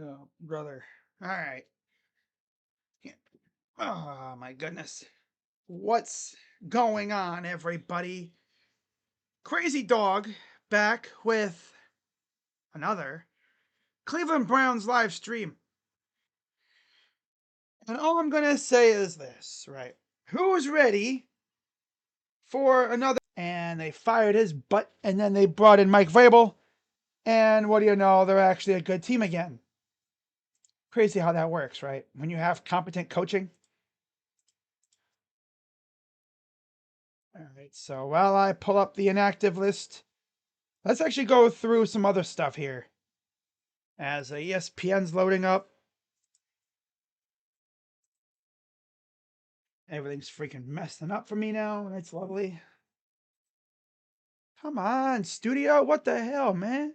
Oh, brother. All right. Oh, my goodness. What's going on, everybody? Crazy Dog back with another Cleveland Browns live stream. And all I'm going to say is this, right? Who's ready for another? And they fired his butt, and then they brought in Mike Vrabel. And what do you know? They're actually a good team again. Crazy how that works, right? When you have competent coaching. All right, so while I pull up the inactive list, let's actually go through some other stuff here. As ESPN's loading up. Everything's freaking messing up for me now, and it's lovely. Come on, studio. What the hell, man?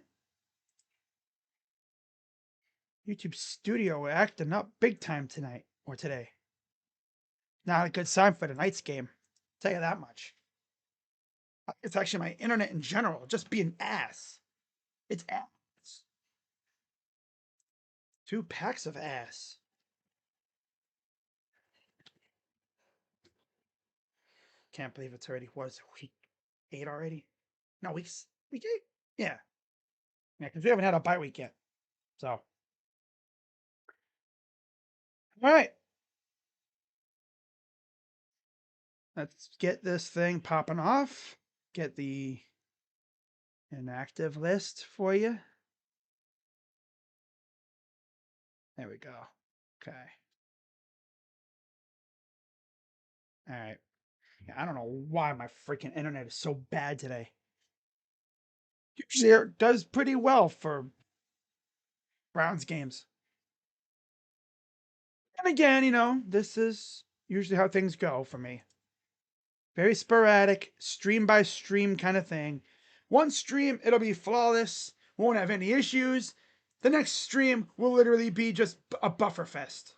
YouTube studio acting up big time tonight or today. Not a good sign for tonight's game. I'll tell you that much. It's actually my internet in general, just being ass. It's ass. 2 packs of ass. Can't believe it's already week 8 already. No, week 8? Yeah. Yeah, because we haven't had a bye week yet. So. All right. Let's get this thing popping off. Get the inactive list for you. There we go. Okay. All right. Yeah, I don't know why my freaking internet is so bad today. Usually it does pretty well for Browns games. And again, this is usually how things go for me. Very sporadic, stream by stream kind of thing. One stream, it'll be flawless, won't have any issues. The next stream will literally be just a buffer fest.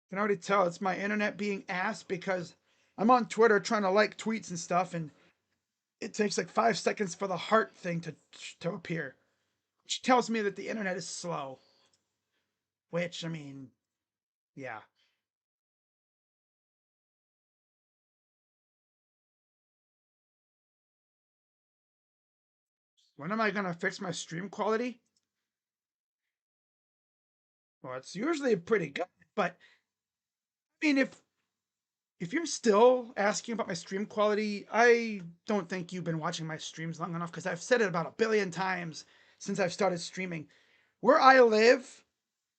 I can already tell it's my internet being ass because I'm on Twitter trying to like tweets and stuff, and it takes like 5 seconds for the heart thing to appear, which tells me that the internet is slow. Which, I mean, yeah. When am I gonna fix my stream quality? Well, it's usually pretty good, but I mean, if you're still asking about my stream quality, I don't think you've been watching my streams long enough because I've said it about 1 billion times since I've started streaming. Where I live,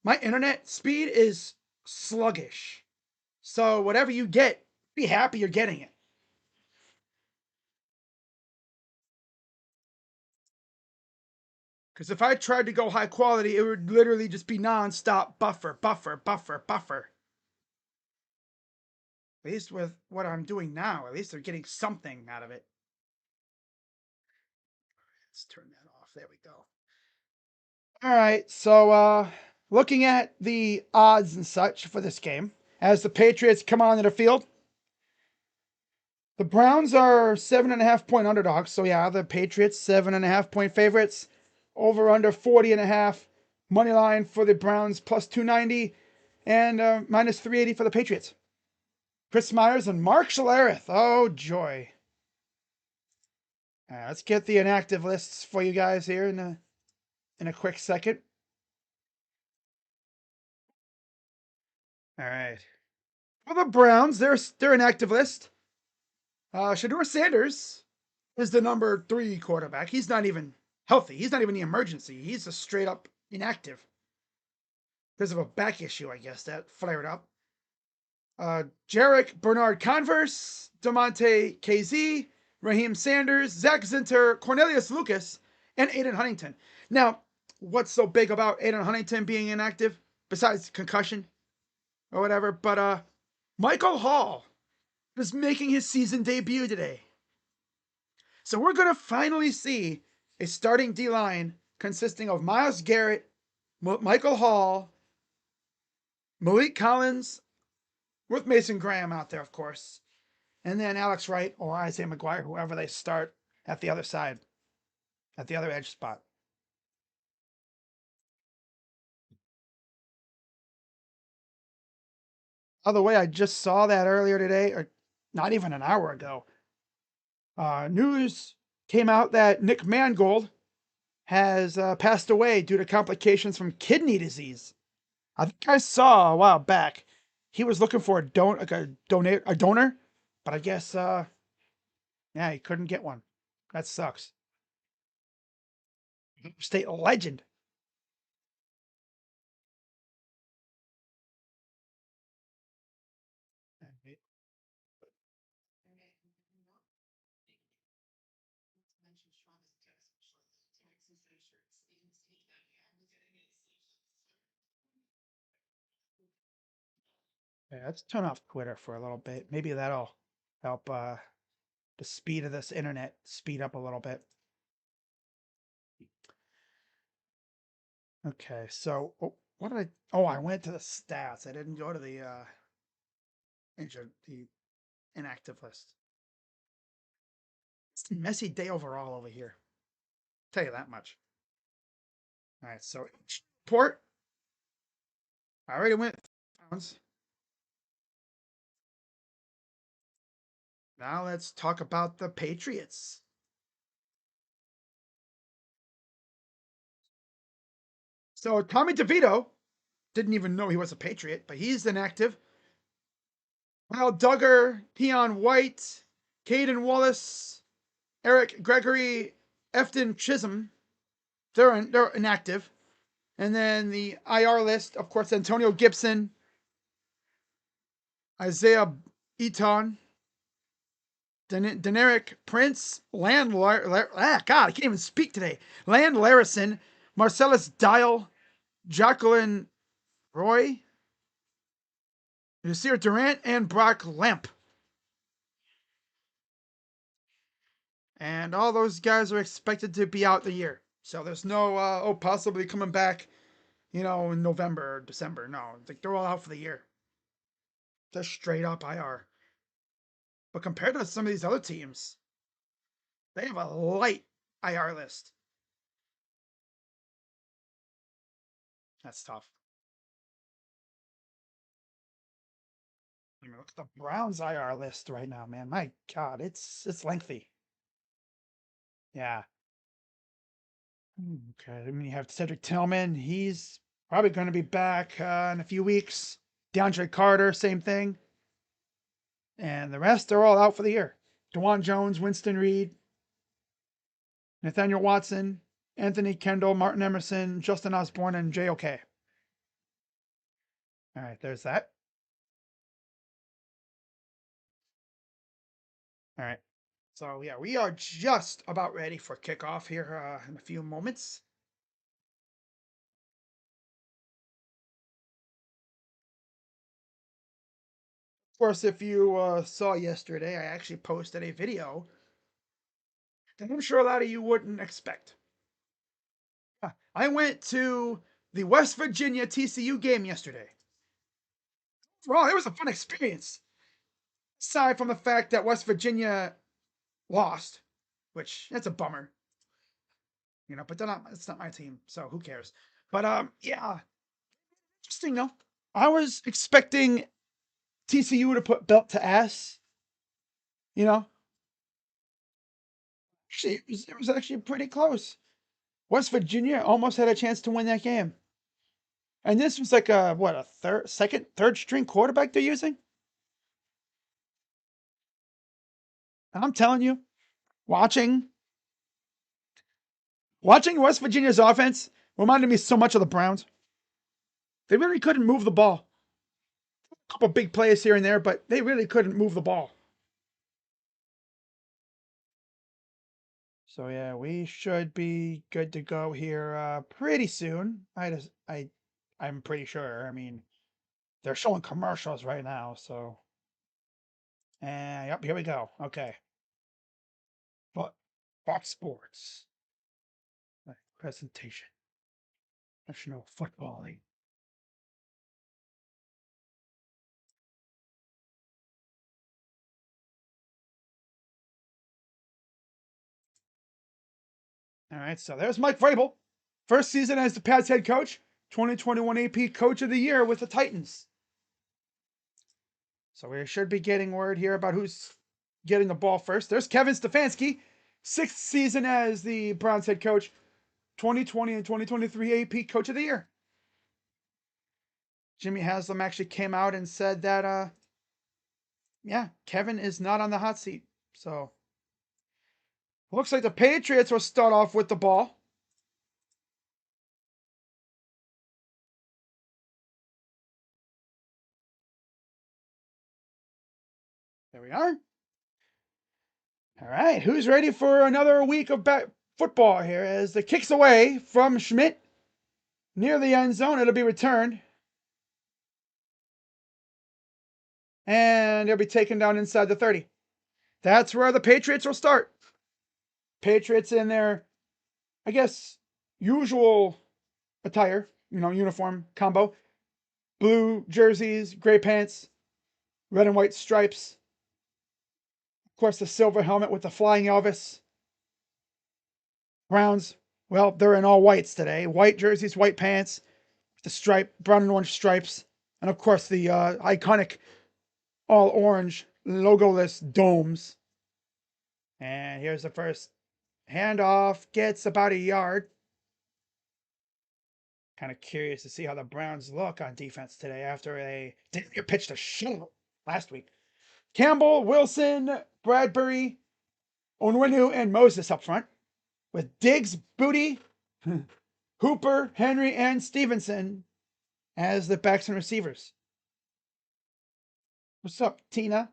my internet speed is sluggish. So whatever you get, be happy you're getting it. Because if I tried to go high quality, it would literally just be non-stop buffer, buffer, buffer, buffer. At least with what I'm doing now, at least they're getting something out of it. Let's turn that off. There we go. All right, so looking at the odds and such for this game, as the Patriots come onto the field, the Browns are 7.5 point underdogs. So yeah, the Patriots 7.5 point favorites. Over under 40.5. Money line for the Browns plus 290, and minus 380 for the Patriots. Chris Myers and Mark Schlereth. Oh joy! All right, let's get the inactive lists for you guys here in a quick second. All right. For the Browns, their inactive list. Shedeur Sanders is the number 3 quarterback. He's not even healthy. He's not even the emergency. He's a straight up inactive because of a back issue, I guess, that flared up. Jarek Bernard Converse, DeMonte KZ, Raheem Sanders, Zach Zinter, Cornelius Lucas, and Aiden Huntington. Now, what's so big about Aiden Huntington being inactive besides concussion or whatever? But Michael Hall is making his season debut today. So we're going to finally see a starting D-line consisting of Myles Garrett, Michael Hall, Malik Collins, with Mason Graham out there, of course, and then Alex Wright or Isaiah McGuire, whoever they start at the other side, at the other edge spot. By the way, I just saw that earlier today, or not even an hour ago. News came out that Nick Mangold has passed away due to complications from kidney disease. I think I saw a while back he was looking for a donor, but I guess yeah, he couldn't get one. That sucks. State legend. Yeah, let's turn off Twitter for a little bit. Maybe that'll help the speed of this internet speed up a little bit. Okay, so what did I? Oh, I went to the stats. I didn't go to the injured, the inactive list. It's a messy day overall over here. Tell you that much. All right, so port. I already went pounds. Now let's talk about the Patriots. So Tommy DeVito didn't even know he was a Patriot, but he's inactive. Kyle Duggar, Keon White, Caden Wallace, Eric Gregory, Efton Chisholm, they're inactive. And then the IR list, of course, Antonio Gibson, Isaiah Eaton, Deneric Prince, God, I can't even speak today. Land Larison, Marcellus Dial, Jacqueline Roy, Nasir Durant, and Brock Lamp. And all those guys are expected to be out the year. So there's no, possibly coming back, in November or December. No, like they're all out for the year. They're straight up IR. But compared to some of these other teams, they have a light IR list. That's tough. I mean, look at the Browns IR list right now, man. My God, it's lengthy. Yeah. Okay. I mean, you have Cedric Tillman. He's probably going to be back in a few weeks. DeAndre Carter, same thing. And the rest, they're all out for the year. DeJuan Jones, Winston Reed, Nathaniel Watson, Anthony Kendall, Martin Emerson, Justin Osborne, and JOK. All right, there's that. All right. So, yeah, we are just about ready for kickoff here in a few moments. Of course, if you saw yesterday, I actually posted a video that I'm sure a lot of you wouldn't expect. I went to the West Virginia TCU game yesterday. Well, it was a fun experience. Aside from the fact that West Virginia lost, which that's a bummer, but it's not my team, so who cares? But yeah, interesting though. I was expecting TCU to put belt to ass, you know. Actually, it was actually pretty close. West Virginia almost had a chance to win that game. And this was like a third string quarterback they're using. And I'm telling you, watching watching West Virginia's offense reminded me so much of the Browns. They really couldn't move the ball. A couple big plays here and there, but they really couldn't move the ball. So yeah, we should be good to go here pretty soon. I'm pretty sure. I mean, they're showing commercials right now, so and yep, here we go. Okay. But Fox Sports presentation. National Football League. All right, so there's Mike Vrabel. First season as the Pats head coach, 2021 AP Coach of the Year with the Titans. So we should be getting word here about who's getting the ball first. There's Kevin Stefanski, sixth season as the Browns head coach, 2020 and 2023 AP Coach of the Year. Jimmy Haslam actually came out and said that, yeah, Kevin is not on the hot seat. So looks like the Patriots will start off with the ball. There we are. All right, who's ready for another week of football here? As the kick's away from Schmidt near the end zone, it'll be returned. And it'll be taken down inside the 30. That's where the Patriots will start. Patriots in their, I guess, usual attire, uniform combo. Blue jerseys, gray pants, red and white stripes. Of course, the silver helmet with the flying Elvis. Browns, well, they're in all whites today. White jerseys, white pants, the stripe, brown and orange stripes. And of course, the iconic all orange logoless domes. And here's the first handoff. Gets about a yard. Kind of curious to see how the Browns look on defense today after they pitched a shutout last week. Campbell, Wilson, Bradbury, Onwenu, and Moses up front, with Diggs, Booty, Hooper, Henry, and Stevenson as the backs and receivers. What's up, Tina?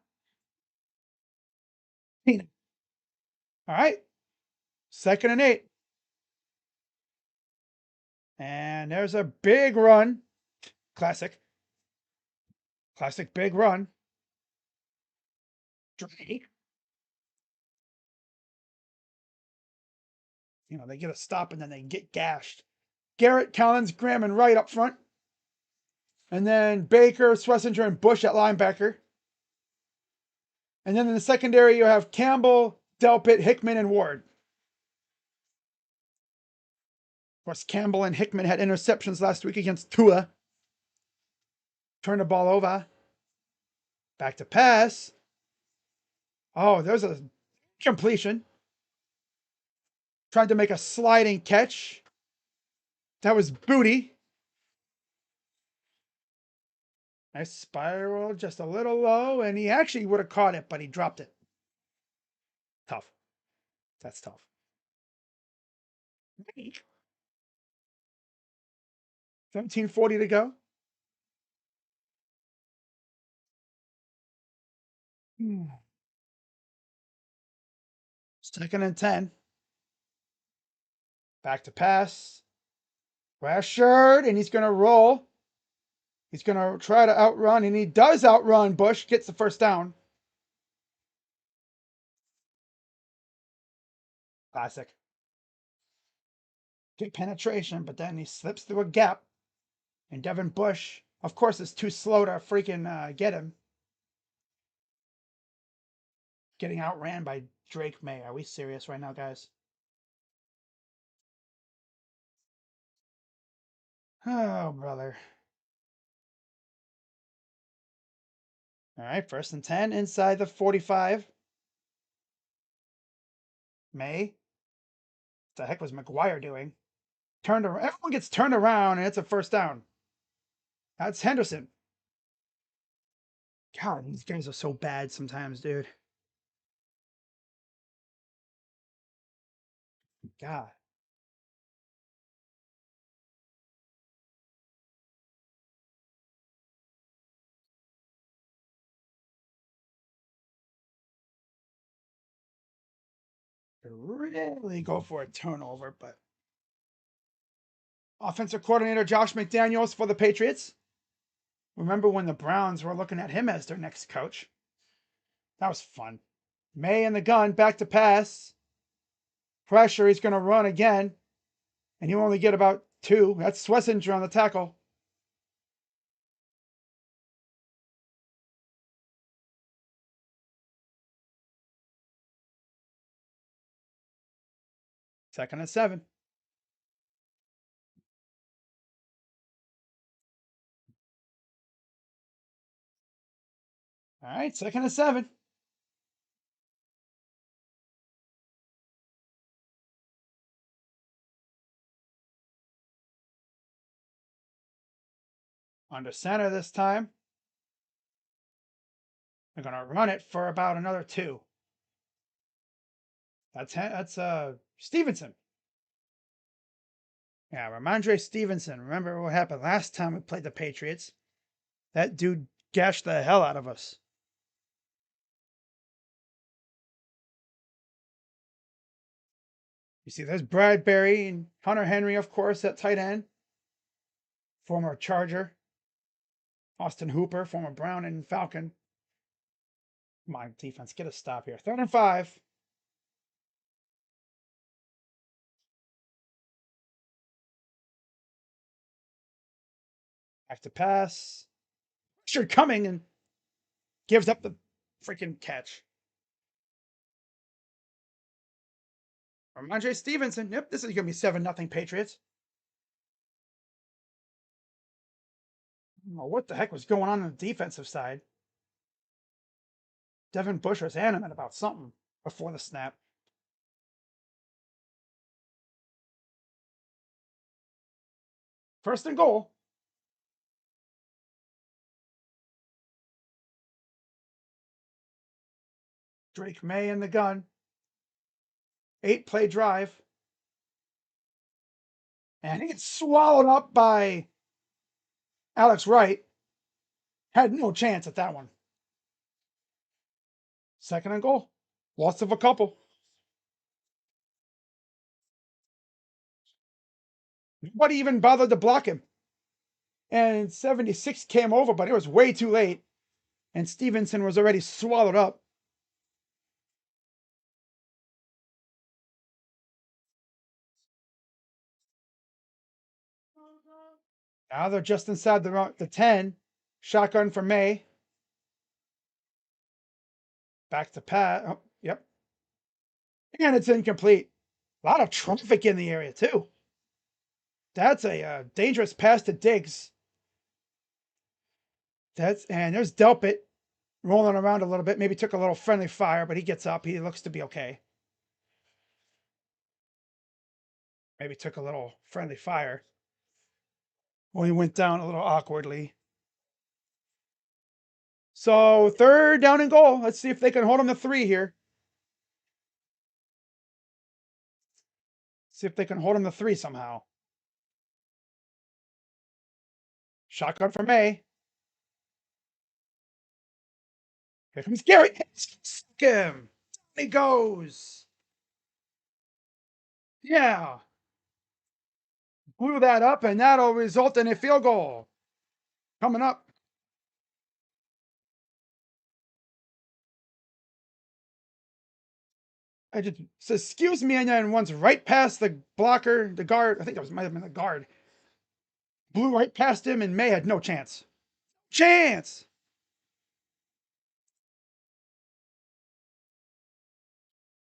Tina. All right. 2nd and 8. And there's a big run. Classic big run. Drake. They get a stop and then they get gashed. Garrett, Collins, Graham, and Wright up front. And then Baker, Schlesinger, and Bush at linebacker. And then in the secondary, you have Campbell, Delpit, Hickman, and Ward. Of course, Campbell and Hickman had interceptions last week against Tua. Turned the ball over. Back to pass. Oh, there's a completion. Tried to make a sliding catch. That was Booty. Nice spiral, just a little low, and he actually would have caught it, but he dropped it. Tough. That's tough. 17:40 to go. 2nd and 10. Back to pass. Pressured, and he's going to roll. He's going to try to outrun, and he does outrun Bush. Gets the first down. Classic. Good penetration, but then he slips through a gap. And Devin Bush, of course, is too slow to freaking get him. Getting outran by Drake Maye. Are we serious right now, guys? Oh, brother. All right, 1st and 10 inside the 45. Maye. What the heck was McGuire doing? Turned around. Everyone gets turned around, and it's a first down. That's Henderson. God, these games are so bad sometimes, dude. God. Really go for a turnover, but offensive coordinator Josh McDaniels for the Patriots. Remember when the Browns were looking at him as their next coach? That was fun. Maye in the gun, back to pass. Pressure, he's going to run again. And you only get about 2. That's Schlesinger on the tackle. 2nd and 7. All right, 2nd and 7. Under center this time. They're going to run it for about another 2. That's Stevenson. Yeah, Ramondre Stevenson. Remember what happened last time we played the Patriots? That dude gashed the hell out of us. You see, there's Bradbury and Hunter Henry, of course, at tight end. Former Charger. Austin Hooper, former Brown and Falcon. Come on, defense, get a stop here. 3rd and 5. Back to pass. Pressure coming and gives up the freaking catch. Ramondre Stevenson. Yep, this is going to be 7-0 Patriots. I don't know what the heck was going on the defensive side. Devin Bush was animate about something before the snap. First and goal. Drake Maye in the gun. 8-play drive. And he gets swallowed up by Alex Wright. Had no chance at that one. 2nd and goal. Loss of a couple. Nobody even bothered to block him. And 76 came over, but it was way too late. And Stevenson was already swallowed up. Now they're just inside the 10. Shotgun for Maye. Back to Pat. Oh, yep. And it's incomplete. A lot of traffic in the area, too. That's a dangerous pass to Diggs. And there's Delpit rolling around a little bit. Maybe took a little friendly fire, but he gets up. He looks to be okay. Maybe took a little friendly fire. Well, he went down a little awkwardly. So 3rd down and goal. Let's see if they can hold him to 3 here. See if they can hold him to 3 somehow. Shotgun for Maye. Here comes Gary. Him. Down he goes. Yeah. Blew that up, and that'll result in a field goal. Coming up. I just says, excuse me, and then once right past the blocker, the guard. I think that might have been the guard. Blew right past him, and Maye had no chance. Chance!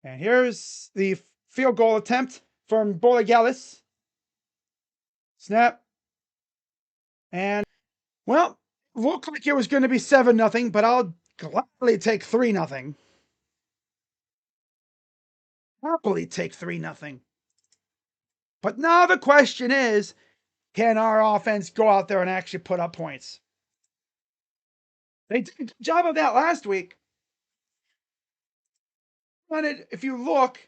And here's the field goal attempt from Boligalis. Snap. And, well, looked like it was going to be 7-0, but I'll gladly take 3-0. Happily take 3-0. But now the question is, can our offense go out there and actually put up points? They did a good job of that last week. Granted, if you look,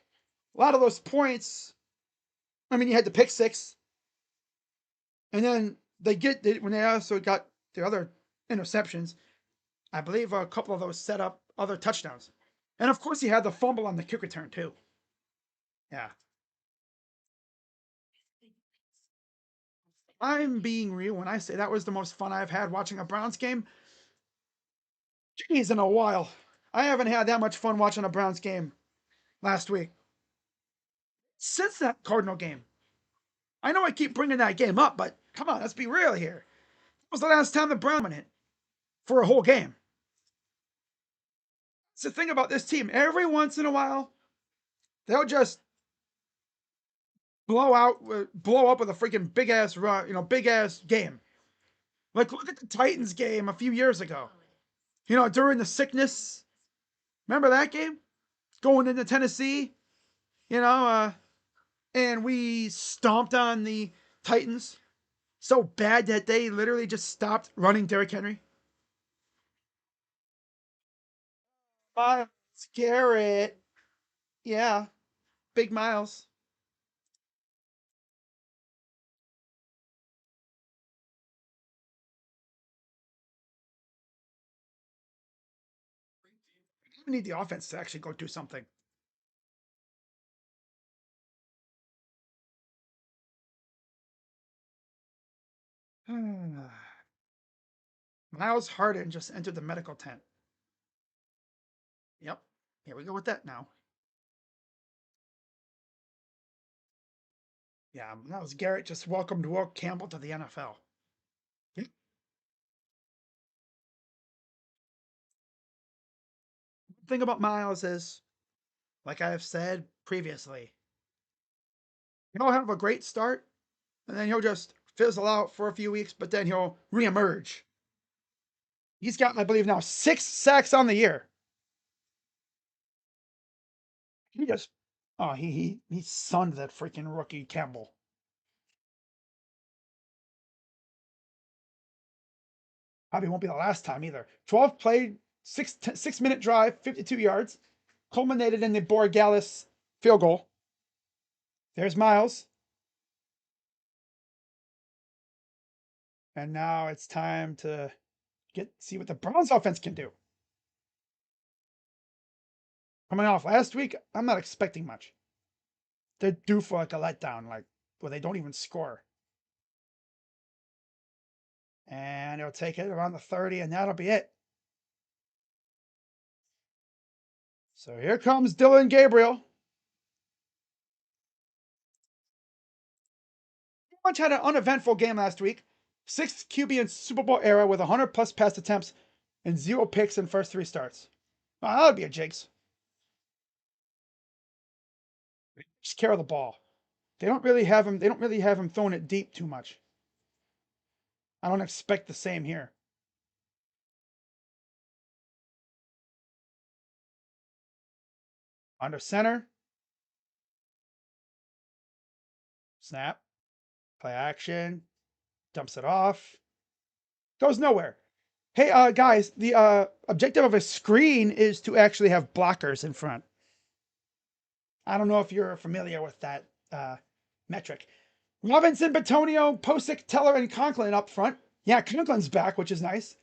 a lot of those points, I mean, you had the pick 6, and then when they also got the other interceptions, I believe a couple of those set up other touchdowns. And of course, he had the fumble on the kick return, too. Yeah. I'm being real when I say that was the most fun I've had watching a Browns game. Jeez, in a while. I haven't had that much fun watching a Browns game last week. Since that Cardinal game. I know I keep bringing that game up, but come on, let's be real here. When was the last time the Browns went in for a whole game? It's the thing about this team. Every once in a while, they'll just blow up with a freaking big ass run, big ass game. Like look at the Titans game a few years ago. During the sickness. Remember that game? Going into Tennessee, you know, uh, and we stomped on the Titans so bad that they literally just stopped running Derrick Henry. Miles Garrett, yeah, big Miles. We need the offense to actually go do something. Miles Harden just entered the medical tent. Yep, here we go with that now. Yeah, Miles Garrett just welcomed Will Campbell to the NFL. Yep. The thing about Miles is, like I have said previously, he'll have a great start, and then he'll just fizzle out for a few weeks, but then he'll reemerge. He's got, I believe, now 6 sacks on the year. He just, oh, he sunned that freaking rookie Campbell. Probably won't be the last time either. 12 played, 6 minute drive, 52 yards, culminated in the Borgalis field goal. There's Miles. And now it's time to see what the Browns offense can do. Coming off last week, I'm not expecting much. They're due for like a letdown, like where they don't even score. And he'll take it around the 30, and that'll be it. So here comes Dylan Gabriel. Much had an uneventful game last week. Sixth QB in Super Bowl era with 100 plus pass attempts and 0 picks in first 3 starts. Well, that would be a jinx. Just care of the ball. They don't really have him. They don't really have him throwing it deep too much. I don't expect the same here. Under center. Snap. Play action. Dumps it off. Goes nowhere. Hey, guys, the objective of a screen is to actually have blockers in front. I don't know if you're familiar with that metric. Robinson, Batonio, Posick, Teller, and Conklin up front. Yeah, Conklin's back, which is nice.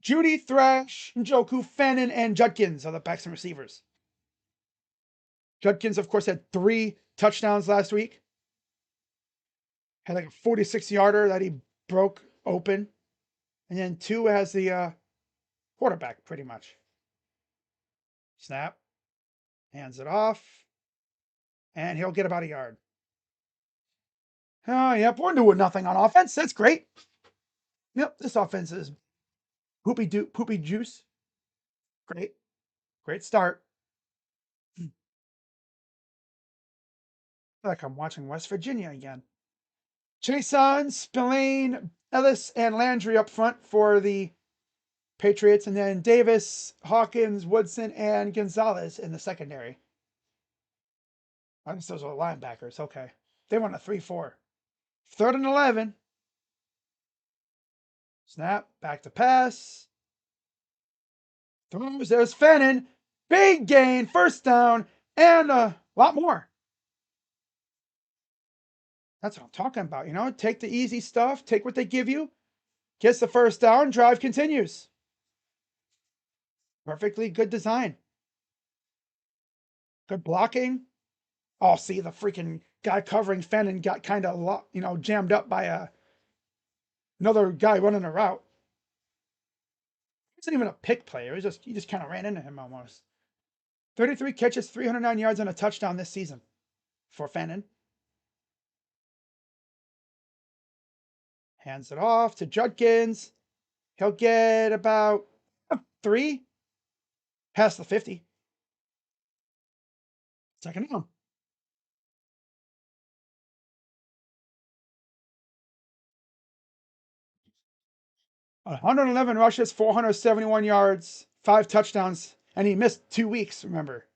Judy, Thrash, Njoku, Fannin, and Judkins are the backs and receivers. Judkins, of course, had 3 touchdowns last week. Had like a 46-yarder that he broke open. And then 2 as the quarterback, pretty much. Snap. Hands it off. And he'll get about a yard. Oh, yep, we're doing nothing on offense. That's great. Yep, this offense is poopy juice. Great. Great start. I feel like I'm watching West Virginia again. Chason, Spillane, Ellis, and Landry up front for the Patriots, and then Davis, Hawkins, Woodson, and Gonzalez in the secondary. I guess those are linebackers. Okay. They run a 3-4. 3rd and 11. Snap. Back to pass. Throws. There's Fannin. Big gain. First down. And a lot more. That's what I'm talking about. Take the easy stuff. Take what they give you. Gets the first down. Drive continues. Perfectly good design. Good blocking. Oh, see, the freaking guy covering Fannin got kind of, jammed up by another guy running a route. It wasn't even a pick play. It was he just kind of ran into him almost. 33 catches, 309 yards, and a touchdown this season for Fannin. Hands it off to Judkins. He'll get about 3 past the 50. Second down. 111 rushes, 471 yards, 5 touchdowns, and he missed 2 weeks, remember,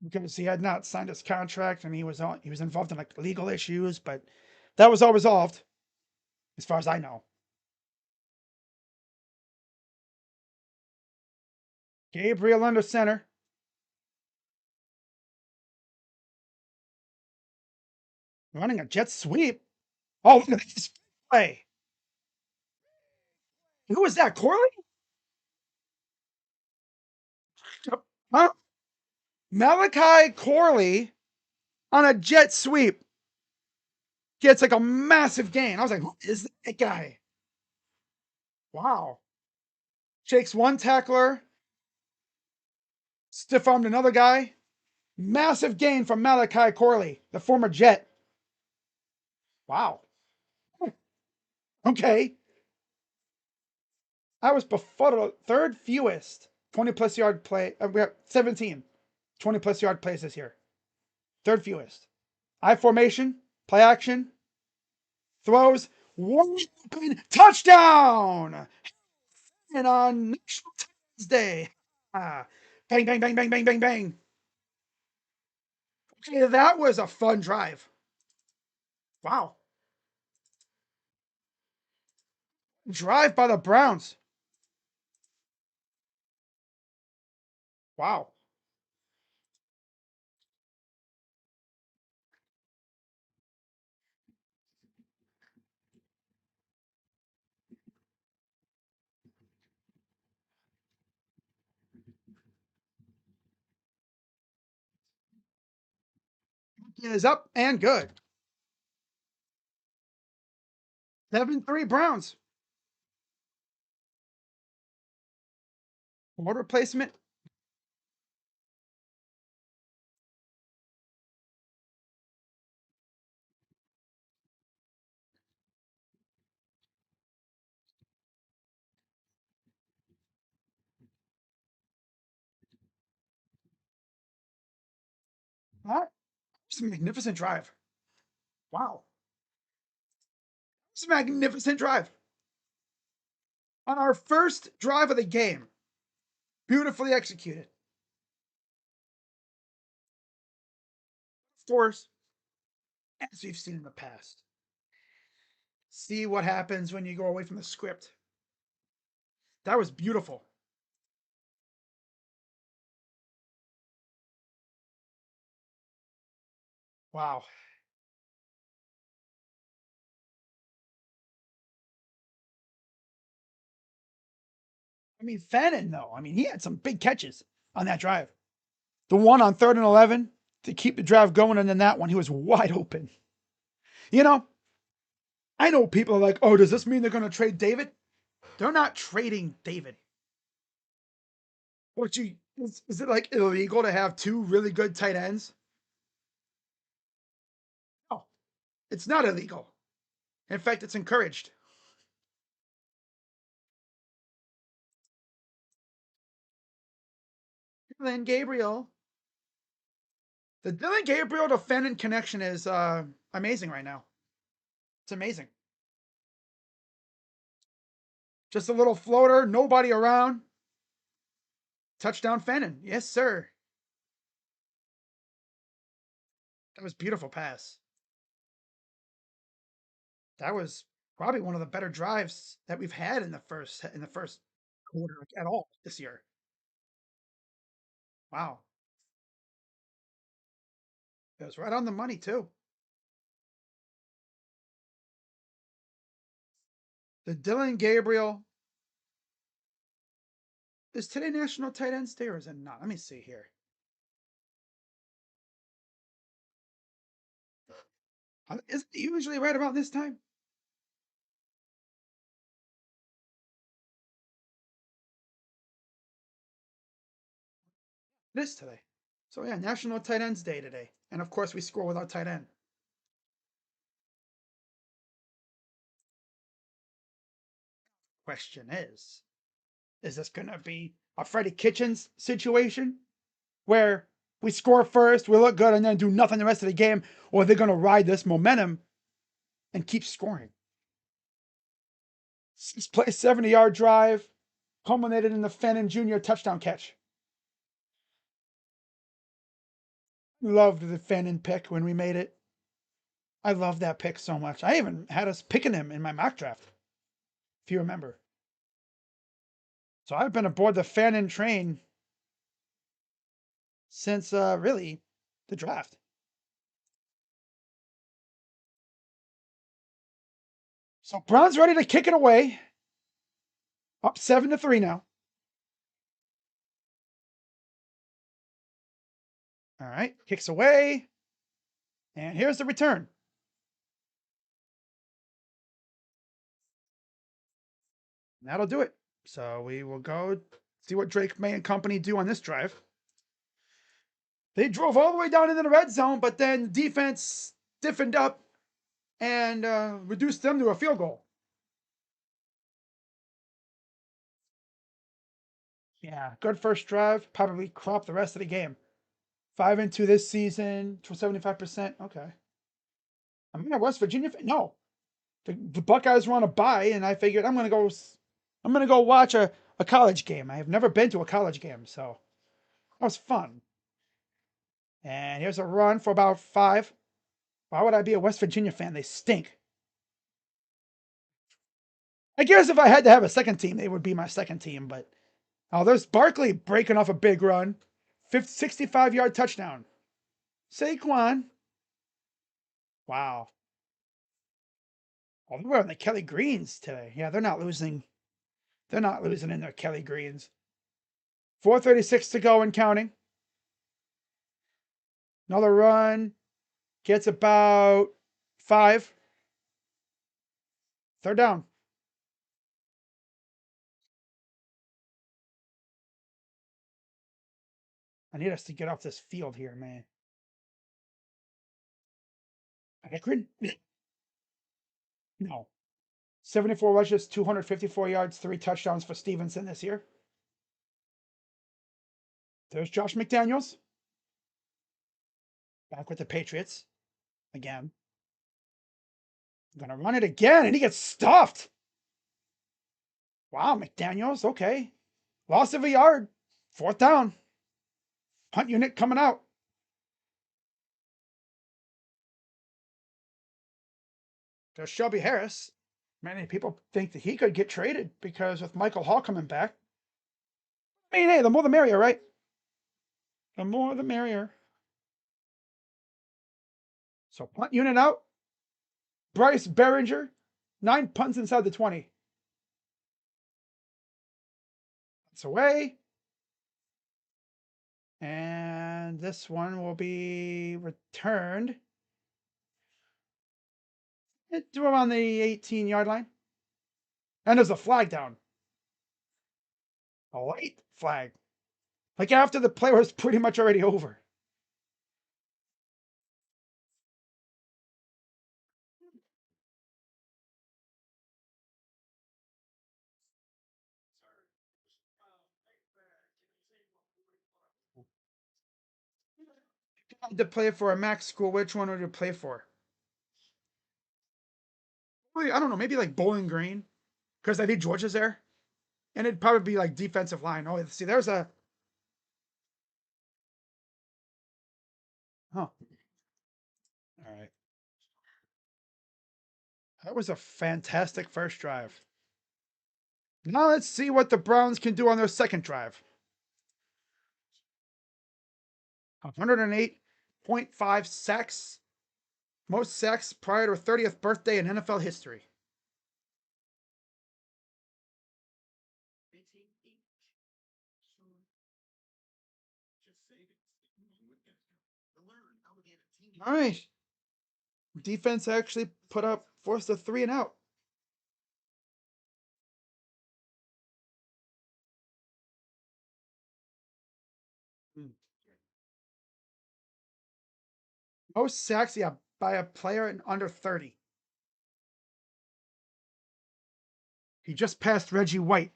because he had not signed his contract and he was involved in like legal issues, but that was all resolved, as far as I know. Gabriel under center. Running a jet sweep. Oh, look at this play. Who was that? Corley? Huh? Malachi Corley on a jet sweep gets like a massive gain. I was like, who is that guy? Wow. Shakes one tackler, stiff armed another guy. Massive gain from Malachi Corley, the former Jet. Wow. Okay. I was befuddled. Third fewest 20 plus yard play. We have 17 20 plus yard plays this year. Third fewest. I formation, play action, throws, one open touchdown. And on National Times Day. Bang, bang, bang, bang, bang, bang, bang. Okay, that was a fun drive. Wow. Drive by the Browns. Wow. It is up and good. 7-3 Browns. Order placement. It's a magnificent drive. Wow. It's a magnificent drive. On our first drive of the game. Beautifully executed. Of course, as we've seen in the past. See what happens when you go away from the script. That was beautiful. Wow. I mean, Fannin, though. I mean, he had some big catches on that drive. The one on 3rd and 11 to keep the drive going, and then that one, he was wide open. You know, I know people are like, oh, does this mean they're going to trade David? They're not trading David. What is it like illegal to have two really good tight ends? No, it's not illegal. In fact, it's encouraged. Dylan Gabriel. The Dylan Gabriel to Fenton connection is amazing right now. It's amazing. Just a little floater, nobody around. Touchdown Fenton. Yes, sir. That was beautiful pass. That was probably one of the better drives that we've had in the first quarter at all this year. Wow. It was right on the money too. The Dylan Gabriel. Is today National Tight Ends Day or is it not? Let me see here. Is it usually right about this time? It is today. So yeah, National Tight Ends Day today. And of course we score with our tight end. Question is this gonna be a Freddie Kitchens situation where we score first, we look good, and then do nothing the rest of the game, or are they gonna ride this momentum and keep scoring? 6th play, 70-yard drive, culminated in the Fannin Jr. touchdown catch. Loved the Fannin pick when we made it. I love that pick so much. I even had us picking him in my mock draft, if you remember. So I've been aboard the Fannin train since really the draft. So Brown's ready to kick it away. Up 7-3 now. All right, kicks away. And here's the return. That'll do it. So we will go see what Drake Maye and company do on this drive. They drove all the way down into the red zone, but then defense stiffened up and reduced them to a field goal. Yeah, good first drive. Probably crop the rest of the game. 5-2 this season, 75%. Okay. I'm a West Virginia fan. No, the Buckeyes were on a bye, and I figured I'm gonna go watch a college game. I have never been to a college game, so that was fun. And here's a run for about 5. Why would I be a West Virginia fan? They stink. I guess if I had to have a second team, they would be my second team. But oh, there's Barkley breaking off a big run, 65-yard touchdown. Saquon. Wow. Oh, they're on the Kelly Greens today. Yeah, they're not losing. They're not losing in their Kelly Greens. 4:36 to go and counting. Another run. Gets about 5. 3rd down. I need us to get off this field here, man. Akron? No. 74 rushes, 254 yards, 3 touchdowns for Stevenson this year. There's Josh McDaniels. Back with the Patriots. Again. I'm going to run it again, and he gets stuffed. Wow, McDaniels. Okay. Loss of a yard. 4th down. Punt unit coming out. There's Shelby Harris. Many people think that he could get traded because with Michael Hall coming back. I mean, hey, the more the merrier, right? The more the merrier. So punt unit out. Bryce Behringer, 9 punts inside the 20. It's away. And this one will be returned to around the 18-yard line. And there's a flag down. A late flag. Like after the play was pretty much already over. To play for a MAC school, which one would you play for? Well, I don't know, maybe like Bowling Green, because I think Georgia's there, and it'd probably be like defensive line. Oh, see, there's a. Huh. All right. That was a fantastic first drive. Now let's see what the Browns can do on their second drive. 108.5 sacks. Most sacks prior to her 30th birthday in NFL history. All right. Defense actually forced a 3 and out. Most sacks, yeah, by a player in under 30. He just passed Reggie White.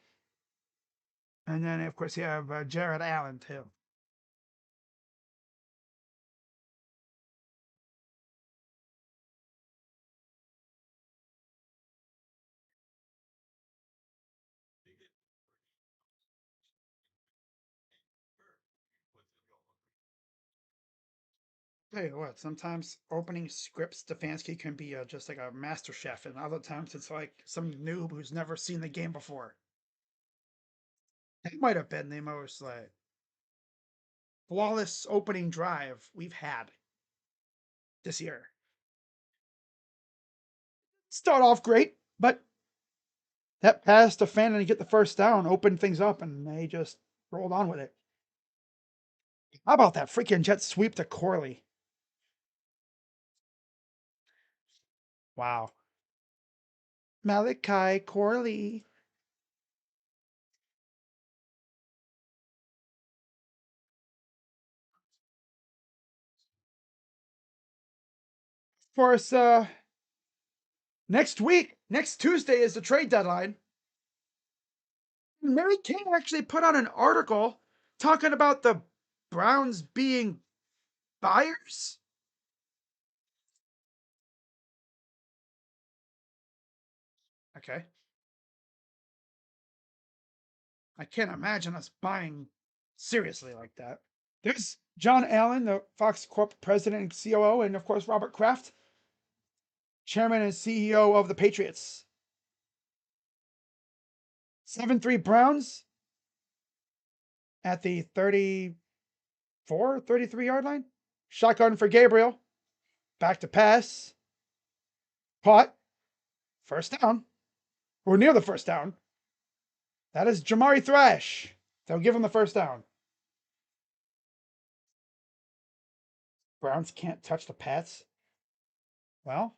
And then, of course, you have Jared Allen, too. Tell you what, sometimes opening scripts, Stefanski can be just like a master chef, and other times it's like some noob who's never seen the game before. That might have been the most like flawless opening drive we've had this year. Start off great, but that pass to Fannin to get the first down opened things up, and they just rolled on with it. How about that freaking jet sweep to Corley? Wow. Malachi Corley. Of course, next Tuesday is the trade deadline. Mary Kay actually put out an article talking about the Browns being buyers. Okay. I can't imagine us buying seriously like that. There's John Allen, the Fox Corp president and COO, and of course Robert Kraft, chairman and CEO of the Patriots. 7-3 Browns at the 34, 33-yard line. Shotgun for Gabriel. Back to pass. Caught. First down. Or near the first down. That is Jamari Thrash. They'll give him the first down. Browns can't touch the Pats. Well,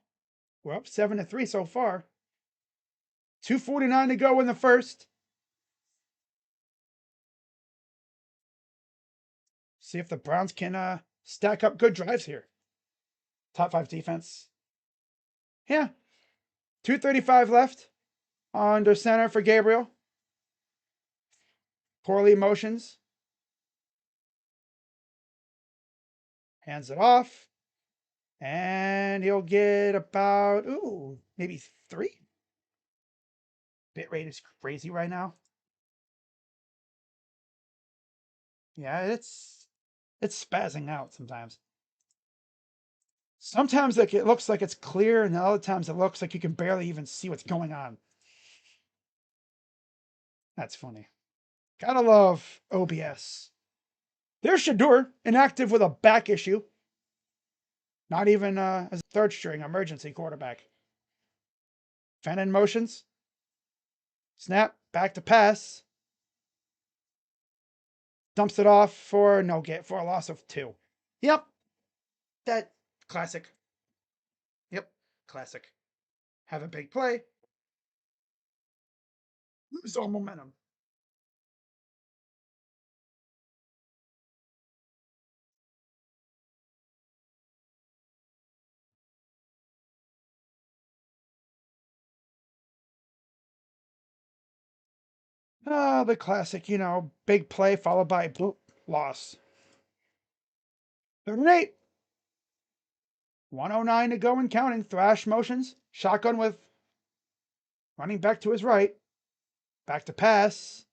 we're up 7-3 so far. 2:49 to go in the first. See if the Browns can stack up good drives here. Top 5 defense. Yeah. 2:35 left. Under center for Gabriel. Poorly motions. Hands it off. And he'll get about, maybe 3. Bit rate is crazy right now. Yeah, it's spazzing out sometimes. Sometimes like it looks like it's clear, and other times it looks like you can barely even see what's going on. That's funny. Gotta love OBS. There's Shadur, inactive with a back issue. Not even as a third string emergency quarterback. Fannin motions. Snap, back to pass. Dumps it off for no get for a loss of 2. Yep. That classic. Yep, classic. Have a big play. Lose all momentum. The classic, big play followed by boop, loss. 38. 109 to go and counting. Thrash motions. Shotgun with running back to his right. Back to pass.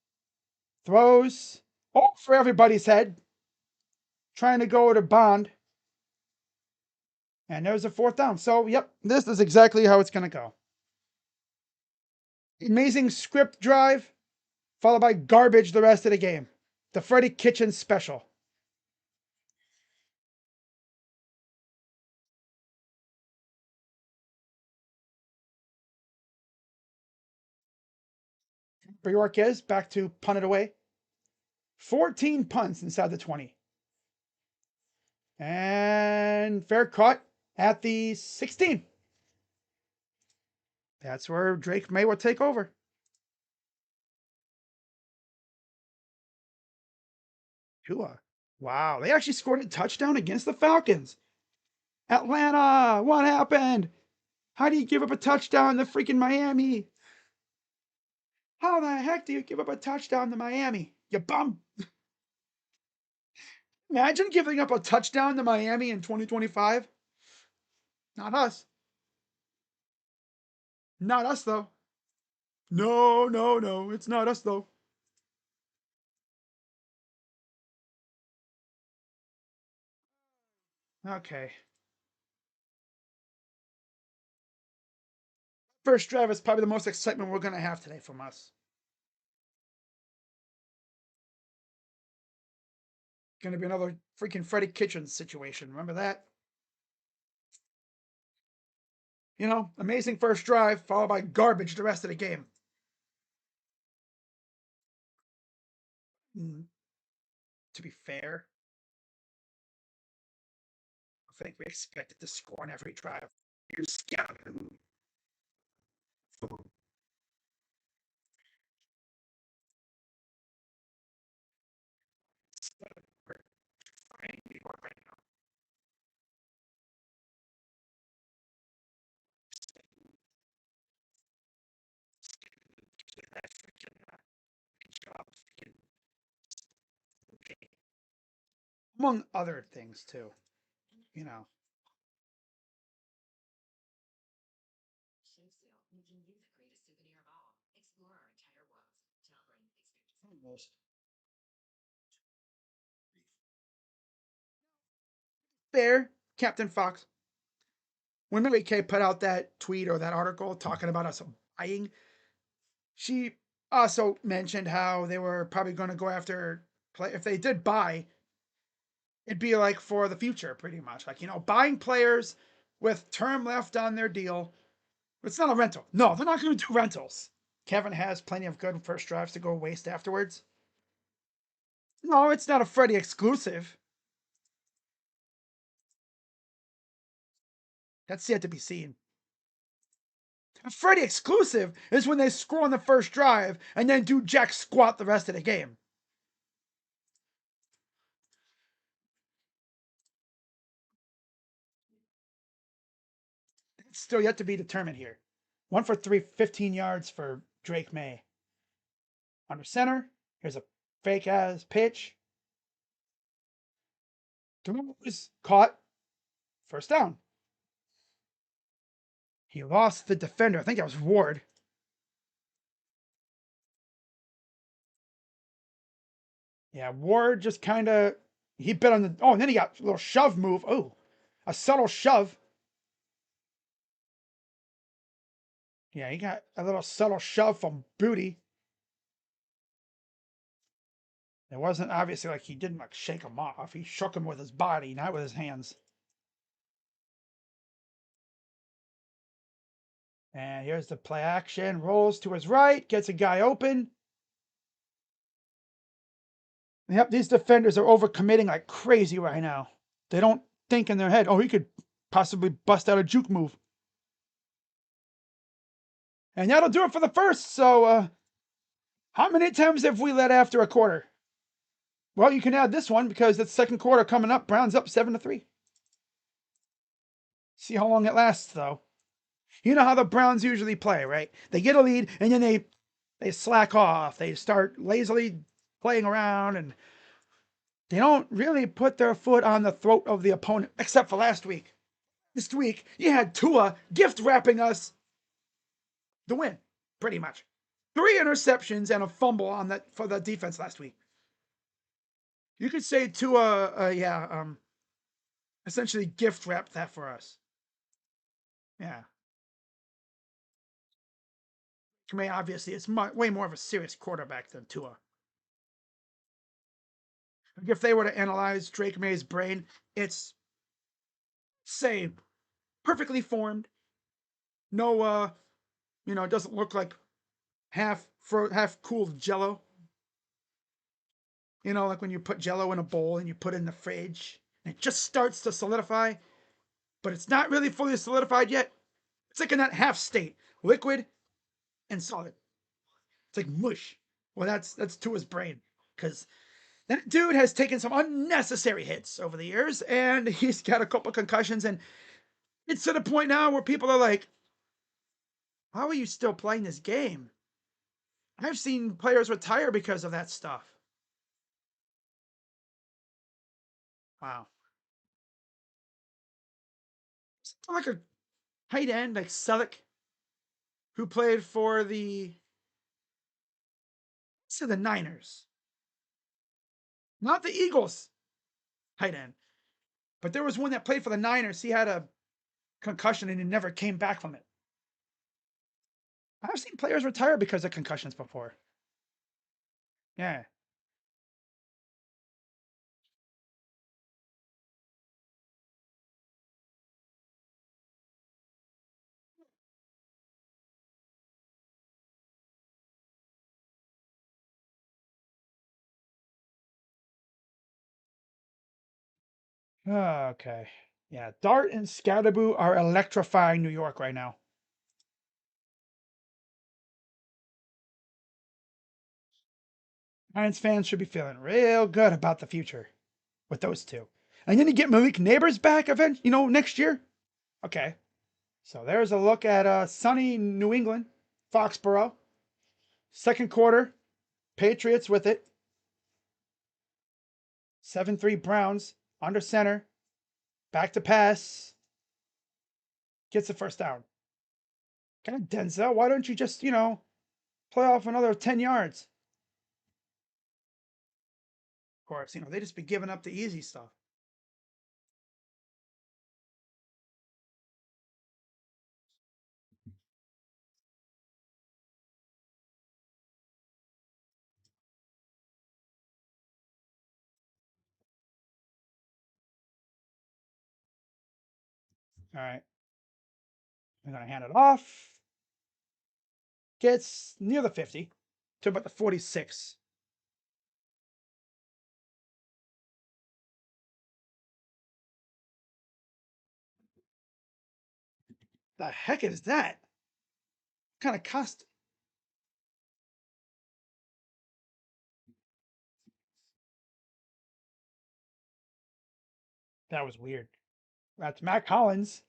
Throws. Oh, for everybody's head. Trying to go to Bond. And there's a 4th down. So, yep, this is exactly how it's going to go. Amazing script drive, followed by garbage the rest of the game. The Freddie Kitchens special. For Yorkes, back to punt it away. 14 punts inside the 20. And fair caught at the 16. That's where Drake Maye will take over. Tua. Wow, they actually scored a touchdown against the Falcons. Atlanta, what happened? How do you give up a touchdown to freaking Miami? How the heck do you give up a touchdown to Miami? You bum. Imagine giving up a touchdown to Miami in 2025. Not us. Not us, though. No, no, no. It's not us, though. Okay. First drive is probably the most excitement we're going to have today from us. Going to be another freaking Freddie Kitchens situation. Remember that? Amazing first drive, followed by garbage the rest of the game. To be fair, I think we expected to score on every drive. You're scouting. Among other things, too. You know. Fair, Captain Fox. When Mary Kay put out that tweet or that article talking about us buying, she also mentioned how they were probably going to go after play if they did buy. It'd be like for the future, pretty much. Like buying players with term left on their deal. It's not a rental. No, they're not going to do rentals. Kevin has plenty of good first drives to go waste afterwards. No, it's not a Freddie exclusive. That's yet to be seen. A Freddie exclusive is when they score on the first drive and then do jack squat the rest of the game. It's still yet to be determined here. 1 for 3, 15 yards for Drake Maye. Under center, here's a fake ass pitch. Was caught. First down. He lost the defender. I think that was Ward. Yeah, Ward just kind of he bit on the. Oh, and then he got a little shove move. Oh, a subtle shove. Yeah, he got a little subtle shove from Booty. It wasn't obviously like he didn't like shake him off. He shook him with his body, not with his hands. And here's the play action. Rolls to his right, gets a guy open. Yep, these defenders are overcommitting like crazy right now. They don't think in their head, oh, he could possibly bust out a juke move. And that'll do it for the first. So, how many times have we led after a quarter? Well, you can add this one because it's second quarter coming up. Browns up 7-3. See how long it lasts, though. You know how the Browns usually play, right? They get a lead and then they slack off. They start lazily playing around and they don't really put their foot on the throat of the opponent, except for last week. This week, you had Tua gift wrapping us the win, pretty much. 3 interceptions and a fumble on that for the defense last week. You could say Tua, essentially gift wrapped that for us. Yeah. Maye obviously is way more of a serious quarterback than Tua. If they were to analyze Drake May's brain, it's say perfectly formed. No, it doesn't look like half cooled Jello. Like when you put Jello in a bowl and you put it in the fridge, and it just starts to solidify, but it's not really fully solidified yet. It's like in that half state, liquid and solid. It's like mush. Well, that's Tua's brain because that dude has taken some unnecessary hits over the years, and he's got a couple concussions, and it's to the point now where people are like, "How are you still playing this game?" I've seen players retire because of that stuff. Wow. Like a tight end like Selleck, who played for the Niners, not the Eagles. Tight end. But there was one that played for the Niners. He had a concussion and he never came back from it. I've seen players retire because of concussions before. Yeah. Okay. Yeah. Dart and Scatterboo are electrifying New York right now. Giants fans should be feeling real good about the future with those two. And then you get Malik Neighbors back event, next year. Okay. So there's a look at sunny New England, Foxborough. Second quarter, Patriots with it. 7-3 Browns, under center. Back to pass. Gets the first down. God, Denzel, why don't you just, play off another 10 yards? Of course, they just be giving up the easy stuff. All right. I'm going to hand it off. Gets near the 50 to about the 46. The heck is that? What kind of cost? That was weird. That's Matt Collins.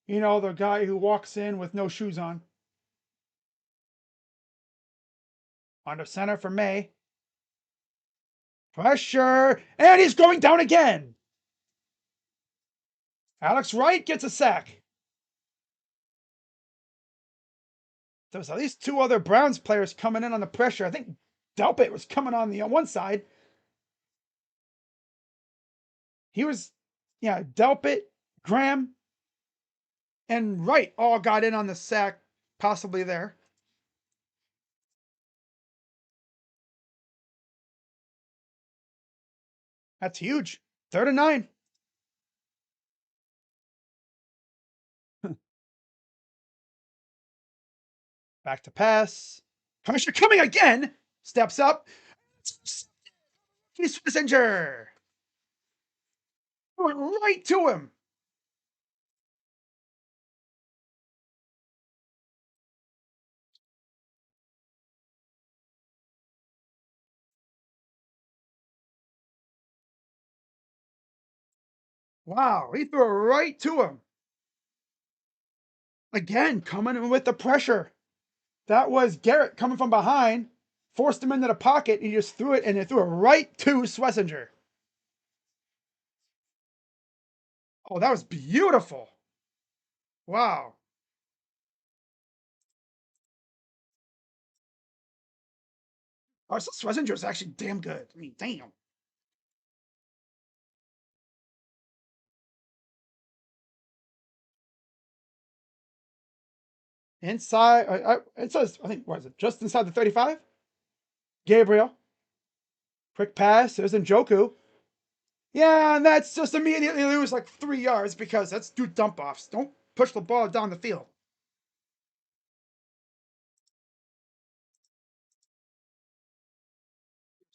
The guy who walks in with no shoes on. Under center for Maye. Pressure. And he's going down again. Alex Wright gets a sack. There was at least two other Browns players coming in on the pressure. I think Delpit was coming on the one side. He was, yeah, Delpit, Graham, and Wright all got in on the sack, possibly there. That's huge. 3rd and 9. Back to pass. Pressure coming again. Steps up. He's Swissenger. Went right to him. Wow, he threw it right to him. Again, coming in with the pressure. That was Garrett coming from behind, forced him into the pocket, and he just threw it, and it threw it right to Schlesinger. Oh, that was beautiful. Wow. Oh, so Schlesinger is actually damn good. I mean, damn. Inside, it says, I think, what is it, just inside the 35? Gabriel. Quick pass. There's Njoku. Yeah, and that's just immediately lose like 3 yards because that's do dump offs. Don't push the ball down the field.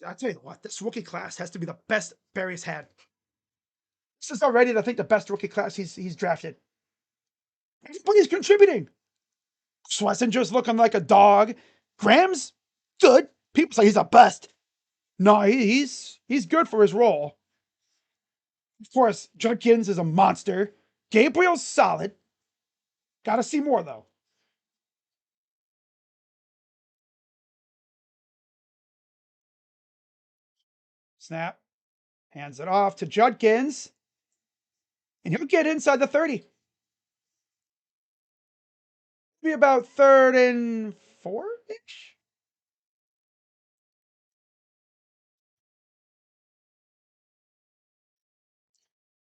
I tell you what, this rookie class has to be the best Barry's had. This is already, I think, the best rookie class he's drafted. Everybody's contributing. Schlesinger's looking like a dog. Graham's good. People say he's a bust. No, he's good for his role. Of course, Judkins is a monster. Gabriel's solid. Got to see more though. Snap. Hands it off to Judkins. And he'll get inside the 30. Be about 3rd and 4-ish.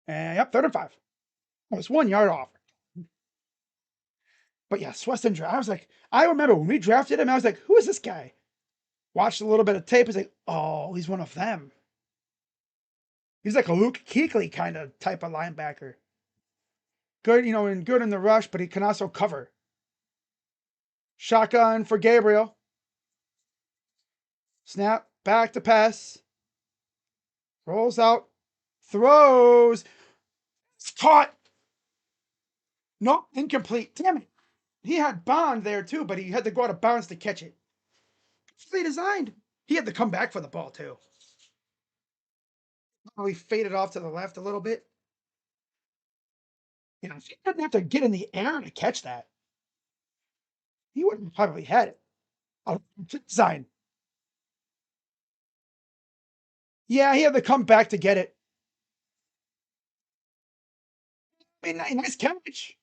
And yep, 3rd and 5. I was 1 yard off. But yeah, Swessinger, I was like, I remember when we drafted him, I was like, who is this guy? Watched a little bit of tape. I was like, oh, he's one of them. He's like a Luke Kuechly kind of type of linebacker. Good, and good in the rush, but he can also cover. Shotgun for Gabriel. Snap, back to pass. Rolls out, throws. It's caught. Nope, incomplete. Damn it. He had Bond there too, but he had to go out of bounds to catch it. Perfectly designed. He had to come back for the ball too. Oh, he faded off to the left a little bit. If he didn't have to get in the air to catch that, he wouldn't have probably had it. Oh, design. Yeah, he had to come back to get it. I mean, nice catch.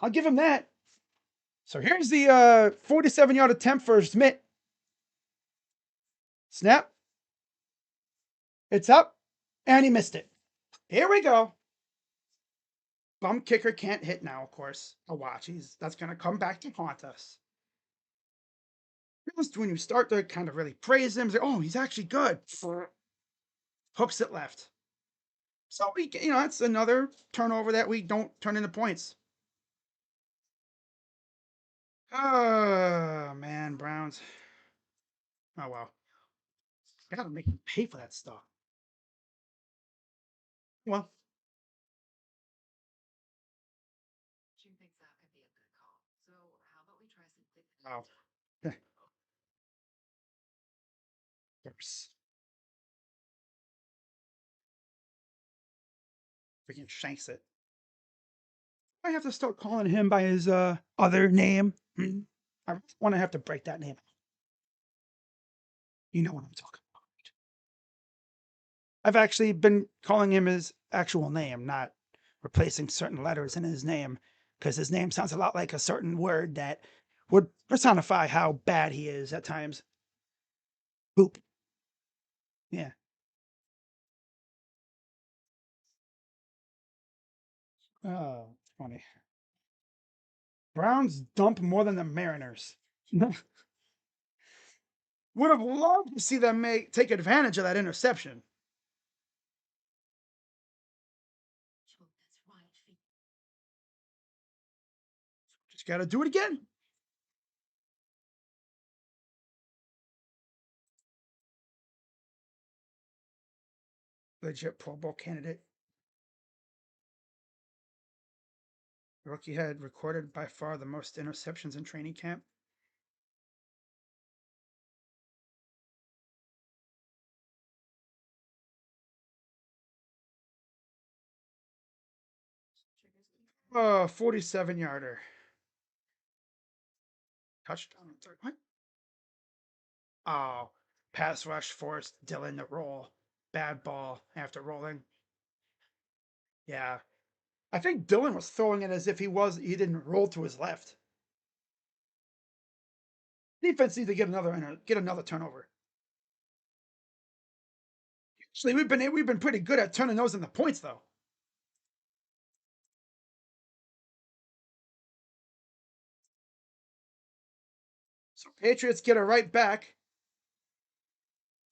I'll give him that. So here's the 47-yard attempt for Smith. Snap. It's up. And he missed it. Here we go. Bum kicker can't hit now, of course. Watch. That's going to come back to haunt us. Just when you start to kind of really praise him, say, oh, he's actually good. Hooks it left. So it's another turnover that we don't turn into points. Oh man, Browns. Oh well. Gotta make them pay for that stuff. Well. Jim thinks that could be a good call. So how about we try something? Oh. Oops. Freaking shanks it. I have to start calling him by his other name. I want to have to break that name. You know what I'm talking about. I've actually been calling him his actual name, not replacing certain letters in his name, because his name sounds a lot like a certain word that would personify how bad he is at times. Boop. Yeah. Oh, funny. Browns dump more than the Mariners. Would have loved to see them take advantage of that interception. Just got to do it again. Legit Pro Bowl candidate. The rookie had recorded by far the most interceptions in training camp. Oh, 47-yarder. Touchdown. What? Oh, pass rush forced Dillon to roll. Bad ball after rolling. Yeah. I think Dillon was throwing it as if he didn't roll to his left. Defense needs to get another turnover. Actually, we've been pretty good at turning those into points though. So Patriots get it right back.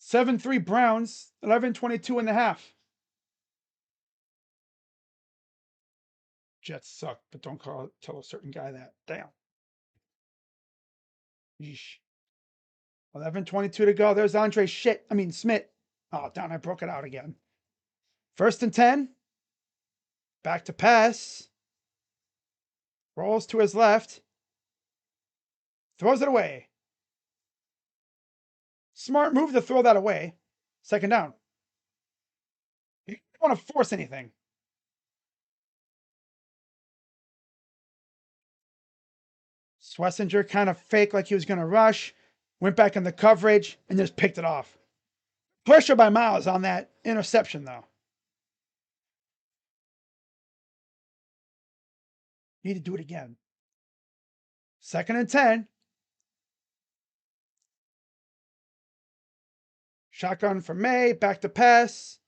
7-3 Browns, 11-22 and a half. Jets suck, but don't tell a certain guy that. Damn. Yeesh. 11:22 to go. There's Smith. Oh, damn, I broke it out again. 1st and 10. Back to pass. Rolls to his left. Throws it away. Smart move to throw that away. 2nd down. You don't want to force anything. Swessinger kind of faked like he was going to rush. Went back in the coverage and just picked it off. Pressure by Miles on that interception, though. Need to do it again. 2nd and 10. Shotgun for Maye. Back to pass.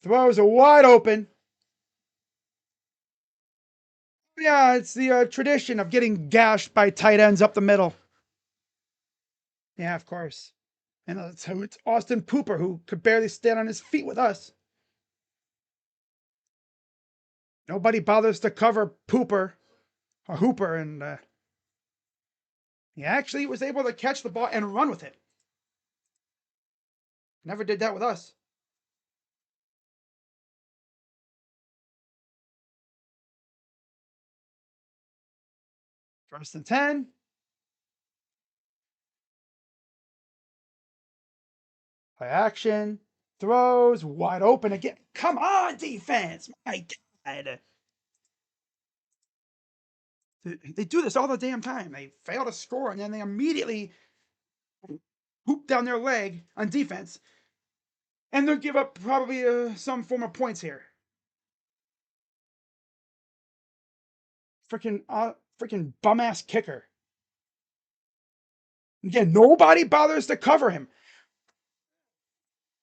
Throws are wide open. Yeah, it's the tradition of getting gashed by tight ends up the middle. Yeah, of course. And so it's Austin Pooper who could barely stand on his feet with us. Nobody bothers to cover Pooper or Hooper, and he actually was able to catch the ball and run with it. Never did that with us. First and 10. Play action. Throws wide open again. Come on, defense. My God. They do this all the damn time. They fail to score and then they immediately hoop down their leg on defense and they'll give up probably some form of points here. Freaking bum ass kicker. Again, nobody bothers to cover him.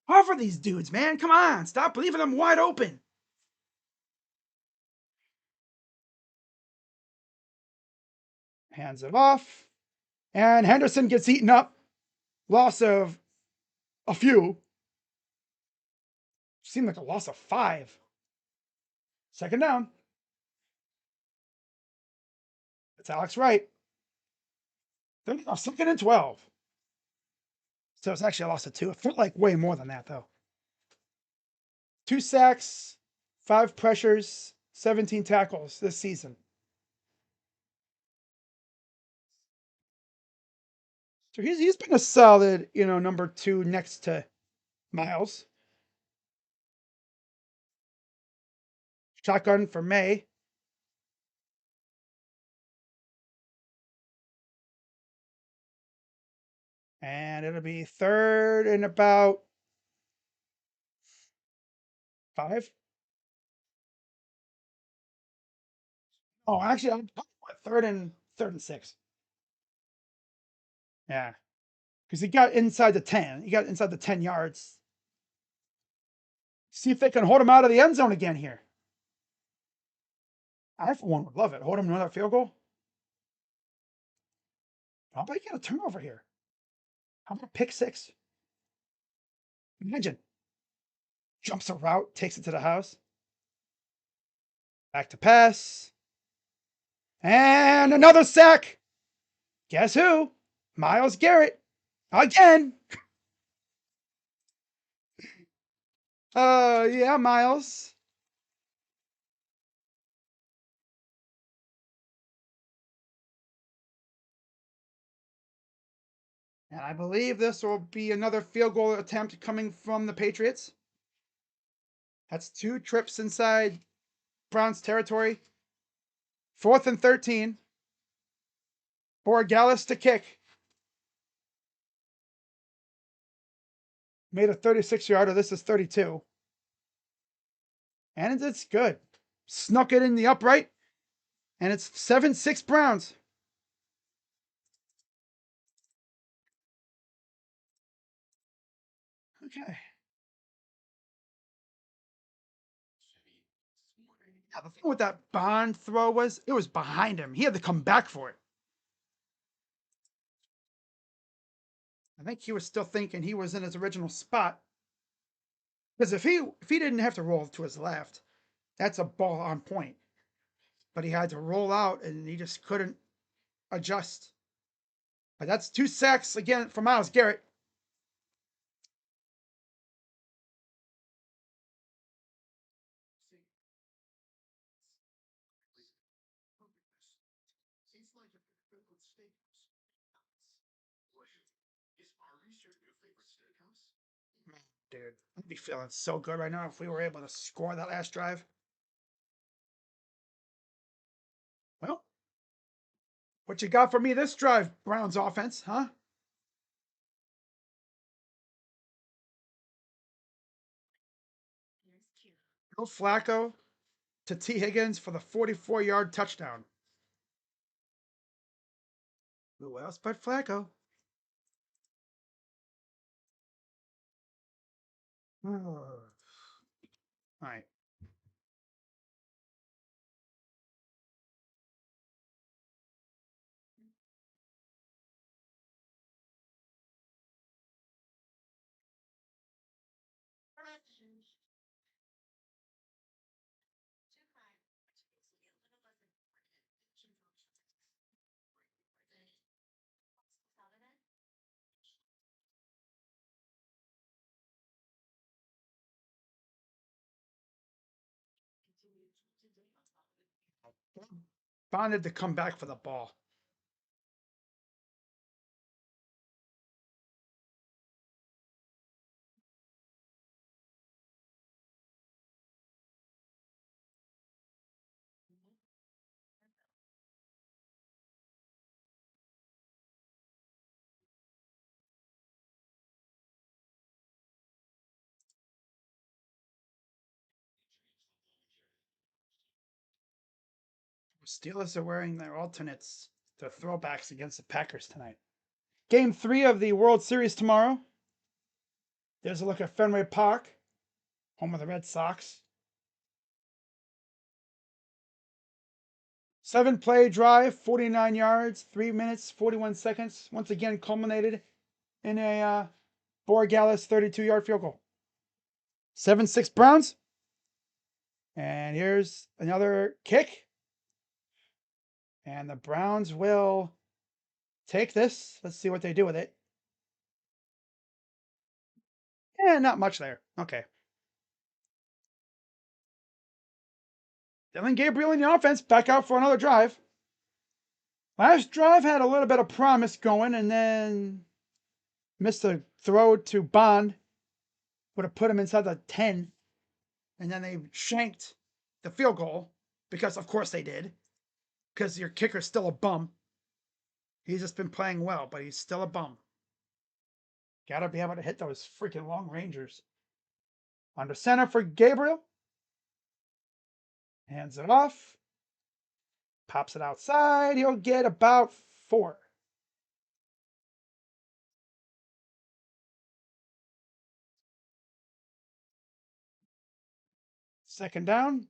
Cover these dudes, man. Come on. Stop leaving them wide open. Hands it off. And Henderson gets eaten up. Loss of a few. Seemed like a loss of 5. Second down. It's Alex Wright. Second and 12. So it's actually a loss of 2. It felt like way more than that, though. 2 sacks, 5 pressures, 17 tackles this season. So he's been a solid, number 2 next to Miles. Shotgun for Maye. And it'll be third and about 5. Oh, actually, I'm third and 6. Yeah, because he got inside the 10. He got inside the 10 yards. See if they can hold him out of the end zone again here. I, for one, would love it. Hold him another field goal. How about you get a turnover here? How about a pick 6? Imagine. Jumps a route, takes it to the house. Back to pass. And another sack. Guess who? Myles Garrett. Again. Yeah, Myles. And I believe this will be another field goal attempt coming from the Patriots. That's 2 trips inside Browns territory. 4th and 13. For Gallus to kick. Made a 36-yarder. This is 32. And it's good. Snuck it in the upright. And it's 7-6 Browns. Okay. Yeah, the thing with that Bond throw was it was behind him. He had to come back for it. I think he was still thinking he was in his original spot. Because if he didn't have to roll to his left, that's a ball on point. But he had to roll out and he just couldn't adjust. But that's 2 sacks again for Myles Garrett. Dude, I'd be feeling so good right now if we were able to score that last drive. Well, what you got for me this drive, Browns offense, huh? Joe Flacco to T. Higgins for the 44-yard touchdown. Who else but Flacco? All right. Bonded to come back for the ball. Steelers are wearing their alternates, their throwbacks against the Packers tonight. Game 3 of the World Series tomorrow. There's a look at Fenway Park, home of the Red Sox. 7-play drive, 49 yards, 3 minutes, 41 seconds. Once again, culminated in a Borregales 32-yard field goal. 7-6 Browns. And here's another kick. And the Browns will take this. Let's see what they do with it. Not much there. Okay. Dylan Gabriel in the offense, back out for another drive. Last drive had a little bit of promise going, and then missed a throw to Bond. Would have put him inside the 10. And then they shanked the field goal, because of course they did. Because your kicker's still a bum. He's just been playing well, but he's still a bum. Gotta be able to hit those freaking long rangers. Under center for Gabriel. Hands it off. Pops it outside. He'll get about 4. Second down.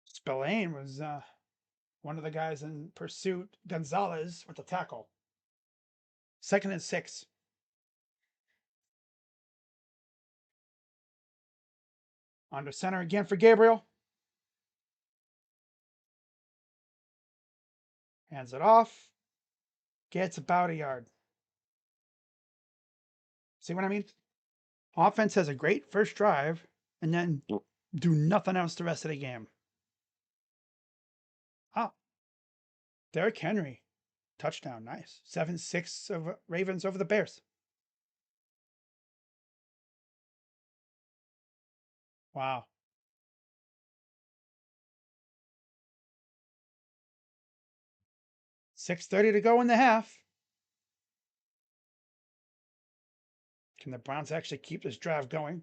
Spillane was one of the guys in pursuit. Gonzalez with the tackle. 2nd and 6. Under center again for Gabriel. Hands it off. Gets about a yard. See what I mean? Offense has a great first drive and then do nothing else the rest of the game. Ah, Derrick Henry. Touchdown. Nice. 7-6 of Ravens over the Bears. Wow. 6:30 to go in the half. Can the Browns actually keep this drive going?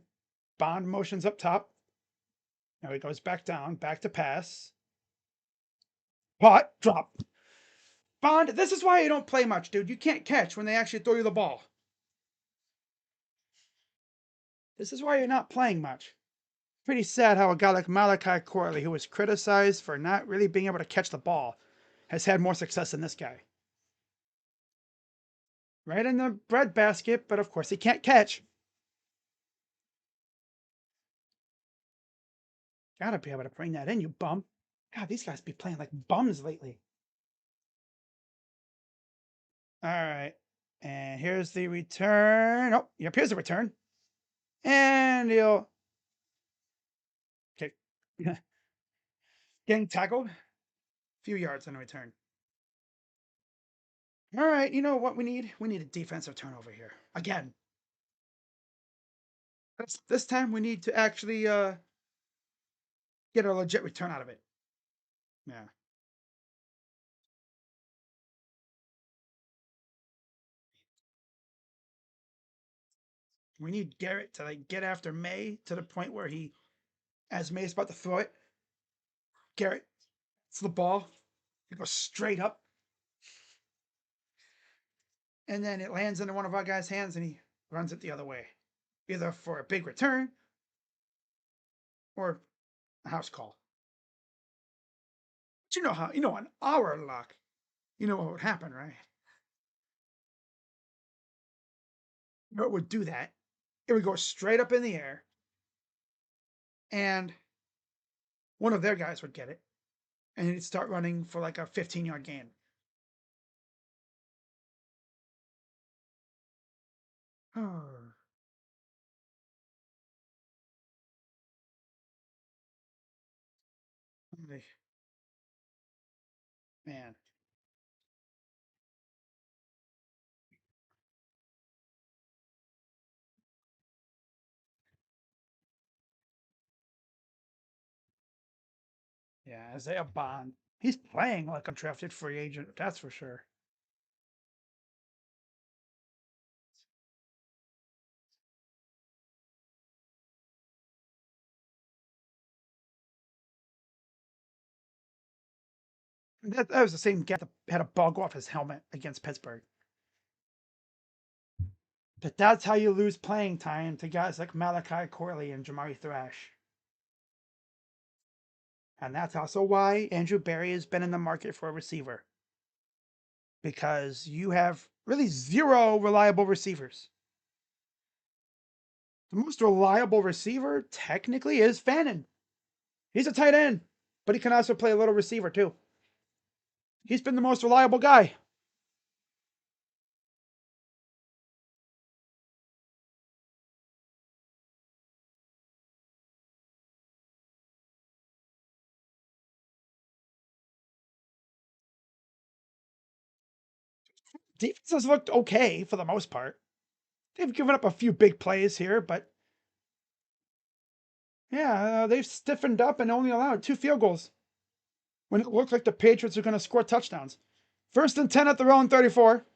Bond motions up top. Now he goes back down, back to pass. Pot, drop. Bond, this is why you don't play much, dude. You can't catch when they actually throw you the ball. This is why you're not playing much. Pretty sad how a guy like Malachi Corley, who was criticized for not really being able to catch the ball, has had more success than this guy. Right in the breadbasket, but of course he can't catch. Gotta be able to bring that in, you bum. God, these guys be playing like bums lately. All right. And here's the return. Oh, yep, here's the return. And he'll. Okay. Getting tackled. A few yards on the return. All right, you know what we need? We need a defensive turnover here. Again. This time we need to actually get a legit return out of it. Yeah. We need Garrett to like get after Maye to the point where he, as Maye's about to throw it, Garrett, it's the ball. He goes straight up. And then it lands into one of our guys' hands and he runs it the other way. Either for a big return or a house call. But you know how, on our luck, you know what would happen, right? You know what would do that? It would go straight up in the air and one of their guys would get it and he'd start running for like a 15-yard gain. Oh. Man. Yeah, Isaiah Bond. He's playing like a drafted free agent, that's for sure. That was the same guy that had a ball go off his helmet against Pittsburgh. But that's how you lose playing time to guys like Malachi Corley and Jamari Thrash. And that's also why Andrew Berry has been in the market for a receiver. Because you have really zero reliable receivers. The most reliable receiver technically is Fannin. He's a tight end, but he can also play a little receiver too. He's been the most reliable guy. Defense has looked okay for the most part. They've given up a few big plays here, but yeah, they've stiffened up and only allowed 2 field goals when it looked like the Patriots are going to score touchdowns. 1st and 10 at their own 34.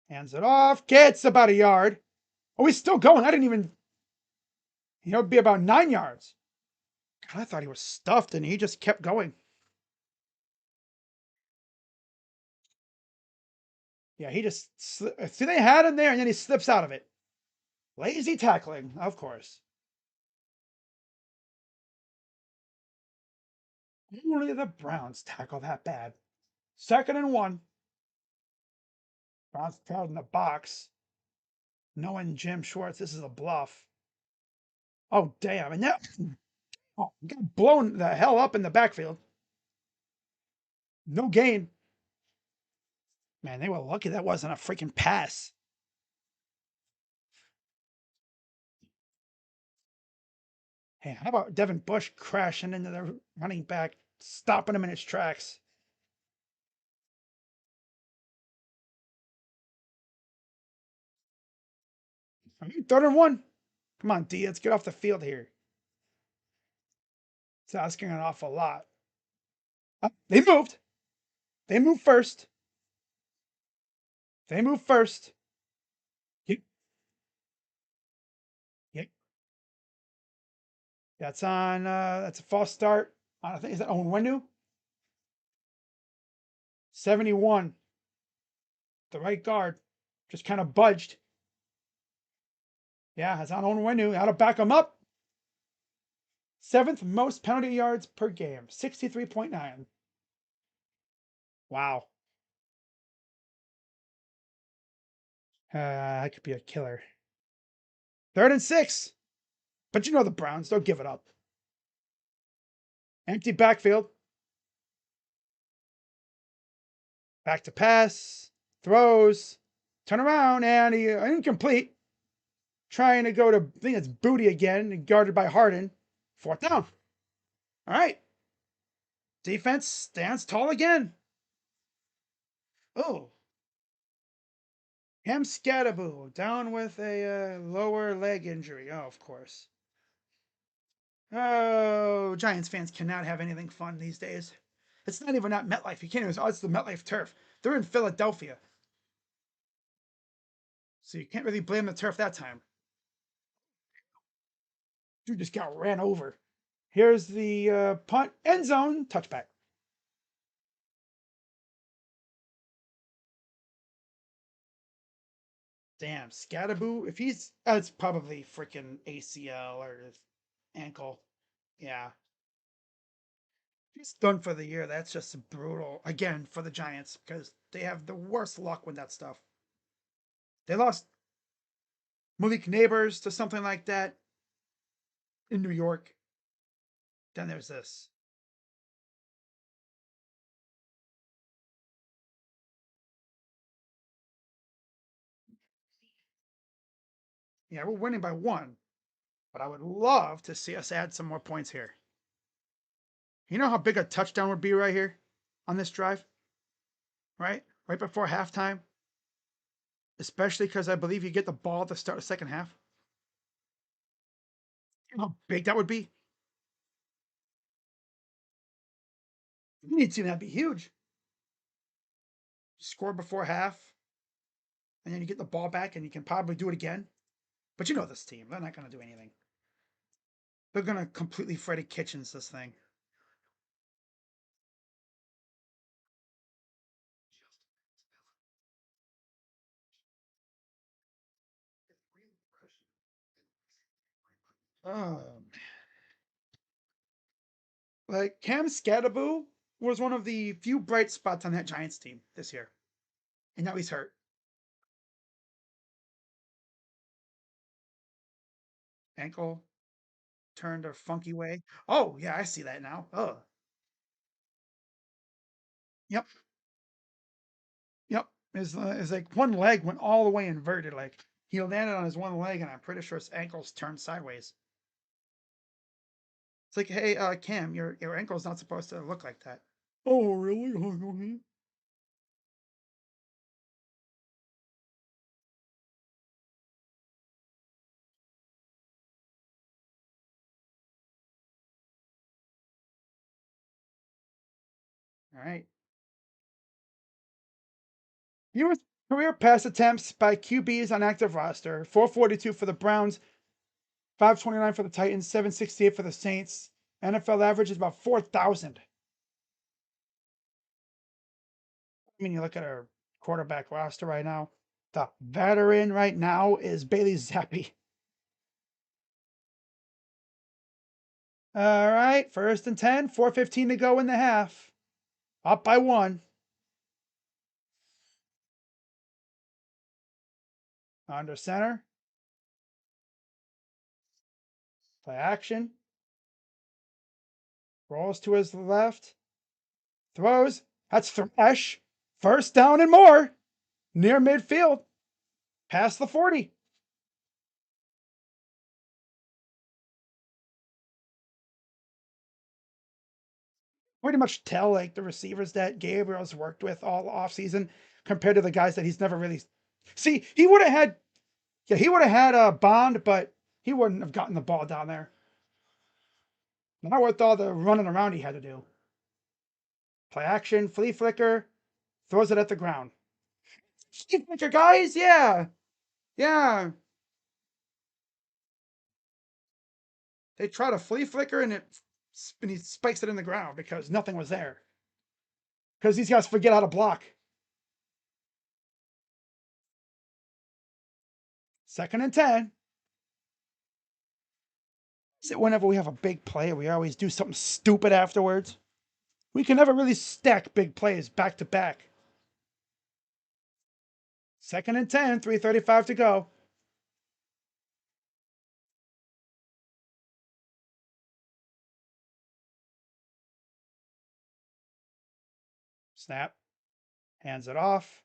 Hands it off. Gets about a yard. Oh, he's still going. I didn't even. It'd be about 9 yards. God, I thought he was stuffed, and he just kept going. Yeah, he just. See, they had him there, and then he slips out of it. Lazy tackling, of course. Only the Browns tackle that bad. 2nd and 1. Browns crowd in the box. Knowing Jim Schwartz, this is a bluff. Oh, damn. And that got blown the hell up in the backfield. No gain. Man, they were lucky that wasn't a freaking pass. Hey, how about Devin Bush crashing into the running back, stopping him in his tracks? I mean, 3rd and 1. Come on, D, let's get off the field here. It's asking an awful lot. They moved. They moved first. They moved first. Yep. Yep. That's on. That's a false start. I think is that Owen Windu? 71. The right guard just kind of budged. Yeah, it's on Owen Windu. How to back him up. 7th most penalty yards per game, 63.9. Wow. That could be a killer. 3rd and 6. But you know the Browns, don't give it up. Empty backfield. Back to pass. Throws. Turn around and he incomplete. Trying to go to, I think it's Booty again, and guarded by Harden. 4th down. All right. Defense stands tall again. Oh, Ham Scattaboo down with a lower leg injury. Oh, of course. Oh, Giants fans cannot have anything fun these days. It's not even at MetLife. You can't even. Oh, it's the MetLife turf. They're in Philadelphia, so you can't really blame the turf that time. Dude just got ran over. Here's the punt, end zone, touchback. Damn, Scattaboo. If he's, it's probably freaking ACL or his ankle. Yeah, he's done for the year. That's just brutal again for the Giants because they have the worst luck with that stuff. They lost Malik Neighbors to something like that in New York. Then there's this. Yeah, we're winning by 1, but I would love to see us add some more points here. You know how big a touchdown would be right here on this drive? Right? Right before halftime? Especially because I believe you get the ball to start the second half. You know how big that would be? You need to see that'd be huge. Score before half, and then you get the ball back and you can probably do it again. But you know this team. They're not going to do anything. They're going to completely Freddie Kitchens this thing. Um, like Cam Scadaboo was one of the few bright spots on that Giants team this year, and now he's hurt. Ankle turned a funky way. Oh yeah, I see that now. Oh, yep, yep. His like one leg went all the way inverted. Like he landed on his one leg, and I'm pretty sure his ankles turned sideways. It's like, hey, Cam, your ankle's not supposed to look like that. Oh, really? All right. Fewest career pass attempts by QBs on active roster: 442 for the Browns, 529 for the Titans, 768 for the Saints. NFL average is about 4,000. I mean, you look at our quarterback roster right now. The veteran right now is Bailey Zappi. All right, 1st and 10, 4:15 to go in the half. Up by one. Under center. Play action. Rolls to his left. Throws. That's Thresh. 1st down and more. Near midfield. Past the 40. Pretty much tell like the receivers that Gabriel's worked with all off season compared to the guys that he's never really see. He would have had, yeah, he would have had a Bond, but he wouldn't have gotten the ball down there. Not worth all the running around he had to do. Play action, flea flicker, throws it at the ground. Flea flicker, guys, yeah, yeah. They try to flea flicker and he spikes it in the ground because nothing was there. Because these guys forget how to block. 2nd and 10. Whenever we have a big play, we always do something stupid afterwards. We can never really stack big plays back to back. 2nd and 10, 3:35 to go. Snap. Hands it off.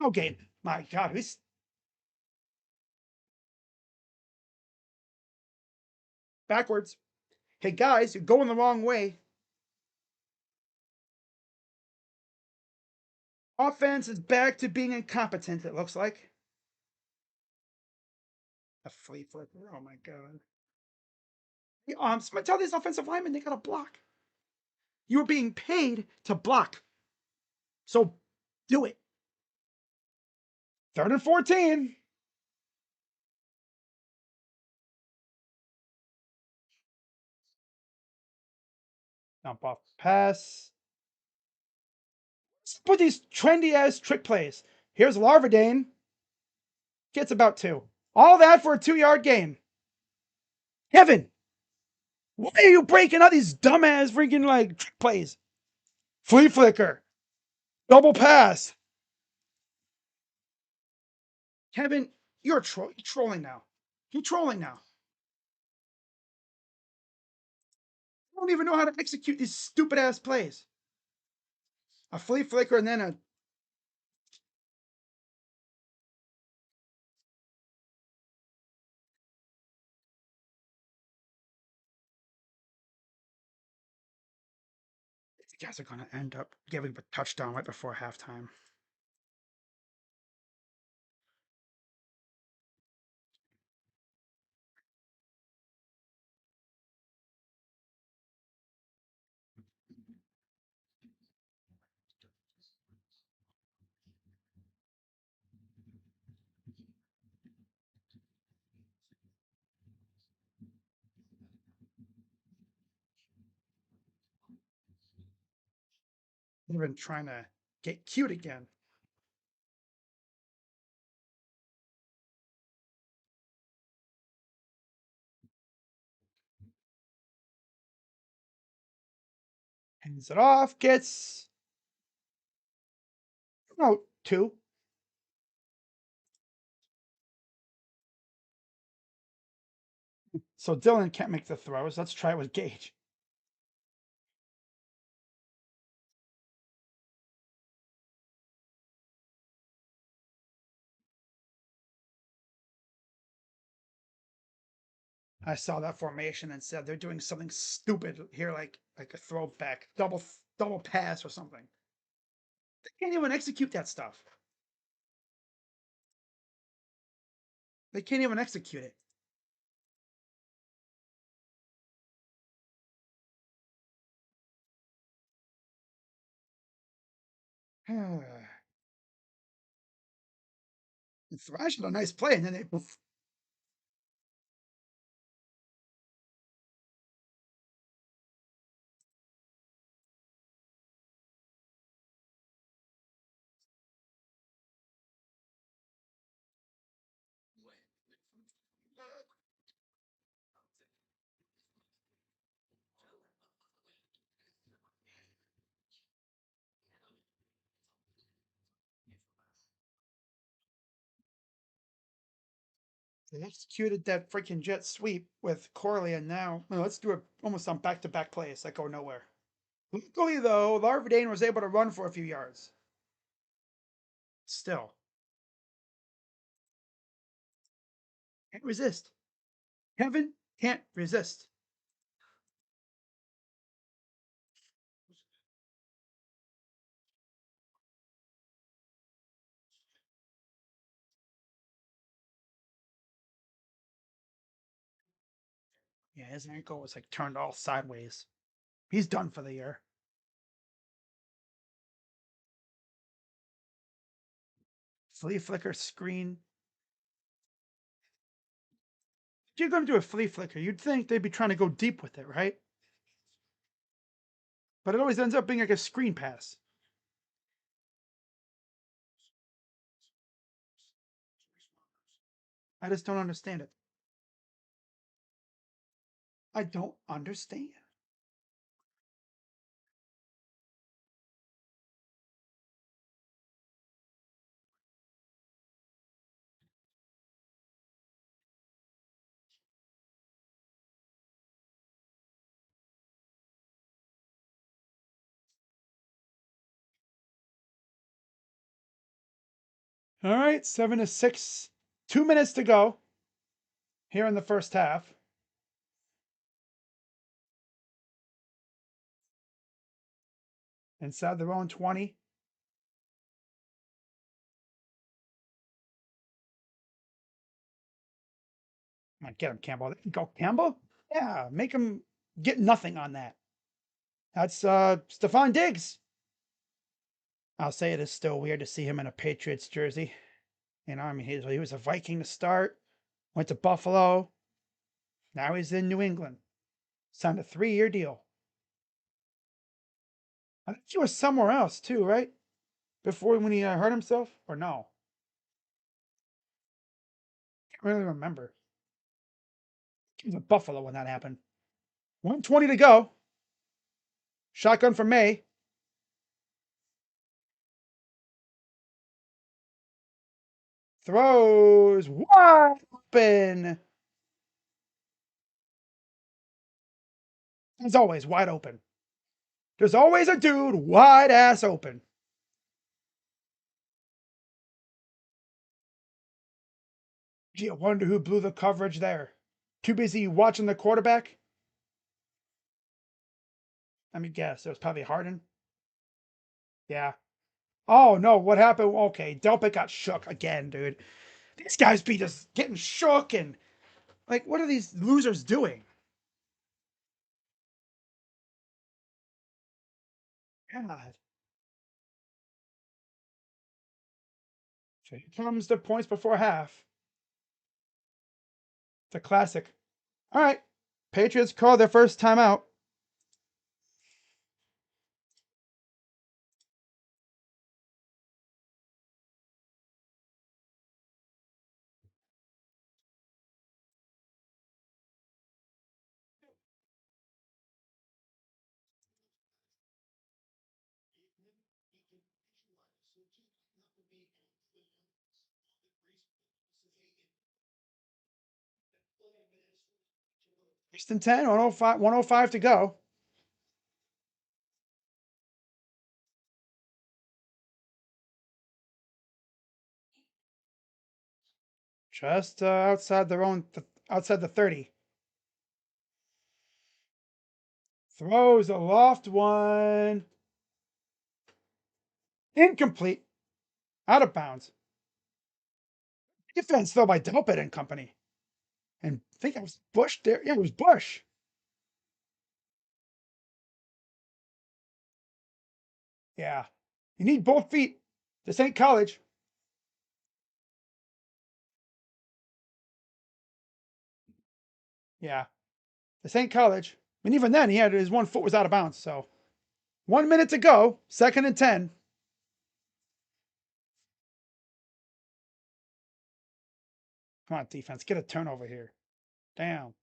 Okay. My God, he's backwards. Hey, guys, you're going the wrong way. Offense is back to being incompetent, it looks like. A flea flicker. Oh, my God. Tell these offensive linemen they got to block. You're being paid to block. So do it. 3rd and 14. Dump off pass. Put these trendy ass trick plays. Here's Larvadane. Gets about 2. All that for a 2-yard gain. Kevin, why are you breaking out these dumbass freaking like trick plays? Flea flicker. Double pass. Kevin, you're trolling now. You're trolling now. You don't even know how to execute these stupid ass plays. A flea flicker and then a guys are going to end up giving a touchdown right before halftime. They've been trying to get cute again. Hands it off, gets two. So Dylan can't make the throws. Let's try it with Gage. I saw that formation and said they're doing something stupid here, like a throwback, double pass or something. They can't even execute that stuff. They can't even execute it. Thrash had a nice play, and then they poof. They executed that freaking jet sweep with Corley, and now let's do it almost on back-to-back plays that go nowhere. Luckily, though, Larvadane was able to run for a few yards. Still, can't resist. Kevin can't resist. Yeah, his ankle was like turned all sideways. He's done for the year. Flea flicker screen. If you're going to do a flea flicker, you'd think they'd be trying to go deep with it, right? But it always ends up being like a screen pass. I just don't understand it. I don't understand. All right, 7-6. 2 minutes to go here in the first half. Inside their own 20. Come on, get him, Campbell. Go, Campbell? Yeah, make him get nothing on that. That's Stephon Diggs. I'll say it is still weird to see him in a Patriots jersey. You know, I mean, he was a Viking to start, went to Buffalo. Now he's in New England. Signed a 3-year deal. I think he was somewhere else too, right? Before when he hurt himself, or no? Can't really remember. He was at Buffalo when that happened. 120 to go. Shotgun for Maye. Throws wide open. As always, wide open. There's always a dude wide ass open. Gee, I wonder who blew the coverage there. Too busy watching the quarterback? Let me guess. It was probably Harden. Yeah. Oh no, what happened? Okay, Delpit got shook again, dude. These guys be just getting shook and like, what are these losers doing? God. So here comes the points before half. It's a classic. All right. Patriots call their first timeout. First and 10, 105 to go. Just outside the 30. Throws a loft one. Incomplete. Out of bounds. Defense though by Delpit and company. And I think it was Bush there. Yeah, it was Bush. Yeah. You need both feet. This ain't college. Yeah. This ain't college. And even then, he had his one foot was out of bounds. So 1 minute to go. Second and 10. Come on, defense. Get a turnover here. Damn.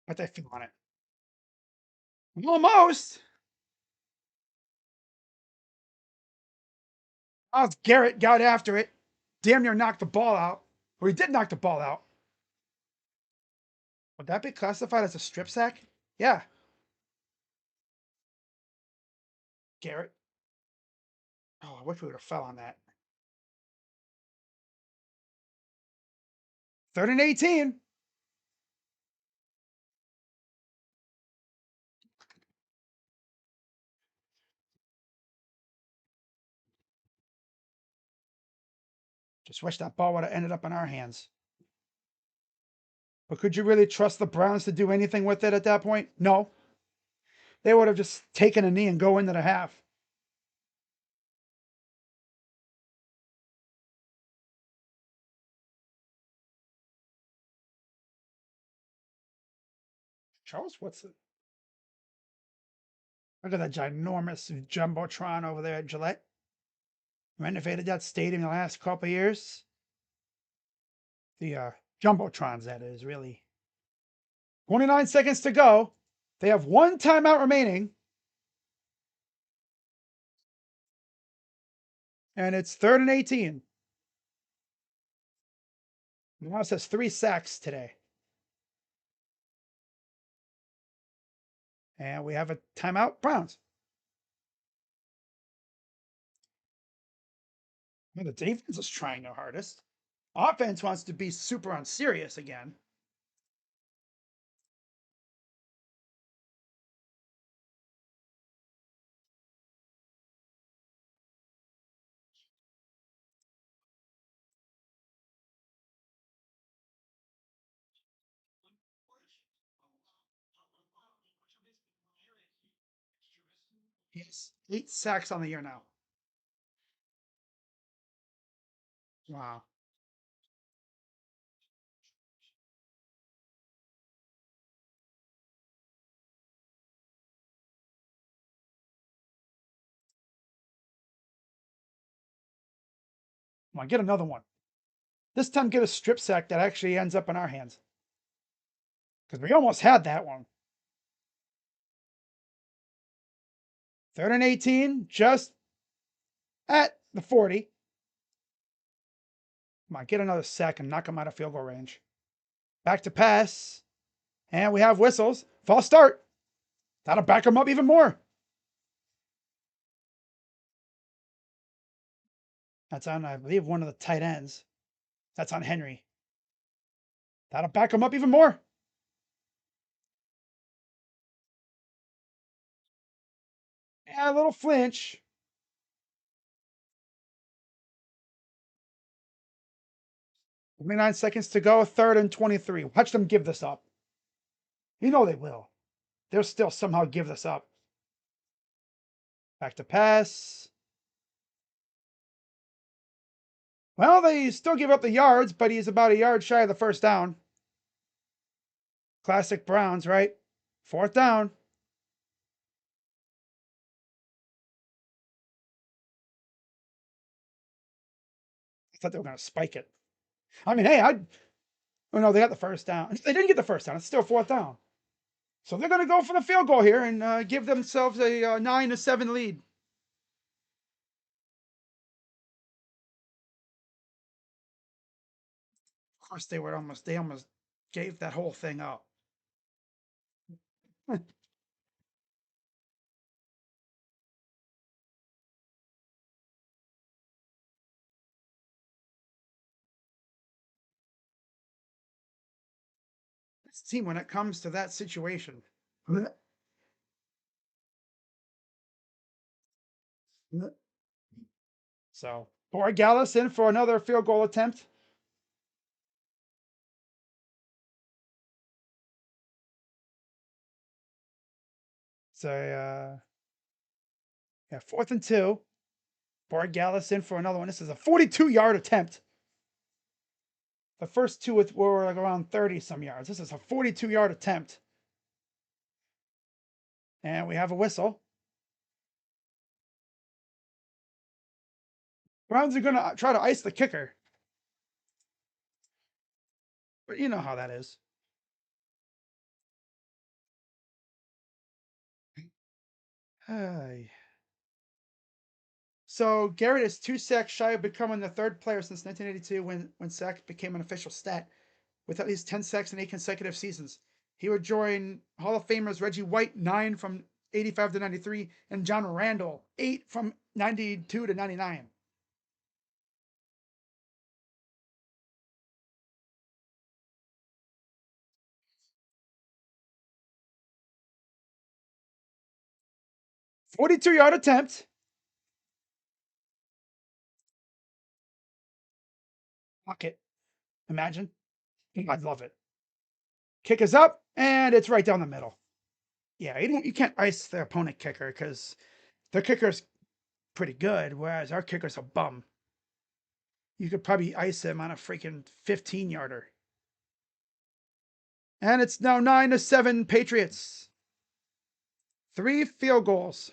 What they feel on it? Almost. Oh, Garrett got after it. Damn near knocked the ball out. Or he did knock the ball out. Would that be classified as a strip sack? Yeah. Garrett. Oh, I wish we would have fell on that. Third and 18. Just wish that ball would have ended up in our hands. But could you really trust the Browns to do anything with it at that point? No. They would have just taken a knee and go into the half. Charles Woodson. Look at that ginormous jumbotron over there at Gillette. Renovated that stadium in the last couple of years. The jumbotrons, that is, really. 29 seconds to go. They have one timeout remaining. And it's third and 18. Now it says 3 sacks today. And we have a timeout, Browns. Well, the defense is trying their hardest. Offense wants to be super unserious again. He has 8 sacks on the year now. Wow. Come on, get another one. This time, get a strip sack that actually ends up in our hands. Because we almost had that one. Third and 18, just at the 40. Come on, get another sack and knock him out of field goal range. Back to pass. And we have whistles. False start. That'll back him up even more. That's on, I believe, one of the tight ends. That's on Henry. That'll back him up even more. Yeah, a little flinch. Only 9 seconds to go. 3rd and 23. Watch them give this up. You know they will. They'll still somehow give this up. Back to pass. Well, they still give up the yards, but he's about a yard shy of the first down. Classic Browns, right? 4th down. I thought they were going to spike it. I mean, hey, oh no, they got the first down. They didn't get the first down. It's still 4th down. So they're going to go for the field goal here and give themselves a 9-7 lead. Of course, they almost gave that whole thing up. This team, when it comes to that situation. So, Gallus in for another field goal attempt. So, yeah, 4th and 2. Gallus in for another one. This is a 42-yard attempt. The first two were like around 30 some yards. This is a 42-yard attempt. And we have a whistle. Browns are going to try to ice the kicker. But you know how that is. So Garrett is 2 sacks shy of becoming the 3rd player since 1982 when sacks became an official stat, with at least 10 sacks in 8 consecutive seasons. He would join Hall of Famers Reggie White, 9 from 85 to 93, and John Randall, 8 from 92 to 99. "42-yard attempt." Fuck it. Imagine. I'd love it. Kick is up, and it's right down the middle. Yeah, you can't ice the opponent kicker because their kicker's pretty good, whereas our kicker's a bum. You could probably ice him on a freaking 15-yarder. And it's now 9-7 Patriots. 3 field goals.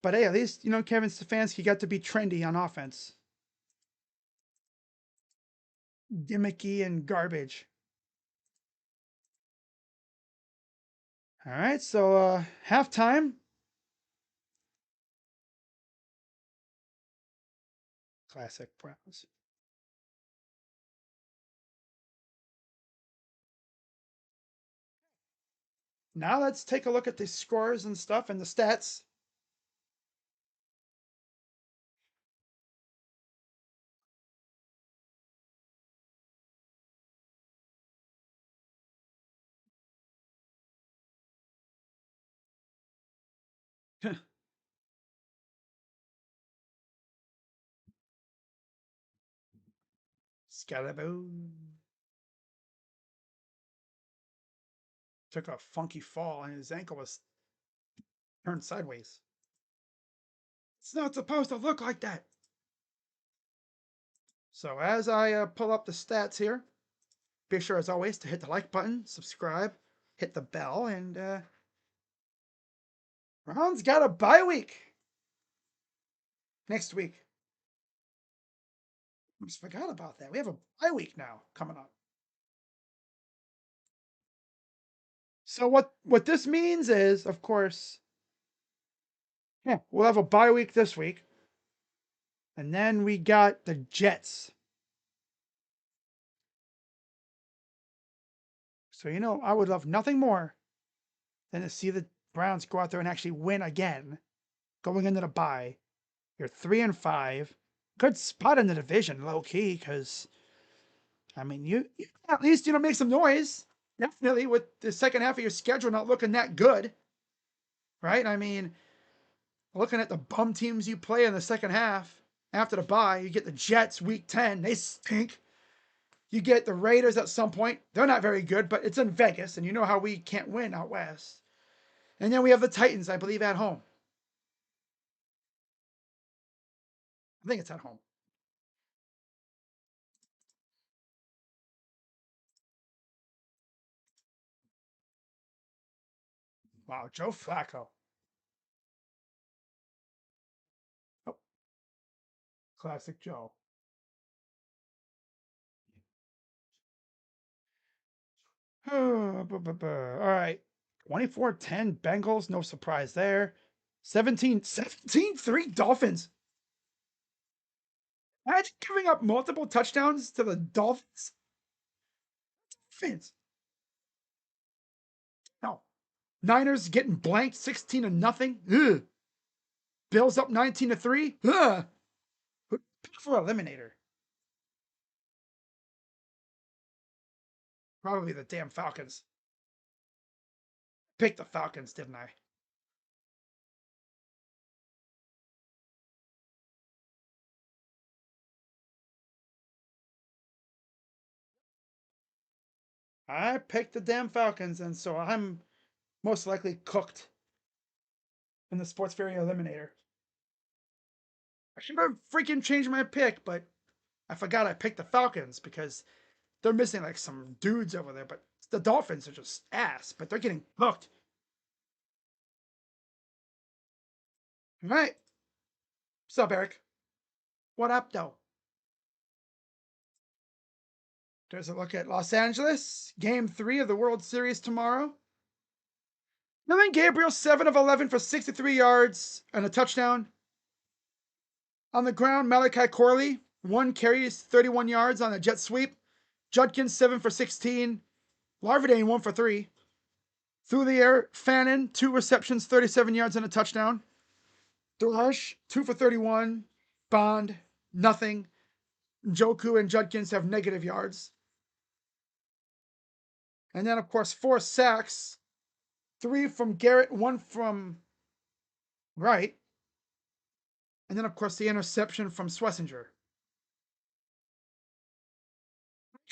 But hey, at least, Kevin Stefanski got to be trendy on offense. Gimmicky and garbage. All right, so halftime. Classic Browns. Now let's take a look at the scores and stuff and the stats. Scalaboo. Took a funky fall and his ankle was turned sideways. It's not supposed to look like that. So as I pull up the stats here, be sure as always to hit the like button, subscribe, hit the bell, and Browns got a bye week next week. I just forgot about that. We have a bye week now coming up. So what this means is, of course, yeah, we'll have a bye week this week. And then we got the Jets. So I would love nothing more than to see the Browns go out there and actually win again, going into the bye. You're 3-5. Good spot in the division, low key, because I mean you at least make some noise. definitely with the second half of your schedule not looking that good, right? I mean, looking at the bum teams you play in the second half after the bye, you get the Jets week 10, they stink. You get the Raiders at some point, they're not very good, but it's in Vegas, and you know how we can't win out west. And then we have the Titans, I believe, at home. I think it's at home. Wow, Joe Flacco. Oh, classic Joe. All right. 24-10 Bengals, no surprise there. 17-3 Dolphins. Imagine giving up multiple touchdowns to the Dolphins. Dolphins. No. Niners getting blanked 16-0. Ugh. Bills up 19-3. Ugh. For eliminator. Probably the damn Falcons. Picked the Falcons, didn't I? I picked the damn Falcons, and so I'm most likely cooked in the Sports Fairy Eliminator. I should have freaking changed my pick, but I forgot I picked the Falcons because they're missing like some dudes over there. But the Dolphins are just ass, but they're getting cooked. All right. What's up, Eric? What up, though? There's a look at Los Angeles. Game 3 of the World Series tomorrow. Dylan Gabriel, 7 of 11 for 63 yards and a touchdown. On the ground, Malachi Corley, 1 carries, 31 yards on a jet sweep. Judkins, 7 for 16. Larvadane, 1 for 3. Through the air, Fannin, 2 receptions, 37 yards and a touchdown. Dulash, 2 for 31. Bond, nothing. Joku and Judkins have negative yards. And then, of course, 4 sacks. 3 from Garrett, 1 from Wright. And then, of course, the interception from Schlesinger.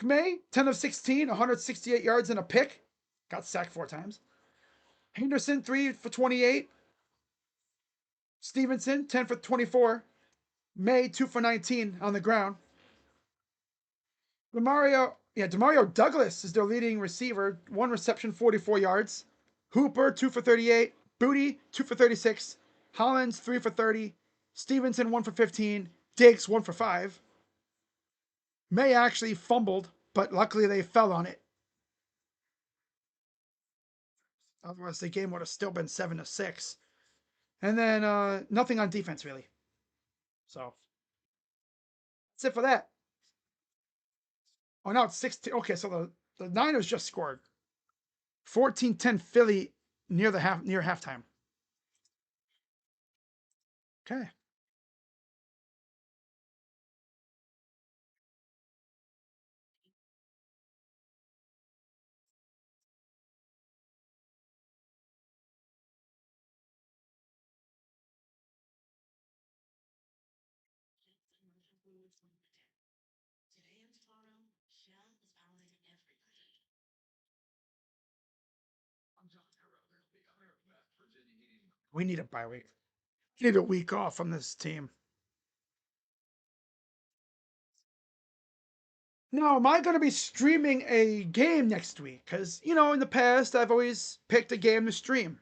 Maye, 10 of 16, 168 yards and a pick. Got sacked 4 times. Henderson, 3 for 28. Stevenson, 10 for 24. Maye, 2 for 19 on the ground. Demario Douglas is their leading receiver. 1 reception, 44 yards. Hooper, 2 for 38. Booty, 2 for 36. Hollins, 3 for 30. Stevenson, 1 for 15. Diggs, 1 for 5. Maye actually fumbled, but luckily they fell on it. Otherwise, the game would have still been 7-6. And then nothing on defense, really. So that's it for that. Oh, now it's 16. Okay, so the Niners just scored 14-10 Philly near halftime. Okay. Today and tomorrow, Shell is powering everybody. We need a bye week. We need a week off from this team. Now, am I going to be streaming a game next week? Because, in the past, I've always picked a game to stream.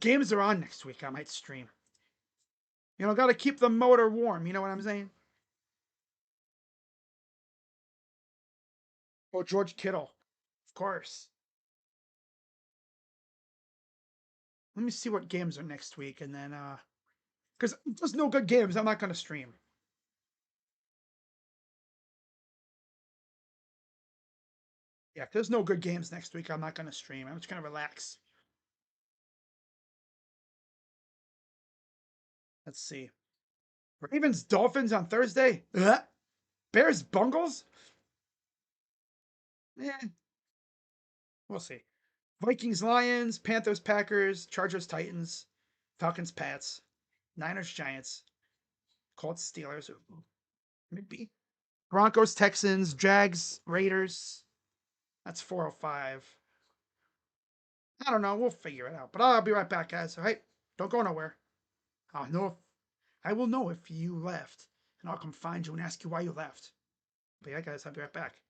Games are on next week, I might stream. Got to keep the motor warm. You know what I'm saying? Oh, George Kittle. Of course. Let me see what games are next week, and then, because there's no good games, I'm not going to stream. Yeah, if there's no good games next week, I'm not going to stream. I'm just going to relax. Let's see. Ravens Dolphins on Thursday. Ugh. Bears Bungles. Yeah, We'll see. Vikings, Lions, Panthers, Packers, Chargers, Titans, Falcons, Pats, Niners, Giants, Colts, Steelers. Maybe. Broncos, Texans, Jags, Raiders. That's 405. I don't know. We'll figure it out. But I'll be right back, guys. All right? Don't go nowhere. I'll know if I will know if you left, and I'll come find you and ask you why you left. But yeah, guys, I'll be right back.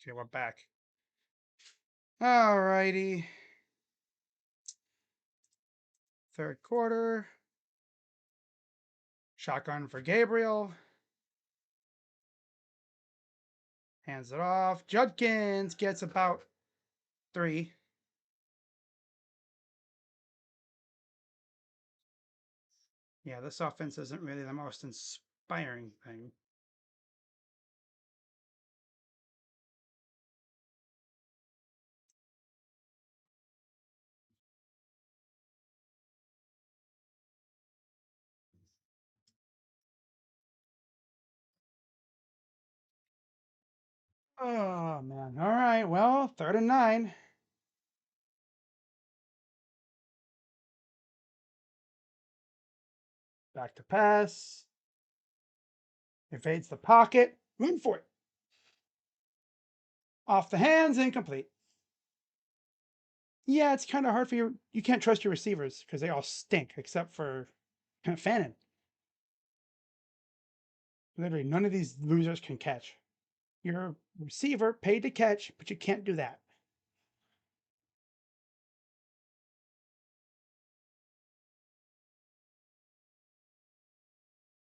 Okay, we're back. All righty. Third quarter. Shotgun for Gabriel. Hands it off. Judkins gets about 3. Yeah, this offense isn't really the most inspiring thing. Oh, man. All right. Well, 3rd and 9. Back to pass. Evades the pocket. Run for it. Off the hands. Incomplete. Yeah, it's kind of hard for you. You can't trust your receivers because they all stink except for Fannin. Literally, none of these losers can catch. You're a receiver paid to catch, but you can't do that.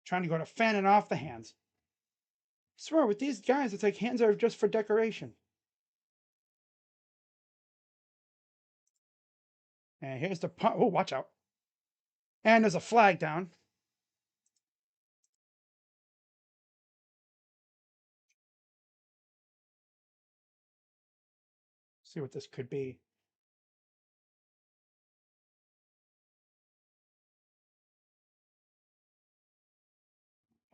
Trying to go to Fannin off the hands. I swear, with these guys, it's like hands are just for decoration. And here's the punt. Oh, watch out. And there's a flag down. See what this could be.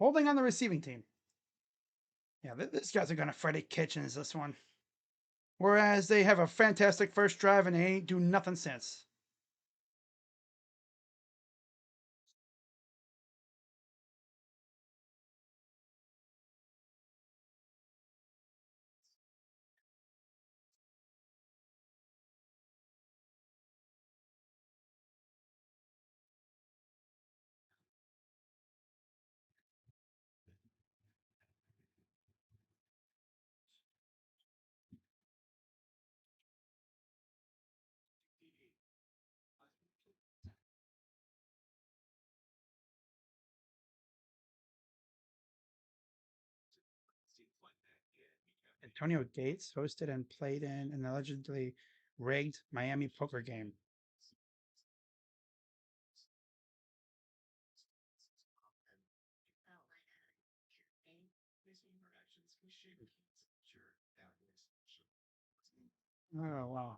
Holding on the receiving team. Yeah, these guys are going to Freddie Kitchens this one. Whereas they have a fantastic first drive and they ain't do nothing since. Antonio Gates hosted and played in an allegedly rigged Miami poker game. Oh, wow.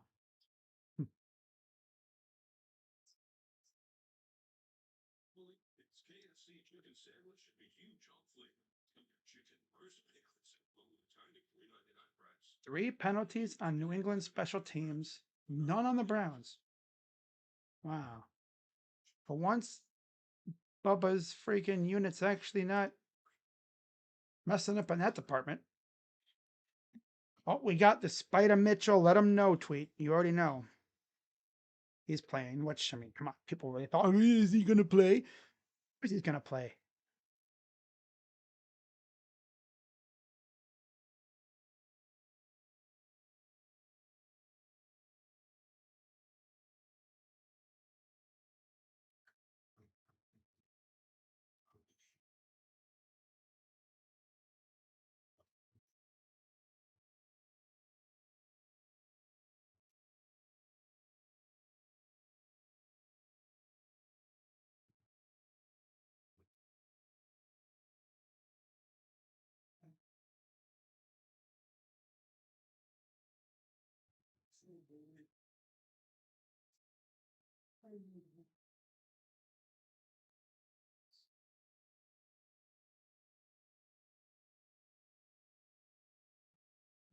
Three penalties on New England special teams, none on the Browns. Wow. For once, Bubba's freaking unit's actually not messing up in that department. Oh, we got the Spider Mitchell, let him know tweet. You already know. He's playing, which, I mean, come on. People really thought, oh, is he going to play? Of course he's going to play.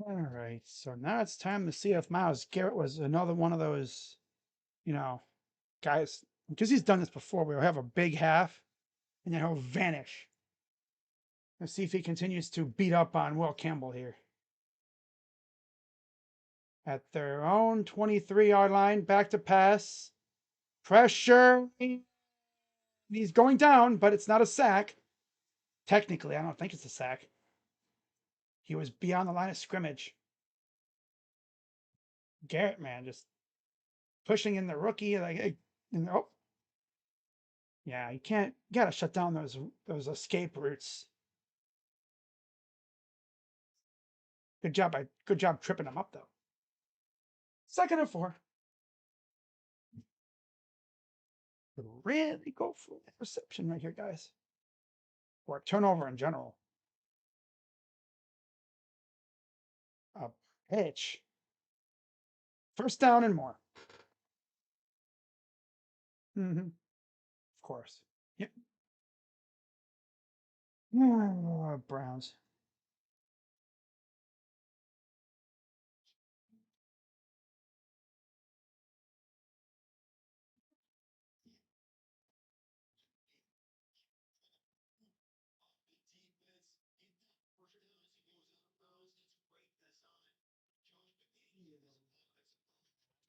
All right, so now it's time to see if Miles Garrett was another one of those, guys, because he's done this before. We'll have a big half and then he'll vanish. Let's see if he continues to beat up on Will Campbell here. At their own 23-yard line, back to pass. Pressure. He's going down, but it's not a sack. Technically, I don't think it's a sack. He was beyond the line of scrimmage. Garrett, man, just pushing in the rookie. Like, oh, yeah, you can't. You gotta shut down those escape routes. Good job tripping them up though. 2nd and 4. Really go for that reception right here, guys. Or turnover in general. A pitch. 1st down and more. Of course. Yep. Browns.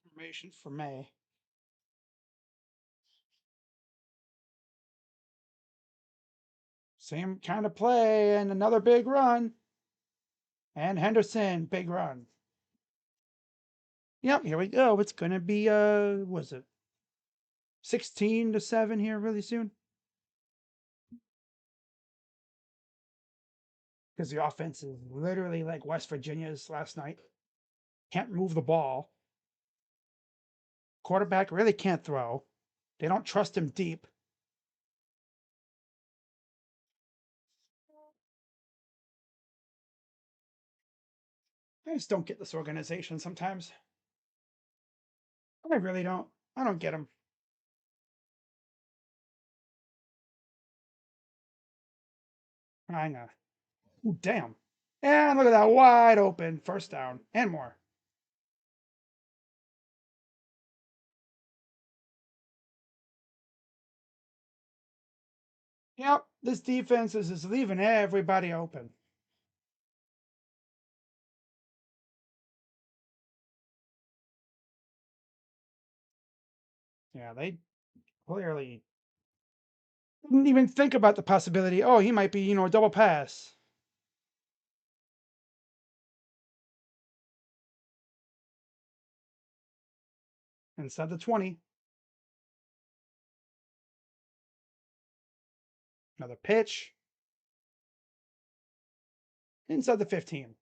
Information for Maye. Same kind of play and another big run. And Henderson, big run. Yep, here we go. It's gonna be was it 16-7 here really soon? Because the offense is literally like West Virginia's last night. Can't move the ball. Quarterback really can't throw. They don't trust him deep. I just don't get this organization sometimes. I really don't. I don't get them. I know. Ooh, damn. And look at that wide open 1st down and more. Yep, this defense is just leaving everybody open. Yeah, they clearly didn't even think about the possibility. Oh, he might be, a double pass. Inside the 20. Another pitch. Inside the 15.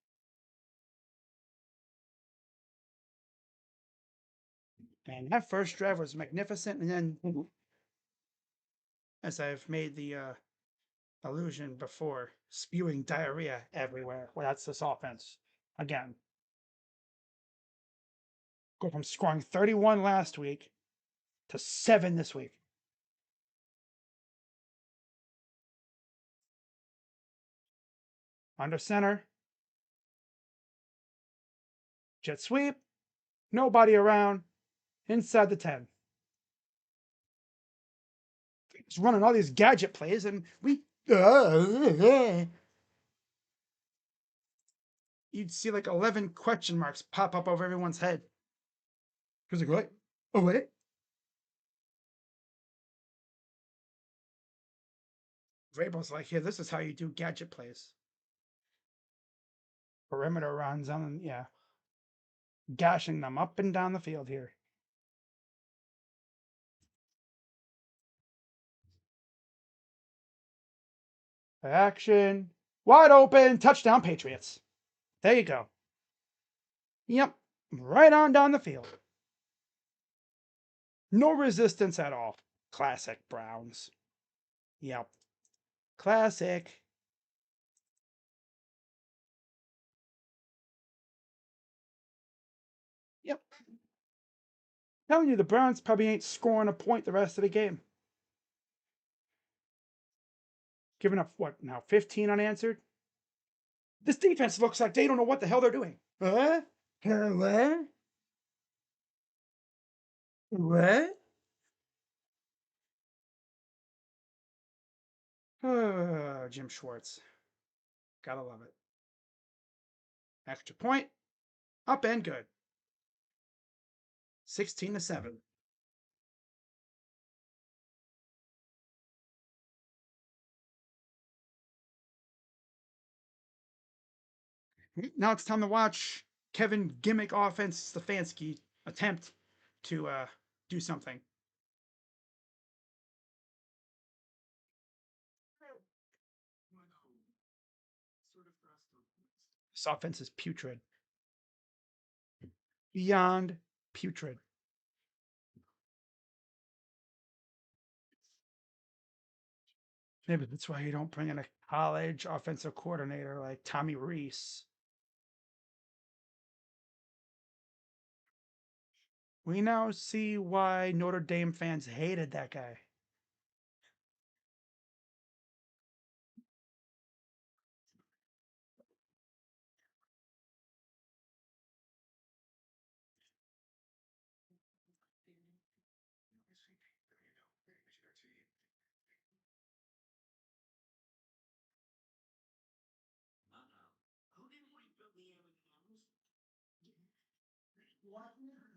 And that first drive was magnificent. And then, as I've made the illusion before, spewing diarrhea everywhere. Well, that's this offense. Again, go from scoring 31 last week to 7 this week. Under center. Jet sweep. Nobody around. Inside the 10. He's running all these gadget plays, and you'd see like 11 question marks pop up over everyone's head. He was like, what? Oh, wait. Vrabel's like, here, this is how you do gadget plays. Perimeter runs on, yeah. Gashing them up and down the field here. Action. Wide open. Touchdown, Patriots. There you go. Yep. Right on down the field. No resistance at all. Classic Browns. Yep. Classic. Yep. Telling you, the Browns probably ain't scoring a point the rest of the game. Giving up what now? 15 unanswered? This defense looks like they don't know what the hell they're doing. What? What? What? Jim Schwartz. Gotta love it. Extra point. Up and good. 16-7. Now it's time to watch Kevin gimmick offense Stefanski attempt to do something. This offense is putrid. Beyond putrid. Maybe that's why you don't bring in a college offensive coordinator like Tommy Rees. We now see why Notre Dame fans hated that guy.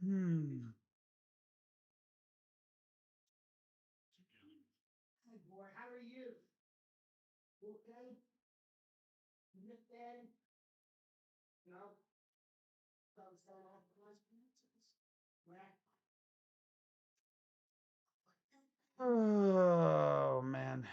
Hmm. Hey boy, how are you? You okay? You miss Daddy? No. Something's going on with my Oh man.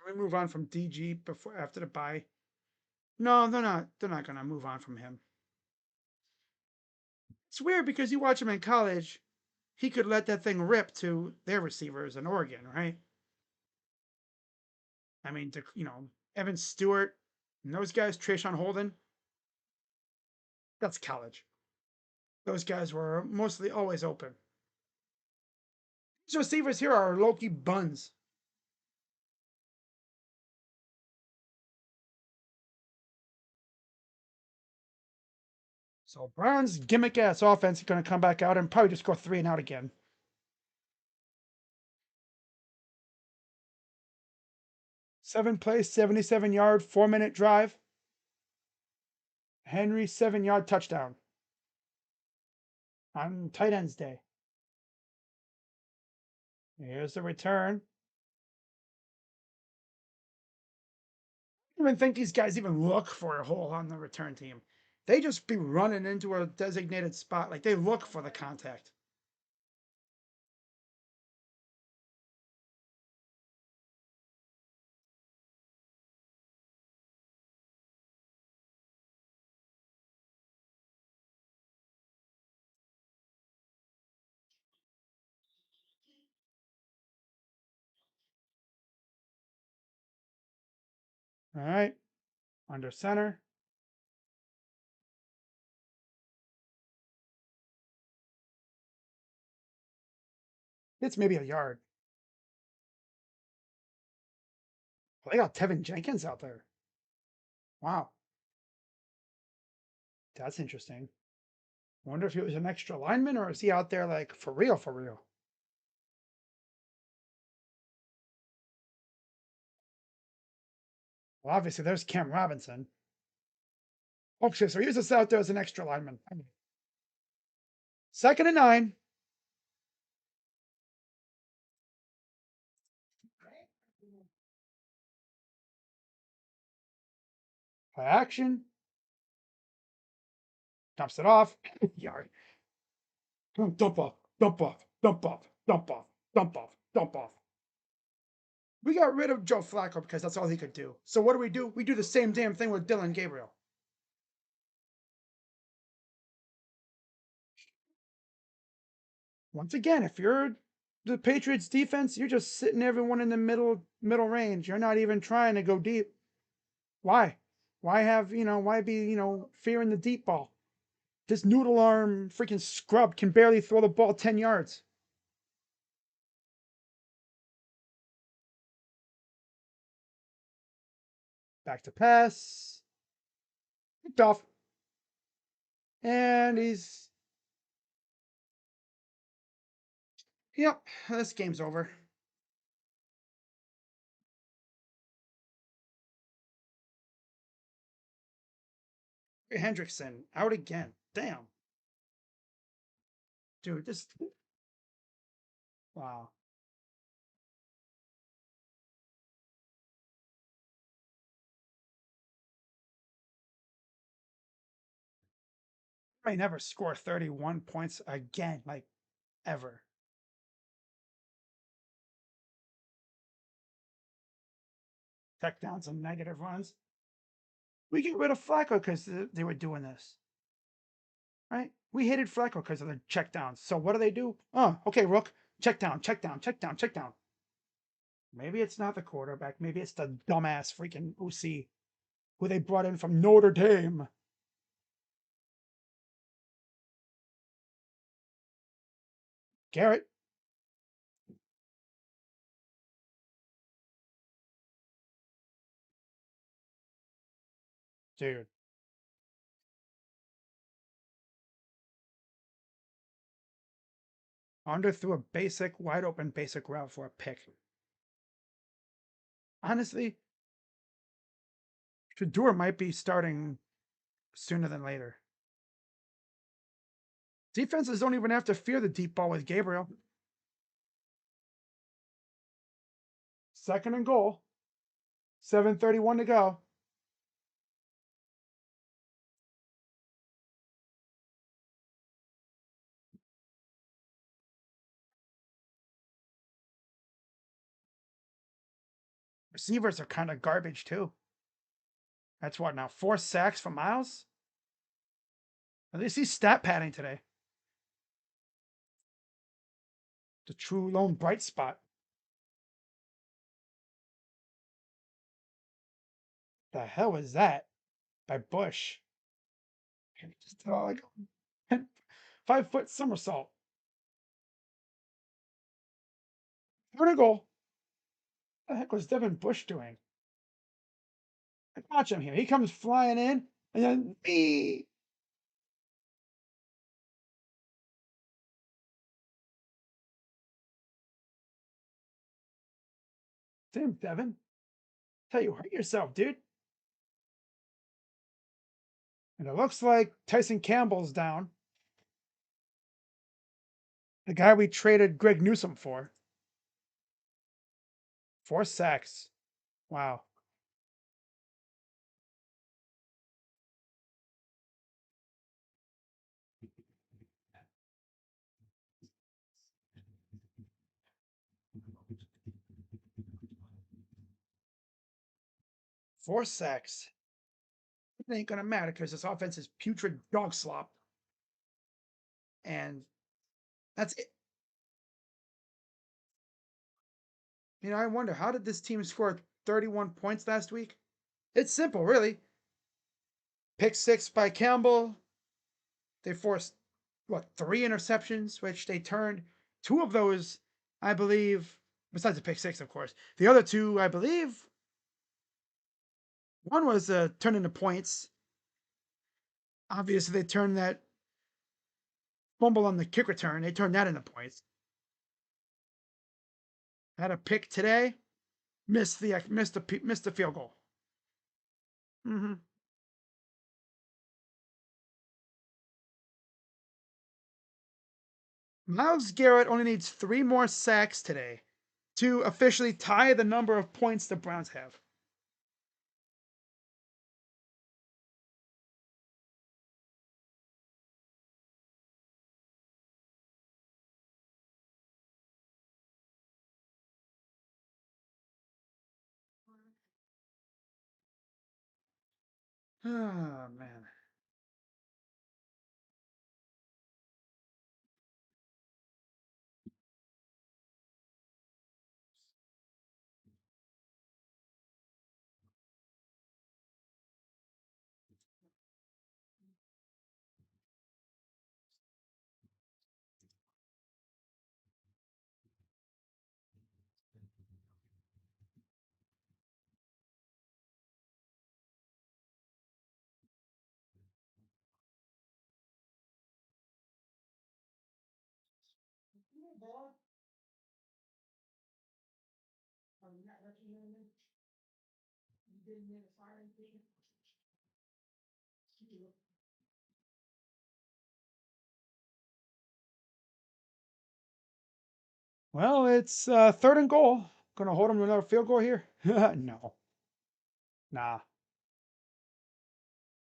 Can we move on from DG before after the bye? No, they're not. They're not gonna move on from him. It's weird because you watch him in college, he could let that thing rip to their receivers in Oregon, right? I mean, Evan Stewart and those guys, Trayshawn Holden, that's college. Those guys were mostly always open. These receivers here are Loki buns. So Brown's gimmick ass offense is going to come back out and probably just go 3-and-out again. 7 plays, 77-yard, 4-minute drive. Henry 7-yard touchdown on tight ends day. Here's the return. I don't even think these guys even look for a hole on the return team. They just be running into a designated spot. Like they look for the contact. All right. Under center. It's maybe a yard. Well, they got Tevin Jenkins out there. Wow. That's interesting. I wonder if he was an extra lineman or is he out there like for real, for real? Well, obviously there's Cam Robinson. Okay, so he was just out there as an extra lineman. 2nd and 9. Play action. Dumps it off. Yard. Dump off. Dump off. Dump off. Dump off. Dump off. Dump off. We got rid of Joe Flacco because that's all he could do. So what do? We do the same damn thing with Dylan Gabriel. Once again, if you're the Patriots defense, you're just sitting everyone in the middle range. You're not even trying to go deep. Why? Why be, fearing the deep ball? This noodle arm freaking scrub can barely throw the ball 10 yards. Back to pass. Picked off. And he's. Yep, this game's over. Hendrickson out again. Damn. Dude, this. Wow. May never score 31 points again, like ever. Check down some negative runs. We get rid of Flacco because they were doing this, right? We hated Flacco because of the check downs. So what do? Oh, okay, Rook, check down, check down, check down, check down. Maybe it's not the quarterback. Maybe it's the dumbass freaking OC who they brought in from Notre Dame. Garrett, dude, under threw a basic, wide open basic route for a pick. Honestly, Shador might be starting sooner than later. Defenses don't even have to fear the deep ball with Gabriel. Second and goal. 7:31 to go. Receivers are kind of garbage too. That's what now? 4 sacks for Miles? At least he's stat padding today. The true lone bright spot. The hell was that? By Bush. Just like 5 foot somersault. Third and goal. What the heck was Devin Bush doing? Watch him here. He comes flying in, and then me. Damn, Devin. Tell you, hurt yourself, dude. And it looks like Tyson Campbell's down. The guy we traded Greg Newsome for. 4 sacks. Wow. Four sacks. It ain't gonna matter because this offense is putrid dog slop. And that's it. I wonder how did this team score 31 points last week? It's simple, really. Pick six by Campbell. They forced what 3 interceptions, which they turned 2 of those, I believe, besides the pick six, of course. The other two, I believe, one was turned into points. Obviously, they turned that fumble on the kick return. They turned that into points. Had a pick today, missed the field goal. Mm-hmm. Myles Garrett only needs 3 more sacks today to officially tie the number of points the Browns have. Oh man. Well, it's third and goal. Gonna hold him to another field goal here? No. Nah.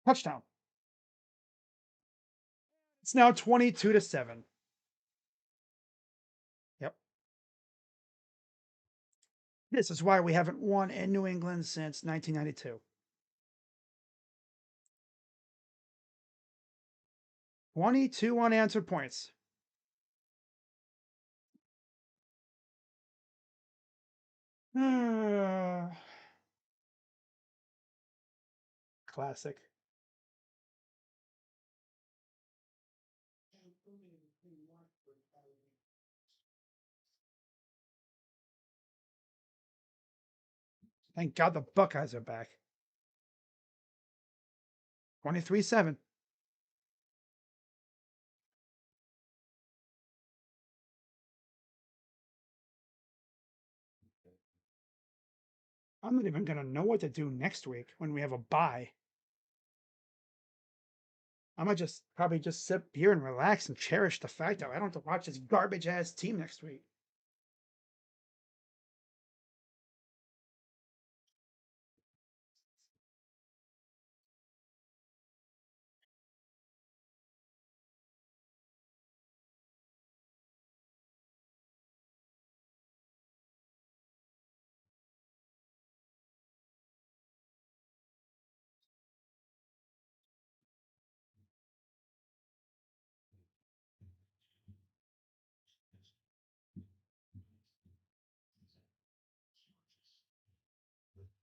Touchdown. It's now 22-7. Yep. This is why we haven't won in New England since 1992. 22 unanswered points. Classic. Thank God the Buckeyes are back. 23-7. I'm not even gonna know what to do next week when we have a bye. I might just probably just sit here and relax and cherish the fact that I don't have to watch this garbage ass team next week.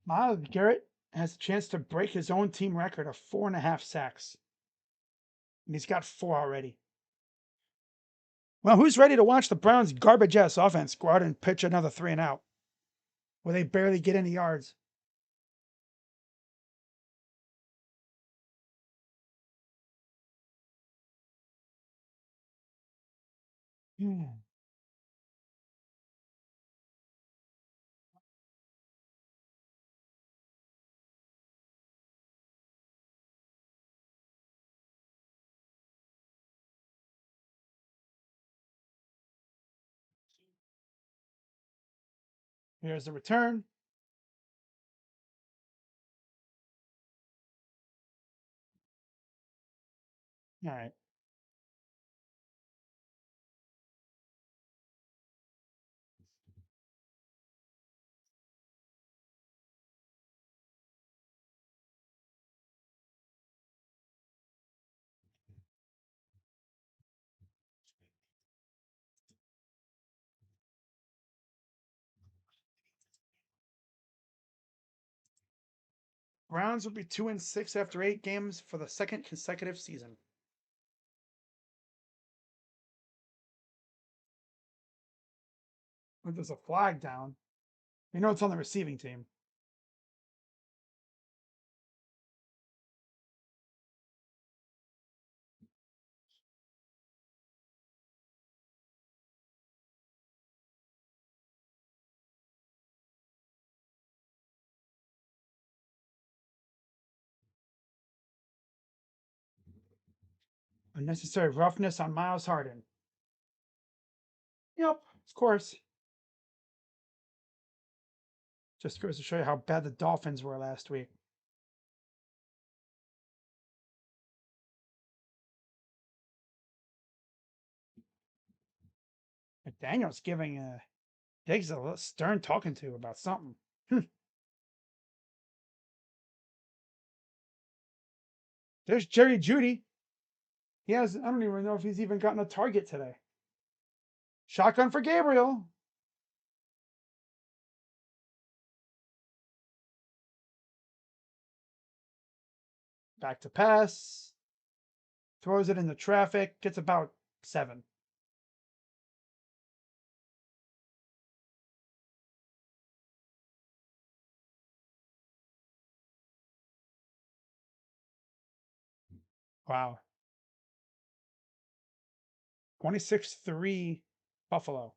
Myles Garrett has a chance to break his own team record of 4.5 sacks. And he's got 4 already. Well, who's ready to watch the Browns' garbage ass offense go out and pitch another 3-and-out where they barely get any yards? Hmm. Here's the return. All right. Browns will be 2-6 after 8 games for the second consecutive season. If there's a flag down, you know it's on the receiving team. Unnecessary roughness on Miles Harden. Yep, of course. Just goes to show you how bad the Dolphins were last week. McDaniel's giving Diggs a little stern talking to about something. There's Jerry Judy. He has, I don't even know if he's even gotten a target today. Shotgun for Gabriel. Back to pass. Throws it into traffic. Gets about 7. Wow. 26-3. Buffalo.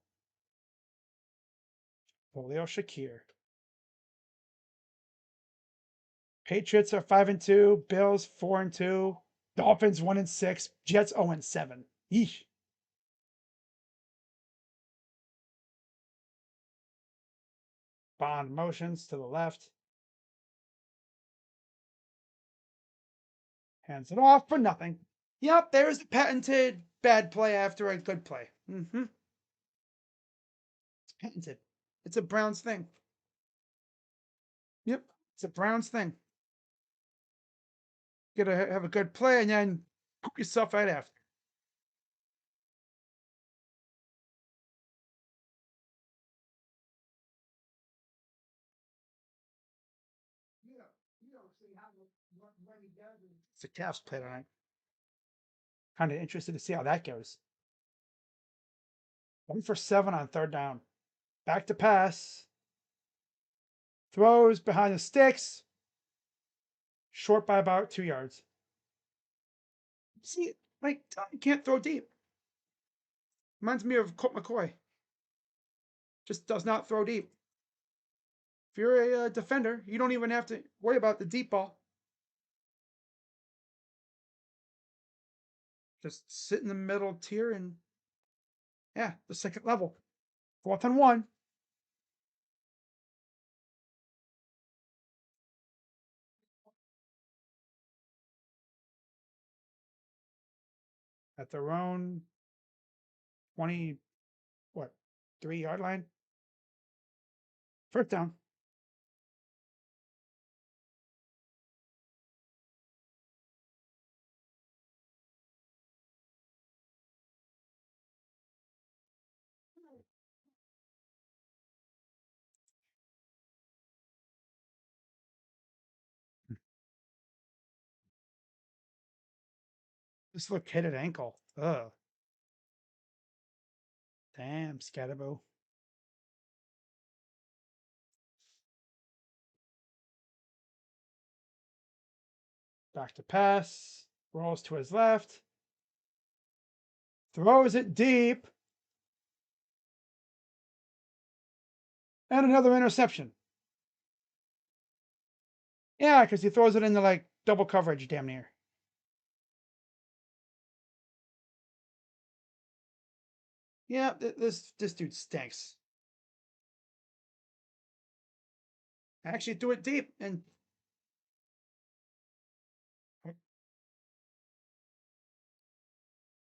Julio Shakir. Patriots are 5-2. Bills 4-2. Dolphins 1-6. Jets 0-7. Yeesh. Bond motions to the left. Hands it off for nothing. Yep, there's a patented bad play after a good play. Mm-hmm. It's patented. It's a Browns thing. Yep, it's a Browns thing. You gotta have a good play and then poop yourself right after. It's a Cavs play tonight. Kind of interested to see how that goes. 1 for 7 on third down. Back to pass. Throws behind the sticks. Short by about 2 yards. See, like, you can't throw deep. Reminds me of Colt McCoy. Just does not throw deep. If you're a defender, you don't even have to worry about the deep ball. Just sit in the middle tier and, yeah, the second level. 4th and 1. At their own 20, what, 3 yard line? First down. Dislocated ankle. Ugh. Damn, Scatterbo. Back to pass. Rolls to his left. Throws it deep. And another interception. Yeah, because he throws it into like double coverage damn near. Yeah, this dude stinks. Actually threw it deep and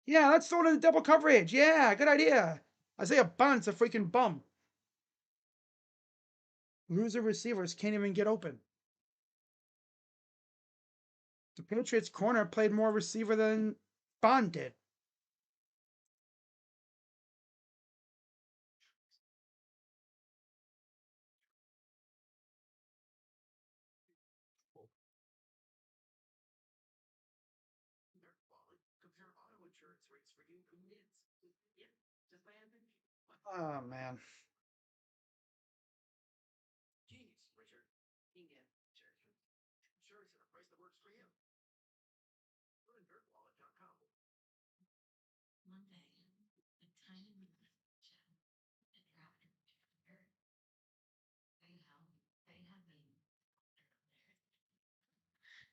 yeah, let's throw it into double coverage. Yeah, good idea. Isaiah Bond's a freaking bum. Loser receivers can't even get open. The Patriots corner played more receiver than Bond did. Oh man.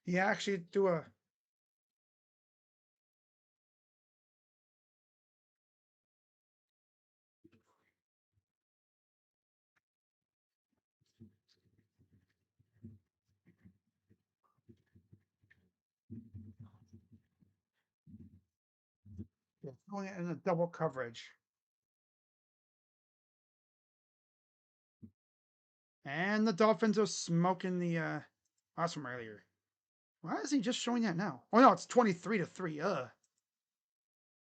He actually threw a throwing it in a double coverage. And the Dolphins are smoking the odds from earlier. Why is he just showing that now? Oh no, it's 23-3.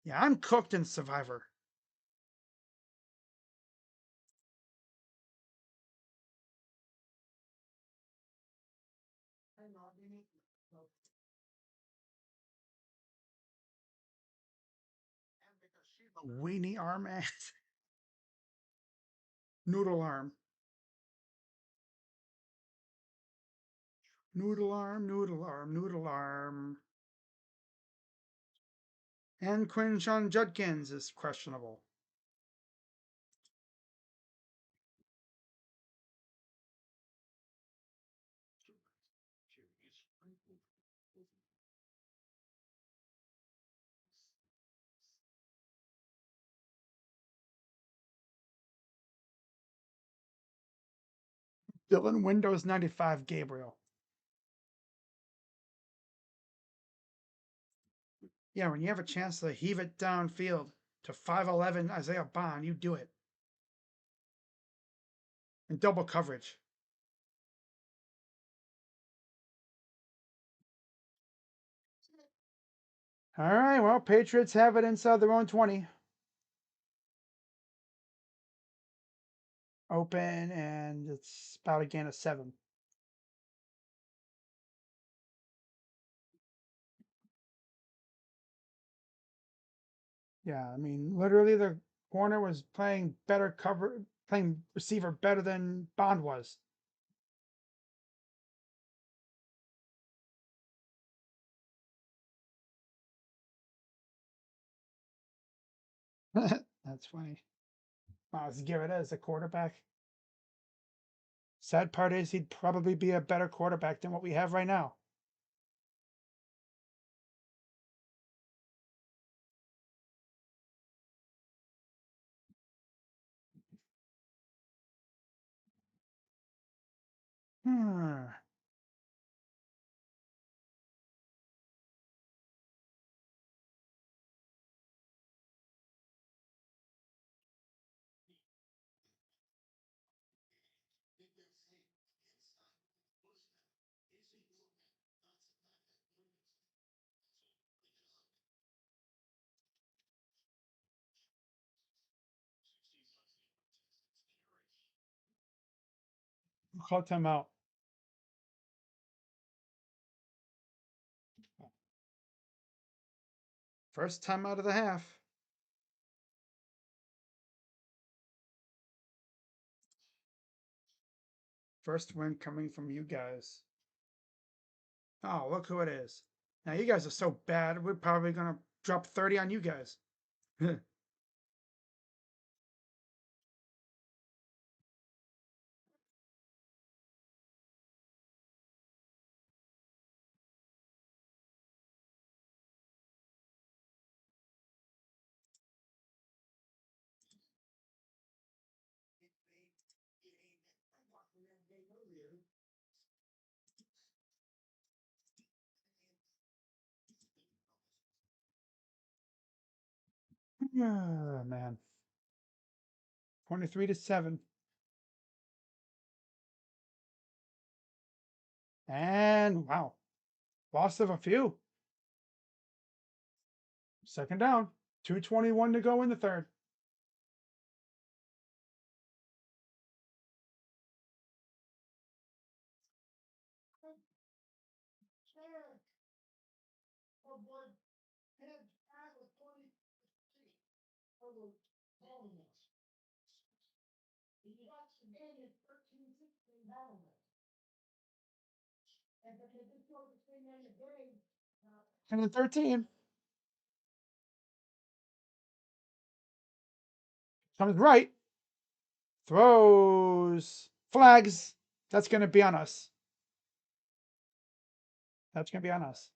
Yeah, I'm cooked in Survivor. A weenie arm ass. Noodle arm. Noodle arm, noodle arm, noodle arm. And Quinshon Judkins is questionable. Still in Windows 95, Gabriel. Yeah, when you have a chance to heave it downfield to 5'11 Isaiah Bond, you do it. In double coverage. All right, well, Patriots have it inside their own 20. Open, and it's about a gain of 7. Yeah, I mean, literally the corner was playing better cover, playing receiver better than Bond was. That's funny. Wow, let's give it as a quarterback. Sad part is he'd probably be a better quarterback than what we have right now. Hmm. Call timeout. First time out of the half. First win coming from you guys. Oh, look who it is. Now, you guys are so bad, we're probably going to drop 30 on you guys. Oh, man. 23-7. And wow, loss of a few. Second down. 2:21 to go in the third. And then 13 comes right, throws, flags. That's going to be on us. That's going to be on us.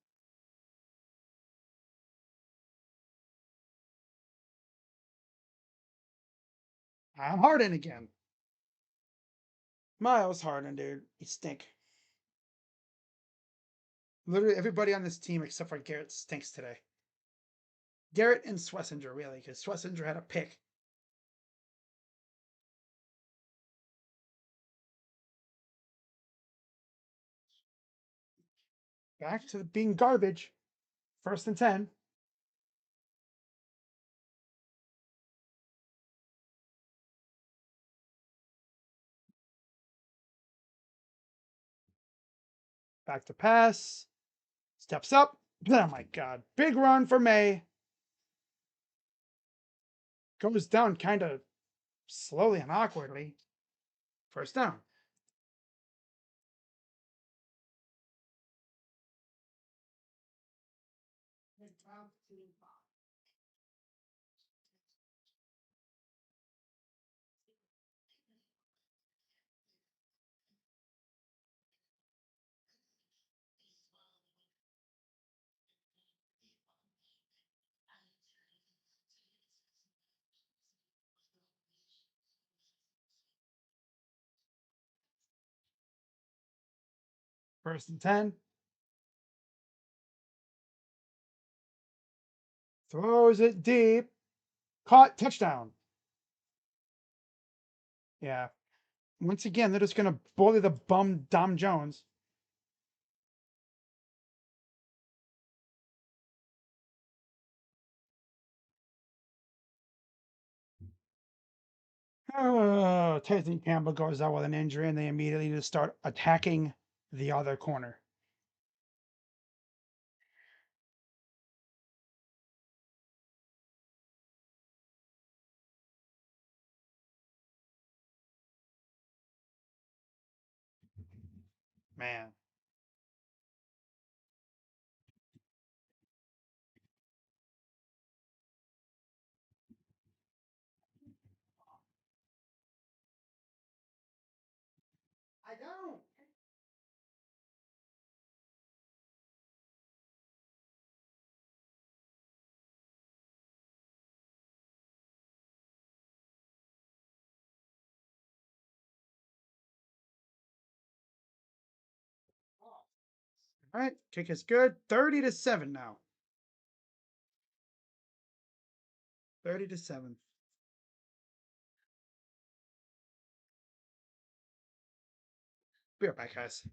I'm Harden again. Miles Harden, dude. You stink. Literally everybody on this team except for Garrett stinks today. Garrett and Swessinger, really, because Swessinger had a pick. Back to being garbage. 1st and 10. Back to pass. Steps up. Oh my God. Big run for Maye. Goes down kind of slowly and awkwardly. 1st down. First and 10. Throws it deep. Caught. Touchdown. Yeah. Once again, they're just going to bully the bum Dom Jones. Oh, Tyson Campbell goes out with an injury, and they immediately just start attacking the other corner. Man. I don't. All right, kick is good. 30-7 now. 30-7. Be right back, guys.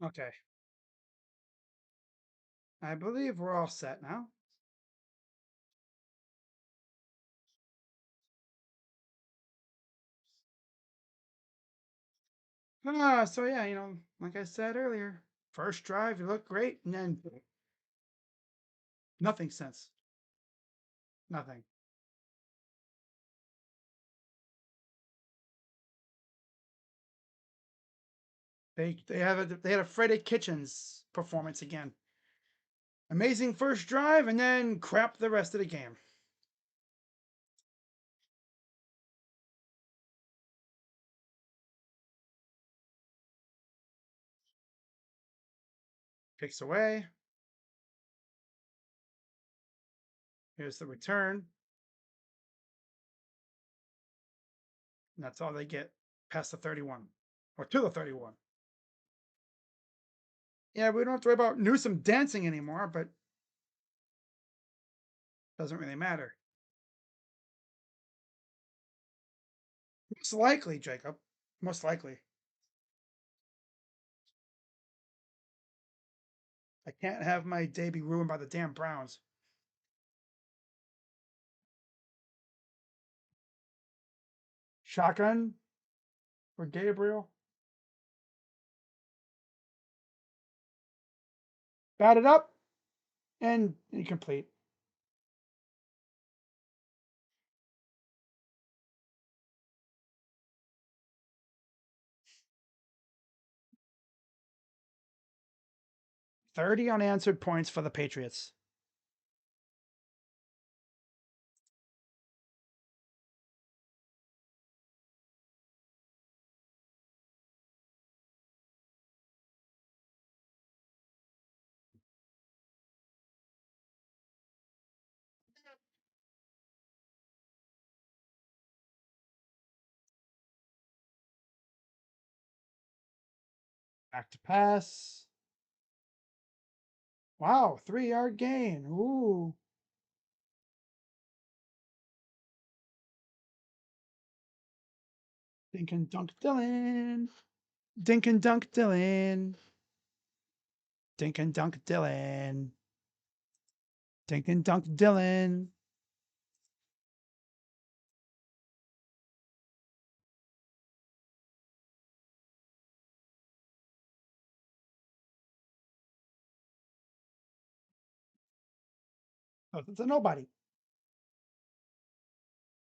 Okay. I believe we're all set now. So yeah, like I said earlier, first drive, you look great, and then nothing since. Nothing. They had a Freddie Kitchens performance again. Amazing first drive, and then crap the rest of the game. Kicks away. Here's the return. And that's all they get past the 31 or to the 31. Yeah, we don't have to worry about Newsom dancing anymore, but doesn't really matter. Most likely, Jacob. Most likely. I can't have my day be ruined by the damn Browns. Shotgun for Gabriel. Batted up and incomplete. $30 unanswered points for the Patriots. Back to pass. Wow, 3-yard gain. Ooh. Dink and dunk Dylan. Dink and dunk Dylan. Dink and dunk Dylan. Dink and dunk Dylan. Oh, it's a nobody.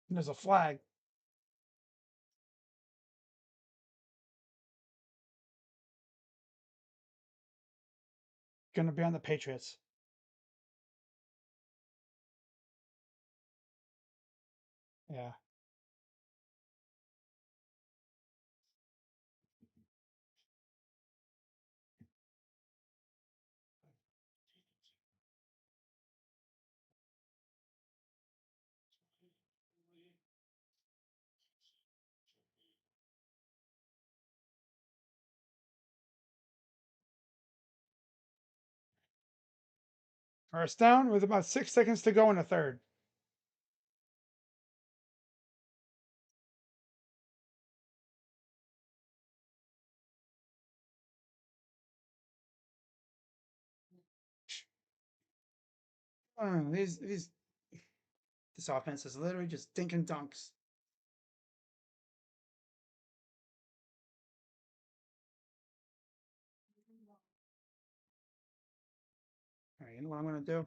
And there's a flag. Gonna be on the Patriots. Yeah. First down with about 6 seconds to go in the third. This offense is literally just dinking dunks. All right, you know what I'm gonna do?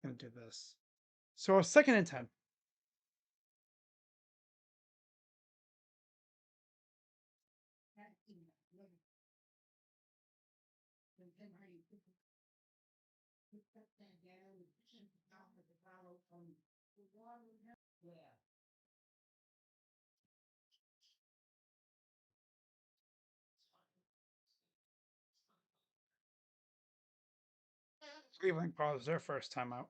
I'm gonna do this. So a 2nd and 10. Cleveland calls their first time out.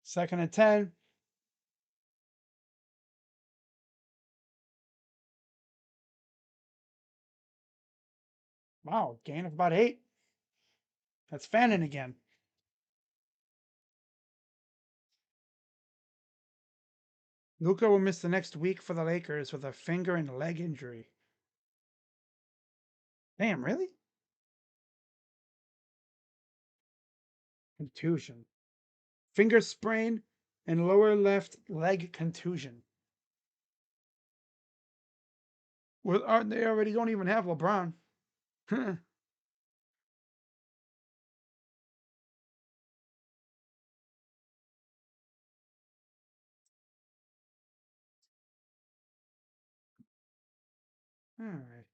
Second and 10. Wow, gain of about 8. That's Fannin again. Luka will miss the next week for the Lakers with a finger and leg injury. Damn, really? Contusion. Finger sprain and lower left leg contusion. Well, aren't they already don't even have LeBron? All right.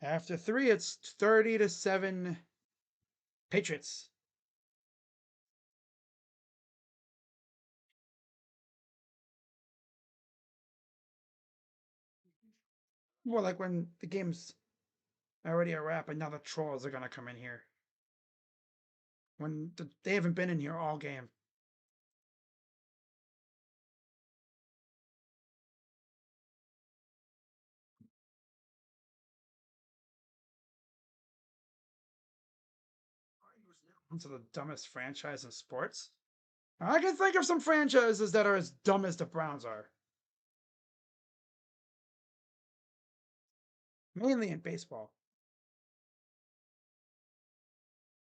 After 3, it's 30-7 Patriots. More like when the game's already a wrap and now the trolls are gonna come in here. They haven't been in here all game. Into the dumbest franchise in sports. I can think of some franchises that are as dumb as the Browns are. Mainly in baseball.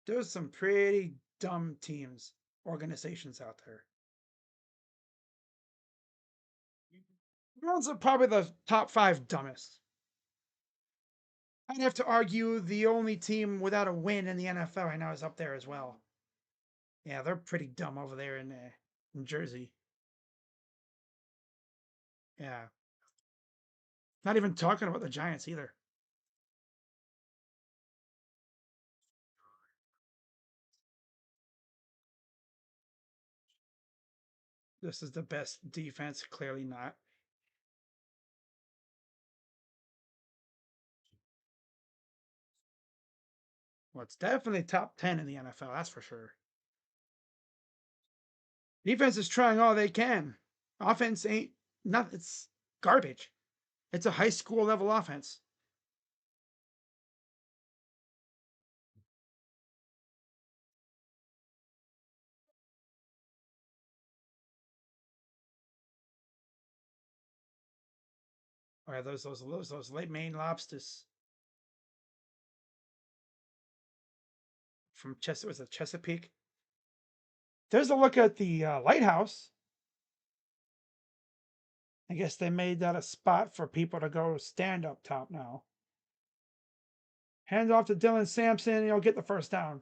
There's some pretty dumb teams, organizations out there. Browns are probably the top 5 dumbest. I'd have to argue the only team without a win in the NFL right now is up there as well. Yeah, they're pretty dumb over there in Jersey. Yeah. Not even talking about the Giants either. This is the best defense, clearly not. Well, it's definitely top 10 in the NFL, that's for sure. Defense is trying all they can. Offense ain't nothing. It's garbage. It's a high school level offense. Or are those late Maine lobsters from was it Chesapeake? There's a look at the lighthouse. I guess they made that a spot for people to go stand up top now. Hands off to Dylan Sampson, he'll get the first down.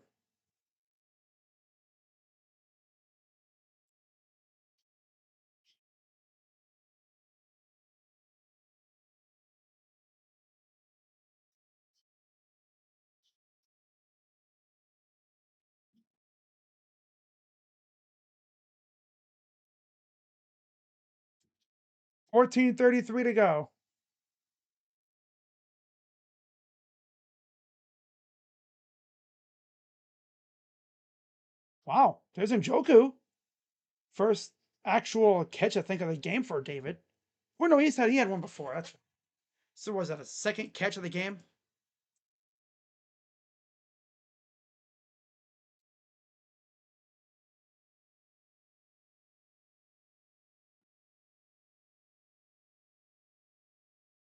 $14:33 to go. Wow, there's Njoku. First actual catch, I think, of the game for David. Well, no, he had one before. So was that a second catch of the game?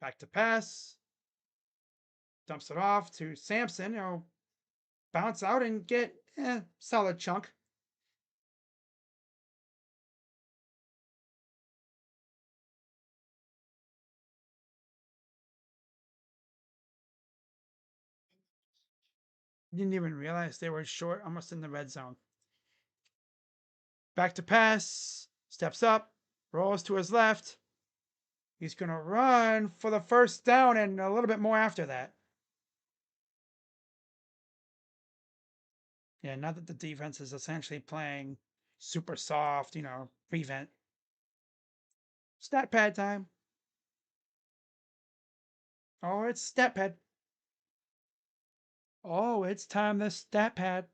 Back to pass. Dumps it off to Sampson. Bounce out and get solid chunk. Didn't even realize they were short, almost in the red zone. Back to pass. Steps up. Rolls to his left. He's going to run for the first down and a little bit more after that. Yeah, not that the defense is essentially playing super soft, prevent. Stat pad time. Oh, it's stat pad. Oh, it's time to stat pad.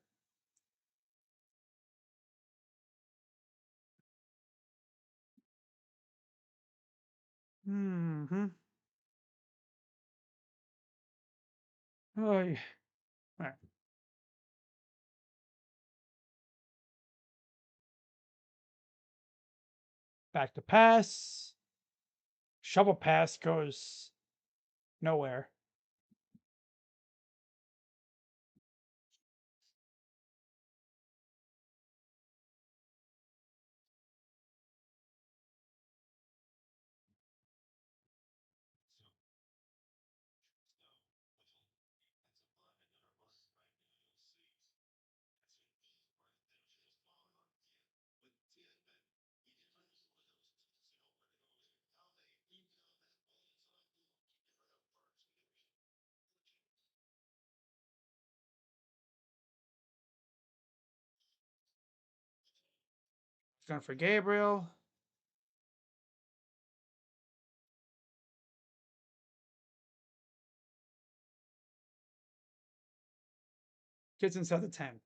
Mm-hmm. Oh, yeah. All right. Back to pass. Shovel pass goes nowhere. It's going for Gabriel. Gets inside the 10.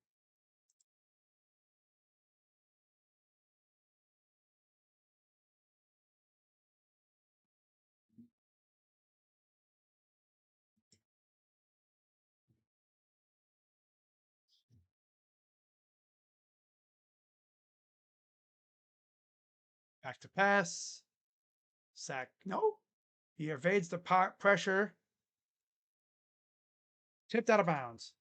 Back to pass. Sack. No. He evades the pressure. Tipped out of bounds.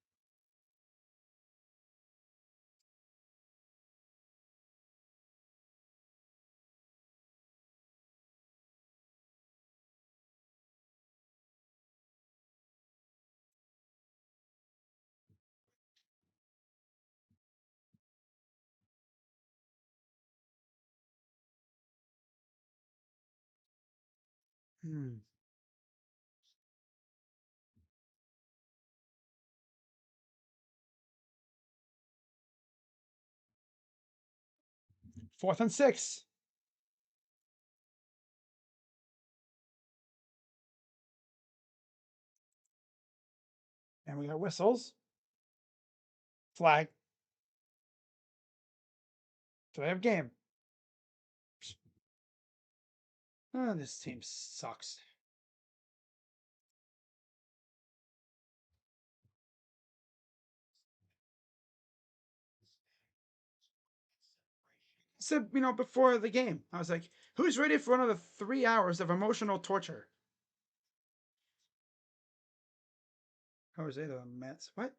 Hmm. Fourth and 6. And we got whistles. Flag. So they have game. Oh, this team sucks. I said, before the game, I was like, who's ready for another 3 hours of emotional torture? Jose the Mets. What?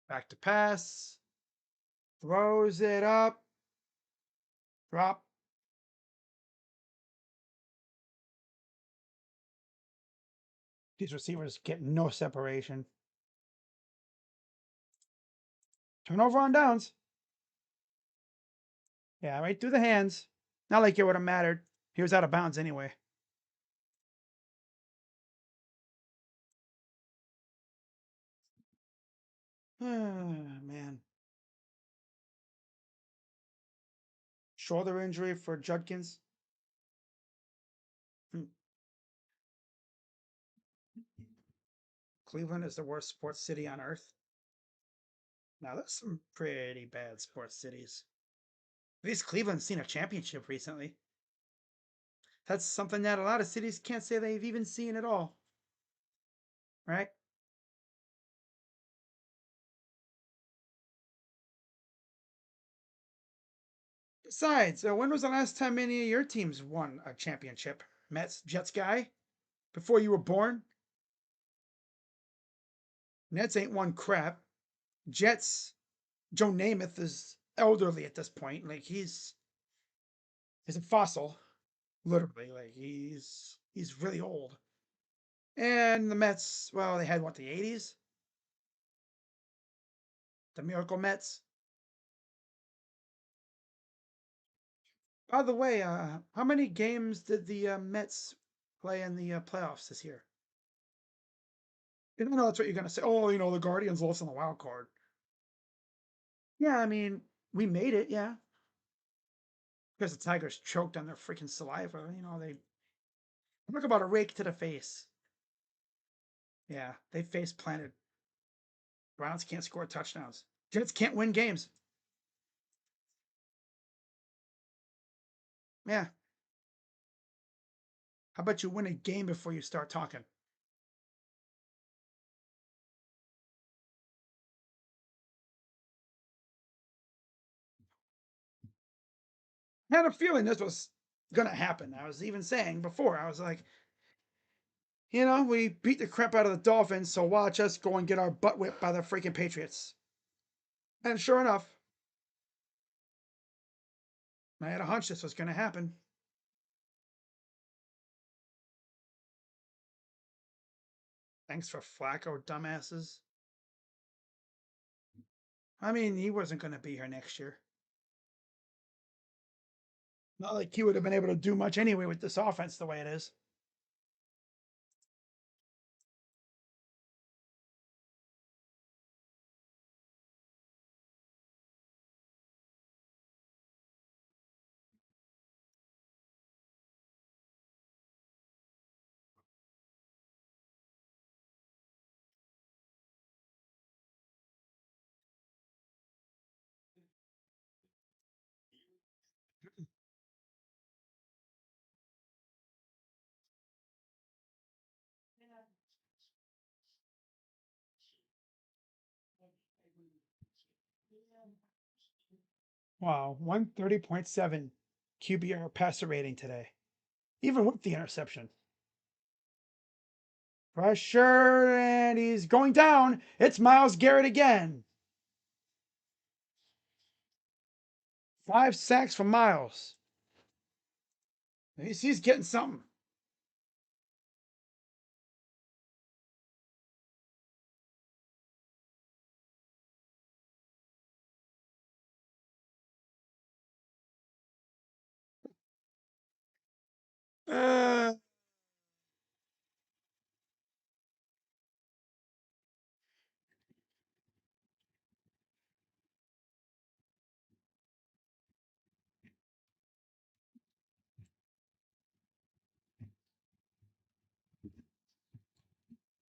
Back to pass. Throws it up. Drop. These receivers get no separation. Turnover on downs. Yeah, right through the hands. Not like it would have mattered. He was out of bounds anyway. Man. Shoulder injury for Judkins. Hmm. Cleveland is the worst sports city on earth. Now, there's some pretty bad sports cities. At least Cleveland's seen a championship recently. That's something that a lot of cities can't say they've even seen at all. Right? Besides, when was the last time any of your teams won a championship? Mets, Jets guy? Before you were born? Nets ain't won crap. Jets, Joe Namath is elderly at this point. Like he's a fossil, literally. Like he's really old. And the Mets, well, they had what, the 80s? The Miracle Mets. By the way, how many games did the Mets play in the playoffs this year? And I know that's what you're gonna say. Oh, the Guardians lost on the wild card. Yeah, I mean, we made it, yeah. Because the Tigers choked on their freaking saliva. They talk about a rake to the face. Yeah, they face planted. Browns can't score touchdowns. Jets can't win games. Yeah. How about you win a game before you start talking? I had a feeling this was gonna happen. I was even saying before, I was like, we beat the crap out of the Dolphins, so watch us go and get our butt whipped by the freaking Patriots. And sure enough, I had a hunch this was gonna happen. Thanks for Flacco, dumbasses. I mean, he wasn't gonna be here next year. Not like he would have been able to do much anyway with this offense the way it is. Wow, 130.7 QBR passer rating today, even with the interception. Pressure, and he's going down. It's Myles Garrett again. 5 sacks for Myles. He's getting something. Uh,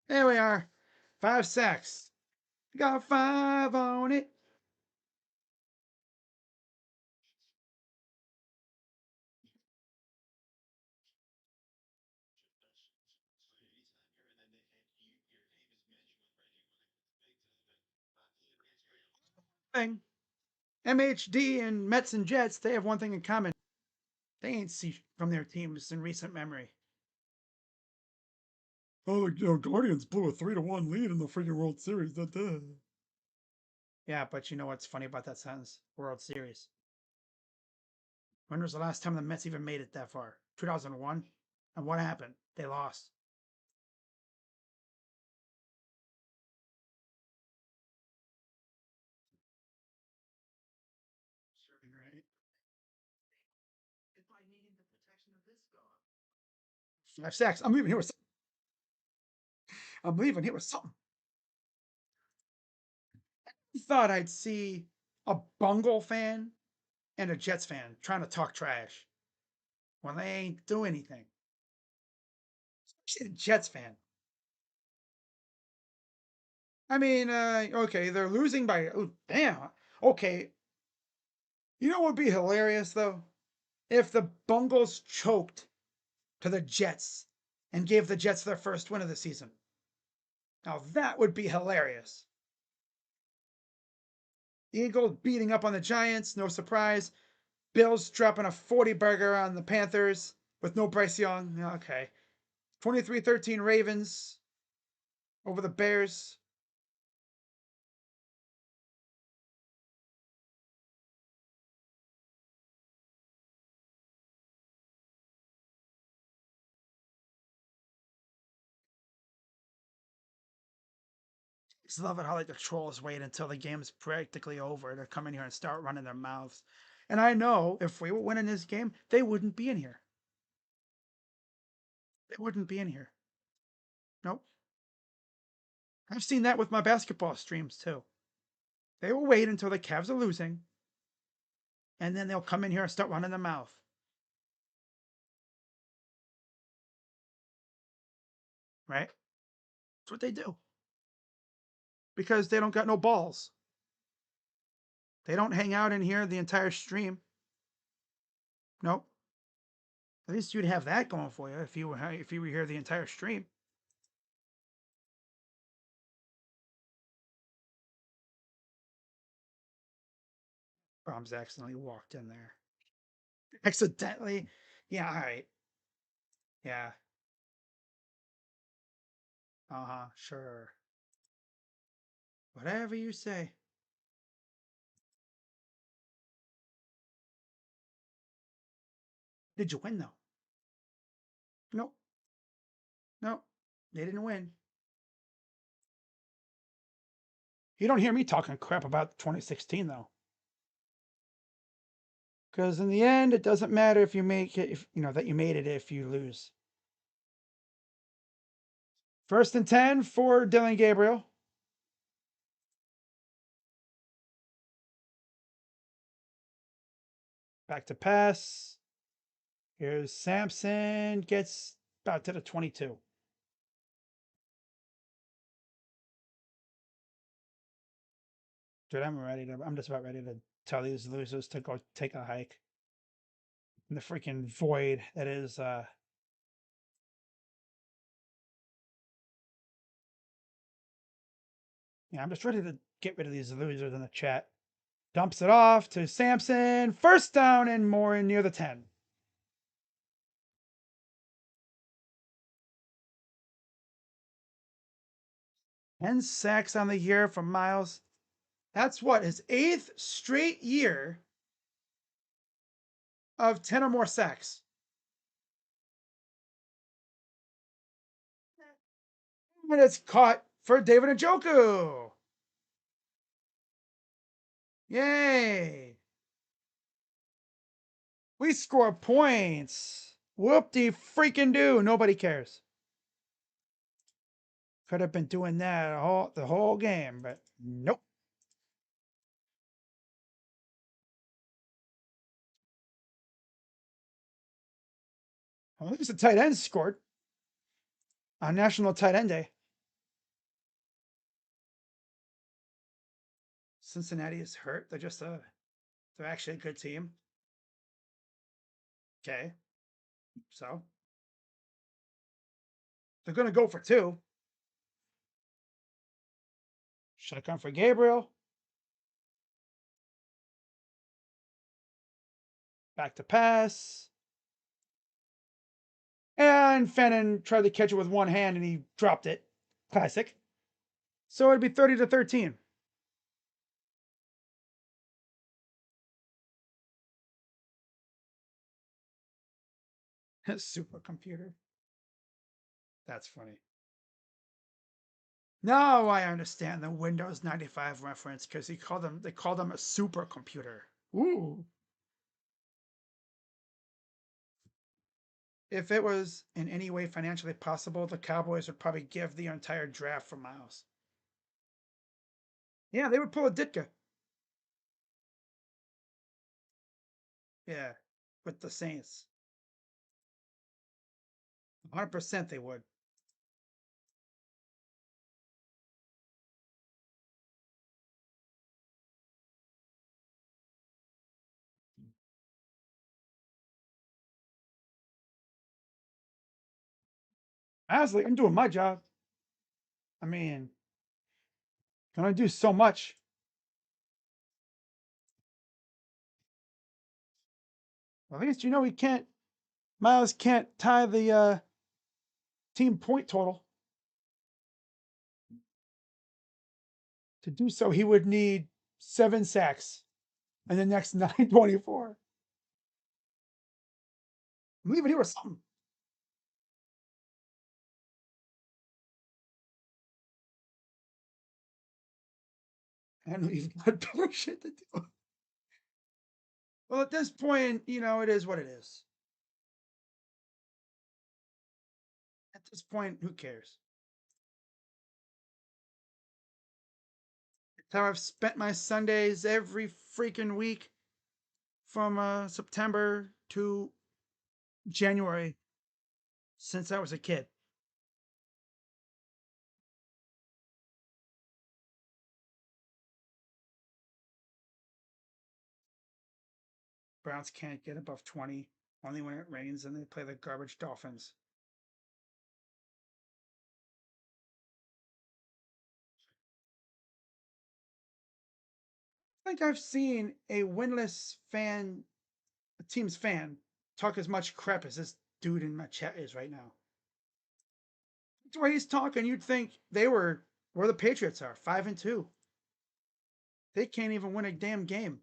There we are. 5 sacks. Got 5 on it. Thing. MHD and Mets and Jets, they have one thing in common. They ain't see from their teams in recent memory. Oh, the Guardians blew a 3-1 lead in the freaking World Series. Yeah, but you know what's funny about that sentence? World Series. When was the last time the Mets even made it that far? 2001? And what happened? They lost. Right. 5 sacks. I'm leaving here with something. I'm leaving here with something. I thought I'd see a Bungle fan and a Jets fan trying to talk trash when they ain't do anything. Especially a Jets fan. I mean, okay, they're losing by. Oh, damn. Okay. You know what would be hilarious, though? If the Bungles choked to the Jets and gave the Jets their first win of the season. Now, that would be hilarious. Eagles beating up on the Giants, no surprise. Bills dropping a 40 burger on the Panthers with no Bryce Young. Okay. 23-13 Ravens over the Bears. Just love it how like the trolls wait until the game's practically over to come in here and start running their mouths. And I know if we were winning this game, they wouldn't be in here. They wouldn't be in here. Nope. I've seen that with my basketball streams too. They will wait until the Cavs are losing, and then they'll come in here and start running their mouth. Right? That's what they do. Because they don't got no balls. They don't hang out in here the entire stream. Nope. At least you'd have that going for you if you were here the entire stream. Brahms accidentally walked in there. Accidentally? Yeah, all right. Yeah. Uh-huh, sure. Whatever you say. Did you win though? Nope. Nope. They didn't win. You don't hear me talking crap about 2016 though. Because in the end, it doesn't matter if you make it, if you know that you made it if you lose. 1st and 10 for Dylan Gabriel. Back to pass. Here's Sampson. Gets about to the 22. Dude, I'm just about ready to tell these losers to go take a hike in the freaking void that is yeah, I'm just ready to get rid of these losers in the chat. Dumps it off to Sampson. 1st down and more near the 10. 10 sacks on the year from Miles. That's what, his 8th straight year of 10 or more sacks. And it's caught for David Njoku. Yay. We score points. Whoop de freaking do. Nobody cares. Could have been doing that the whole game, but nope. Well, at least the tight end scored on National Tight End Day. Cincinnati is hurt. They're actually a good team. Okay, so they're going to go for two. Shotgun for Gabriel. Back to pass. And Fennon tried to catch it with one hand and he dropped it. Classic. So it'd be 30-13. Supercomputer. That's funny. Now I understand the Windows 95 reference because they called them a supercomputer. Ooh. If it was in any way financially possible, the Cowboys would probably give the entire draft for Miles. Yeah, they would pull a Ditka. Yeah, with the Saints. 100% they would. Honestly, I'm doing my job. I mean, can I do so much? At least you know he can't. Miles can't tie the team point total. To do so, he would need 7 sacks in the next 924. Leave it here with something. And we've got better shit to do. Well, at this point, you know, it is what it is. At this point, who cares? It's how I've spent my Sundays every freaking week from September to January since I was a kid. Browns can't get above 20, only when it rains and they play the garbage Dolphins. I think I've seen a winless fan, a team's fan, talk as much crap as this dude in my chat is right now. The way he's talking, you'd think they were where the Patriots are, 5-2. They can't even win a damn game.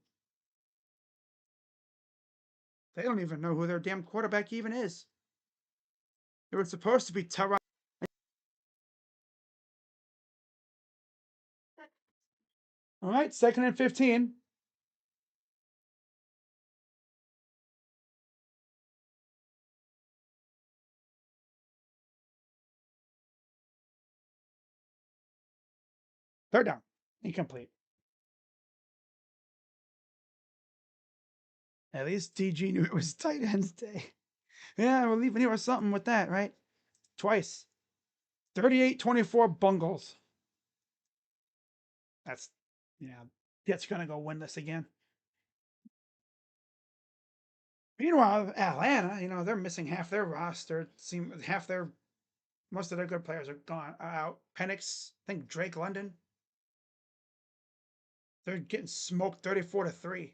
They don't even know who their damn quarterback even is. It was supposed to be Tyrod. All right, 2nd and 15. Third down. Incomplete. At least DG knew it was tight ends day. Yeah, we're leaving here with something with that, right? Twice. 38-24 Bungles. That's, yeah, Jets going to go win this again. Meanwhile, Atlanta, you know, they're missing half their roster. Most of their good players are gone out. Penix, I think Drake London. They're getting smoked 34-3.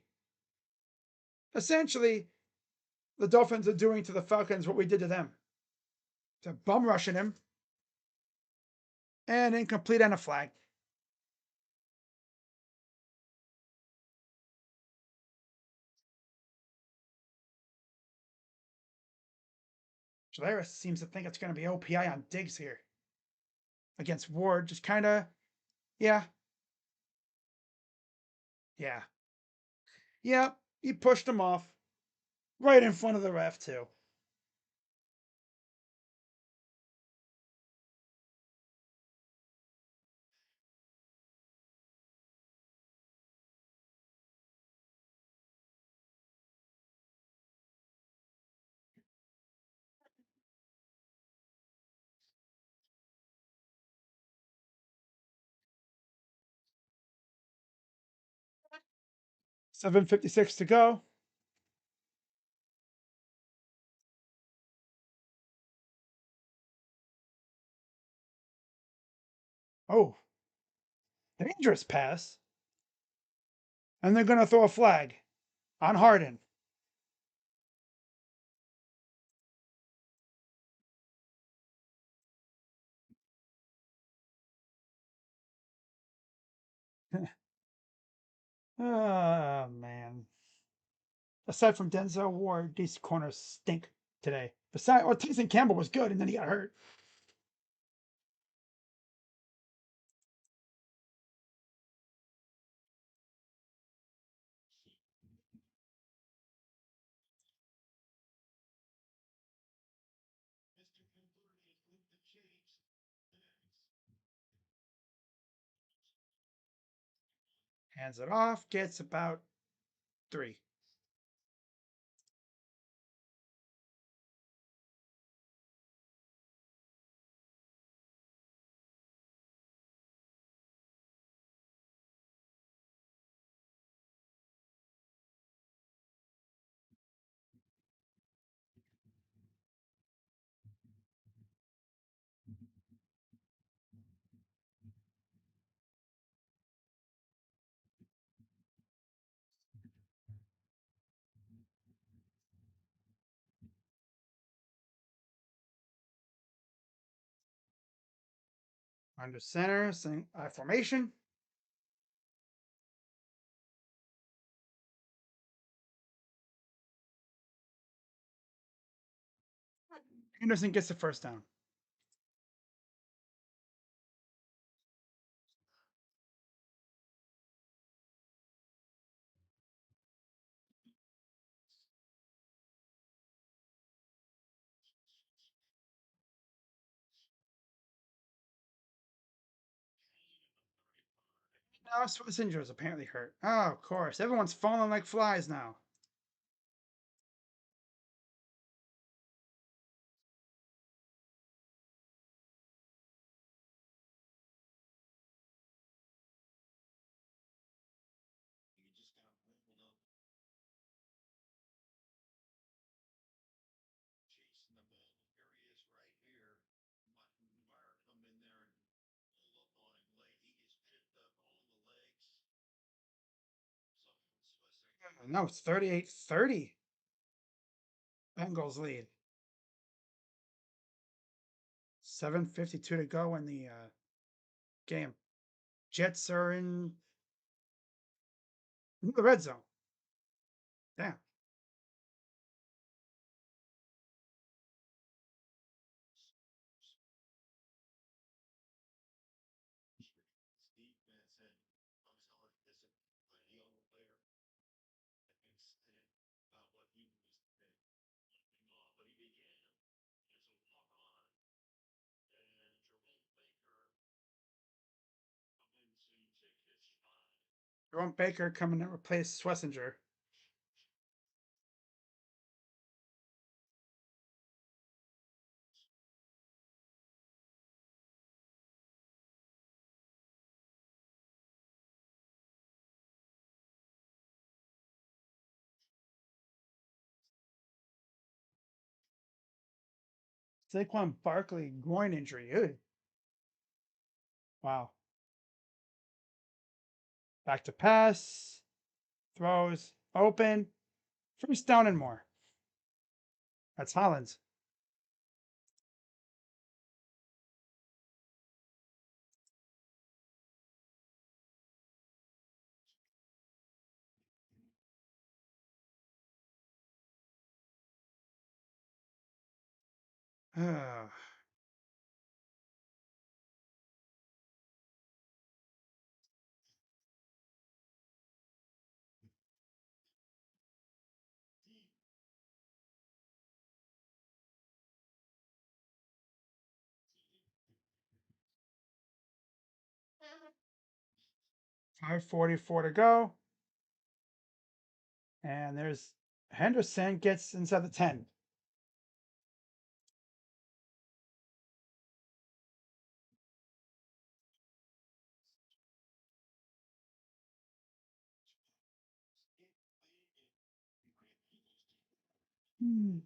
Essentially, the Dolphins are doing to the Falcons what we did to them. They're bum rushing him. And incomplete and a flag. Jalaris seems to think it's going to be OPI on Diggs here. Against Ward, just kind of, yeah. Yeah. Yeah, he pushed him off. Right in front of the ref, too. 7:56 to go. Oh, dangerous pass. And they're going to throw a flag on Harden. Oh, man. Aside from Denzel Ward, these corners stink today. Besides, well, Tyson Campbell was good, and then he got hurt. Hands it off, gets about 3. Under center, formation. Henderson gets the first down. Now Swissinger is apparently hurt. Oh, of course. Everyone's falling like flies now. No, it's 38-30. Bengals lead. 7:52 to go in the game. Jets are in the red zone. Damn. Jerome Baker coming to replace Swessinger. Saquon Barkley groin injury. Ew. Wow. Back to pass. Throws. Open. First down and more. That's Hollins. Uh, 5:44 to go. And there's Henderson gets inside the 10. Hmm.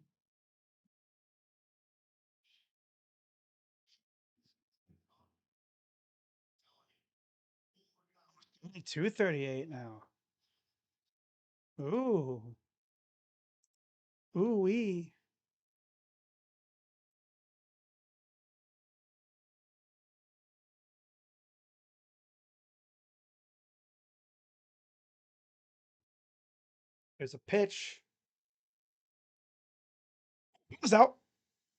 238 now. Ooh. Ooh wee. There's a pitch. It was out.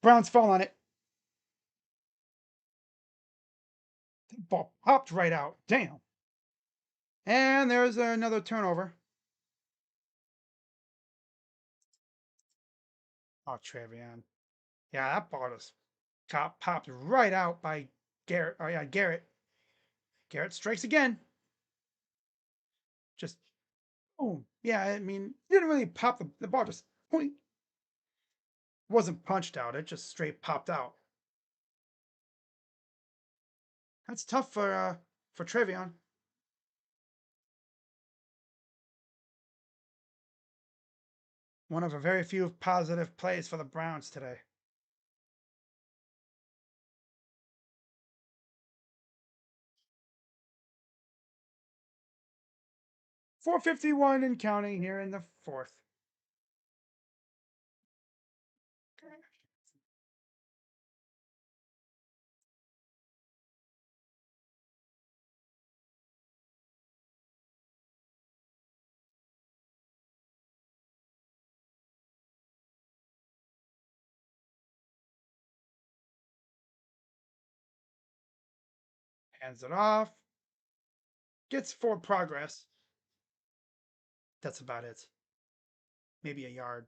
Browns fell on it. The ball popped right out. Damn. And there's another turnover. Oh, Trevion. Yeah, that ball just got popped right out by Garrett. Oh, yeah, Garrett. Garrett strikes again. Just, boom. Yeah, I mean, didn't really pop the ball, just point. Wasn't punched out. It just straight popped out. That's tough for Trevion. One of a very few positive plays for the Browns today. 4:51 and counting here in the fourth. Hands it off. Gets forward progress. That's about it. Maybe a yard.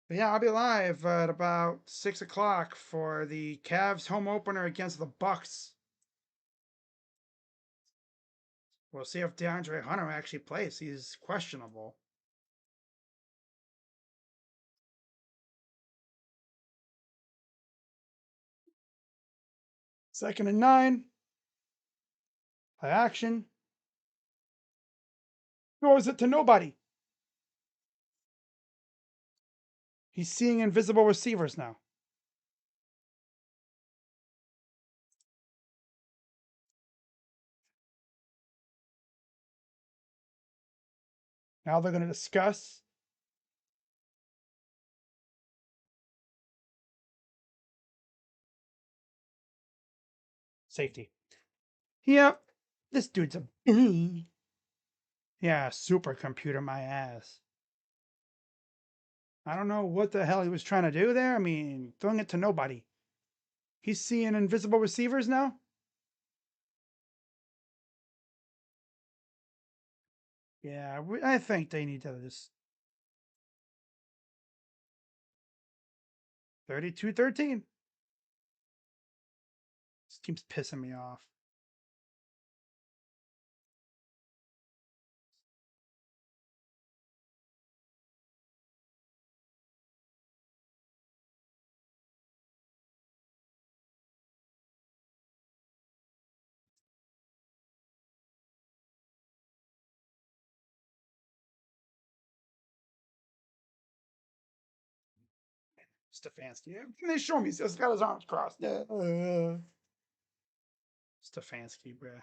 But yeah, I'll be live at about 6 o'clock for the Cavs home opener against the Bucks. We'll see if DeAndre Hunter actually plays. He's questionable. Second and 9. Play action. Throws it to nobody. He's seeing invisible receivers now. Now they're going to discuss safety. Yep, this dude's a yeah, supercomputer my ass. I don't know what the hell he was trying to do there. I mean, throwing it to nobody. He's seeing invisible receivers now? Yeah, I think they need to just 32-13. This team's pissing me off. Stefanski. They show me he's got his arms crossed. Stefanski, bruh.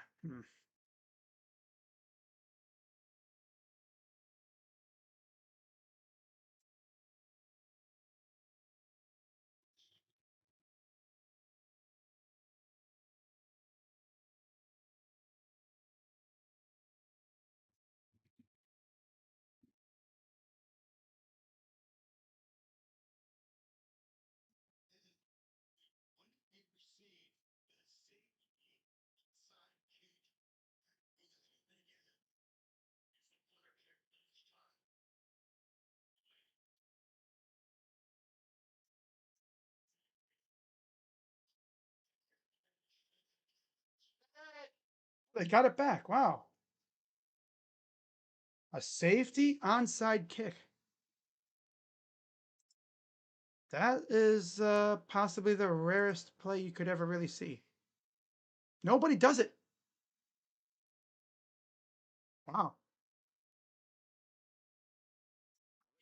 They got it back. Wow. A safety onside kick. That is possibly the rarest play you could ever really see. Nobody does it. Wow.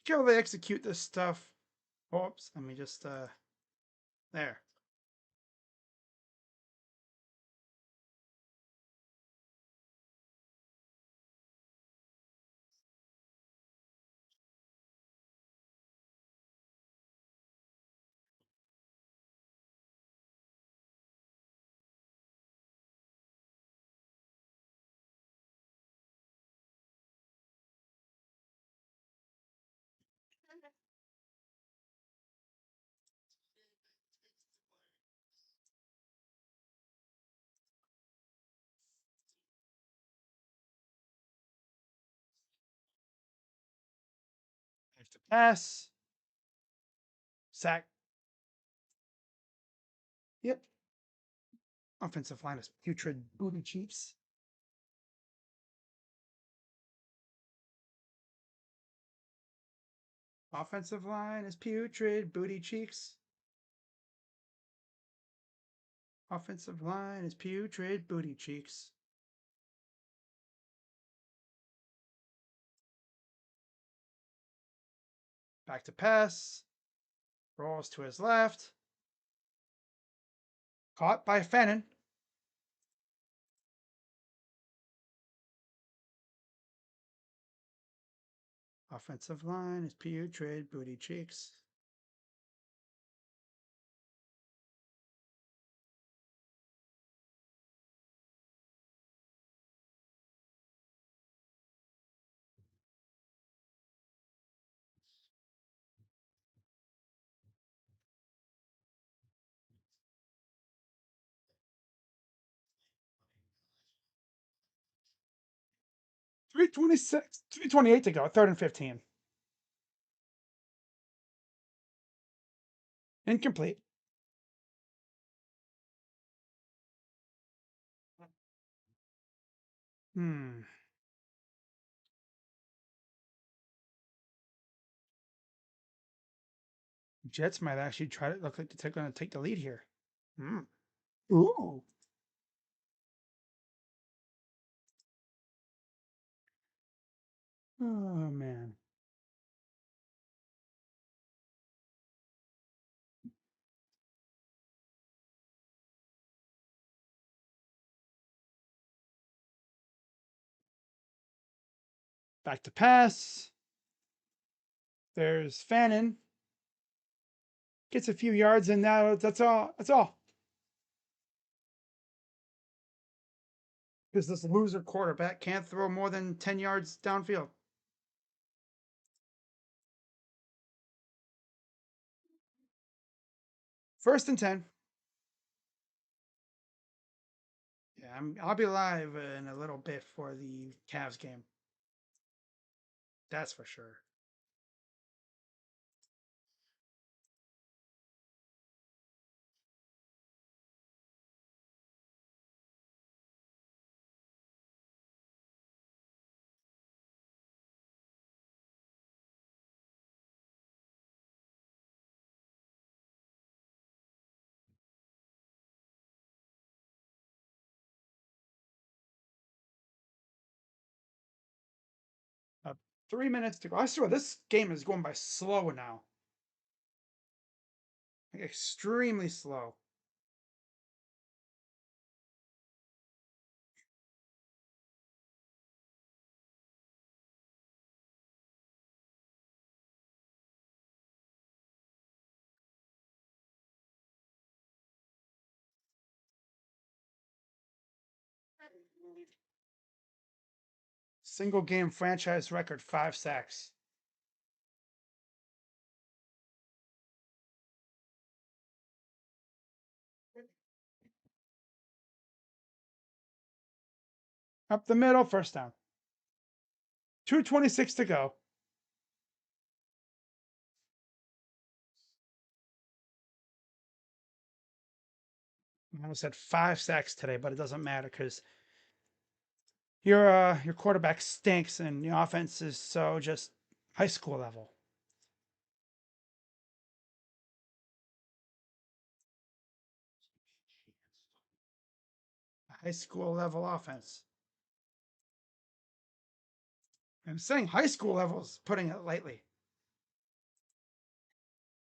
Look how they execute this stuff. Oops. Let me just there. There's the pass. Sack. Yep. Offensive line is putrid booty cheeks. Offensive line is putrid booty cheeks. Offensive line is putrid booty cheeks. Back to pass. Rolls to his left. Caught by Fennon. Offensive line is putrid booty cheeks. .326, 3:28 to go. 3rd and 15. Incomplete. Hmm. Jets might actually try to look like they're going to take the lead here. Hmm. Ooh. Oh, man. Back to pass. There's Fannin. Gets a few yards, and now that's all. That's all. Because this loser quarterback can't throw more than 10 yards downfield. First and 10. Yeah, I'll be live in a little bit for the Cavs game. That's for sure. Uh, 3 minutes to go. I swear this game is going by slow now. Like, extremely slow. Single game franchise record 5 sacks. Up the middle, first down. 2:26 to go. I almost had 5 sacks today, but it doesn't matter because your quarterback stinks and the offense is so just high school level. High school level offense. I'm saying high school levels, putting it lightly.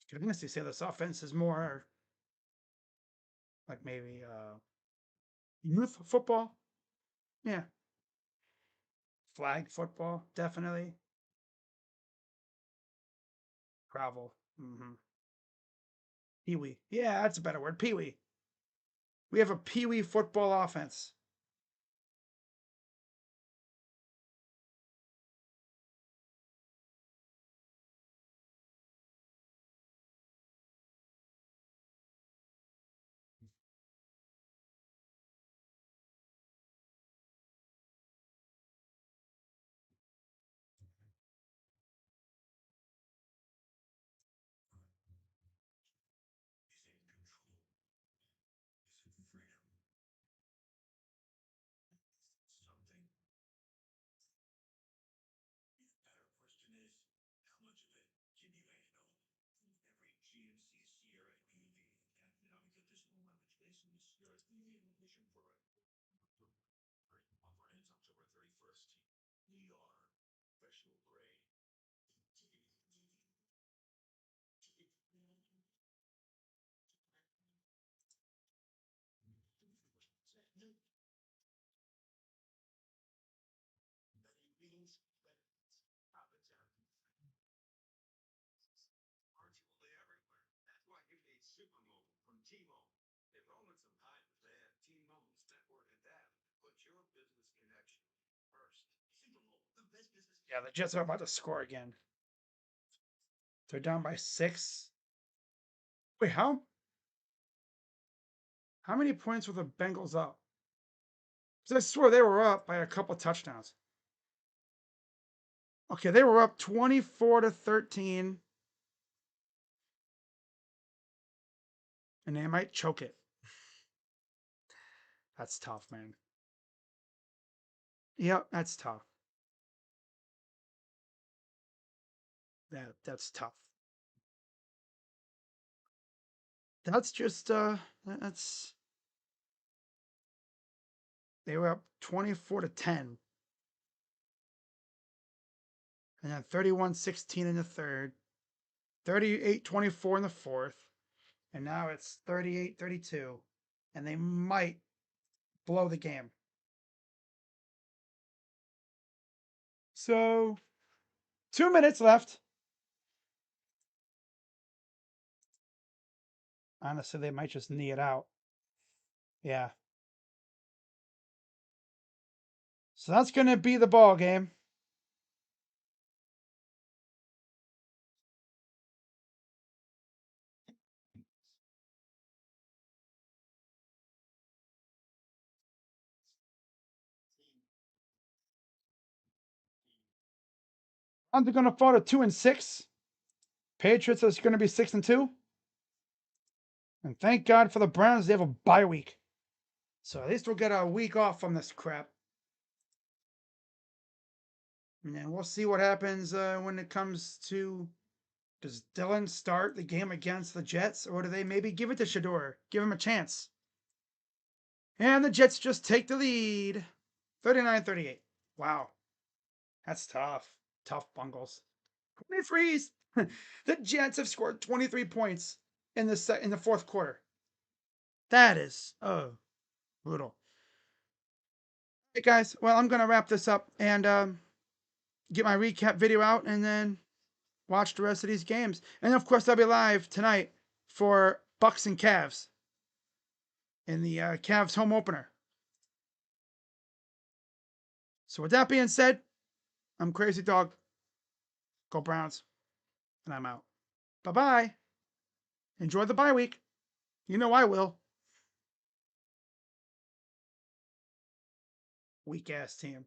You could honestly say this offense is more like maybe youth football. Yeah. Flag football, definitely. Travel. Mm-hmm. Pee wee. Yeah, that's a better word. Pee wee. We have a pee wee football offense. Yeah, the Jets are about to score again. They're down by 6. Wait, how many points were the Bengals up? Because I swear they were up by a couple touchdowns. Okay, they were up 24-13. And they might choke it. That's tough, man. Yep, that's tough. That's tough. That's just that's they were up 24-10. And then 31-16 in the third, 38-24 in the fourth, and now it's 38-32. And they might blow the game. So 2 minutes left. Honestly, they might just knee it out. Yeah. So that's going to be the ball game. Browns are going to fall to 2-6. Patriots are going to be 6-2. And thank God for the Browns, they have a bye week. So at least we'll get a week off from this crap. And then we'll see what happens when it comes to, does Dylan start the game against the Jets, or do they maybe give it to Shador? Give him a chance. And the Jets just take the lead. 39-38. Wow. That's tough. Tough bungles. 23s. The Jets have scored 23 points in the fourth quarter. That is brutal. Hey guys, well, I'm gonna wrap this up and get my recap video out and then watch the rest of these games. And of course, I'll be live tonight for Bucks and Cavs in the Cavs home opener. So with that being said, I'm Crazy Dog. Go Browns. And I'm out. Bye-bye. Enjoy the bye week. You know I will. Weak ass team.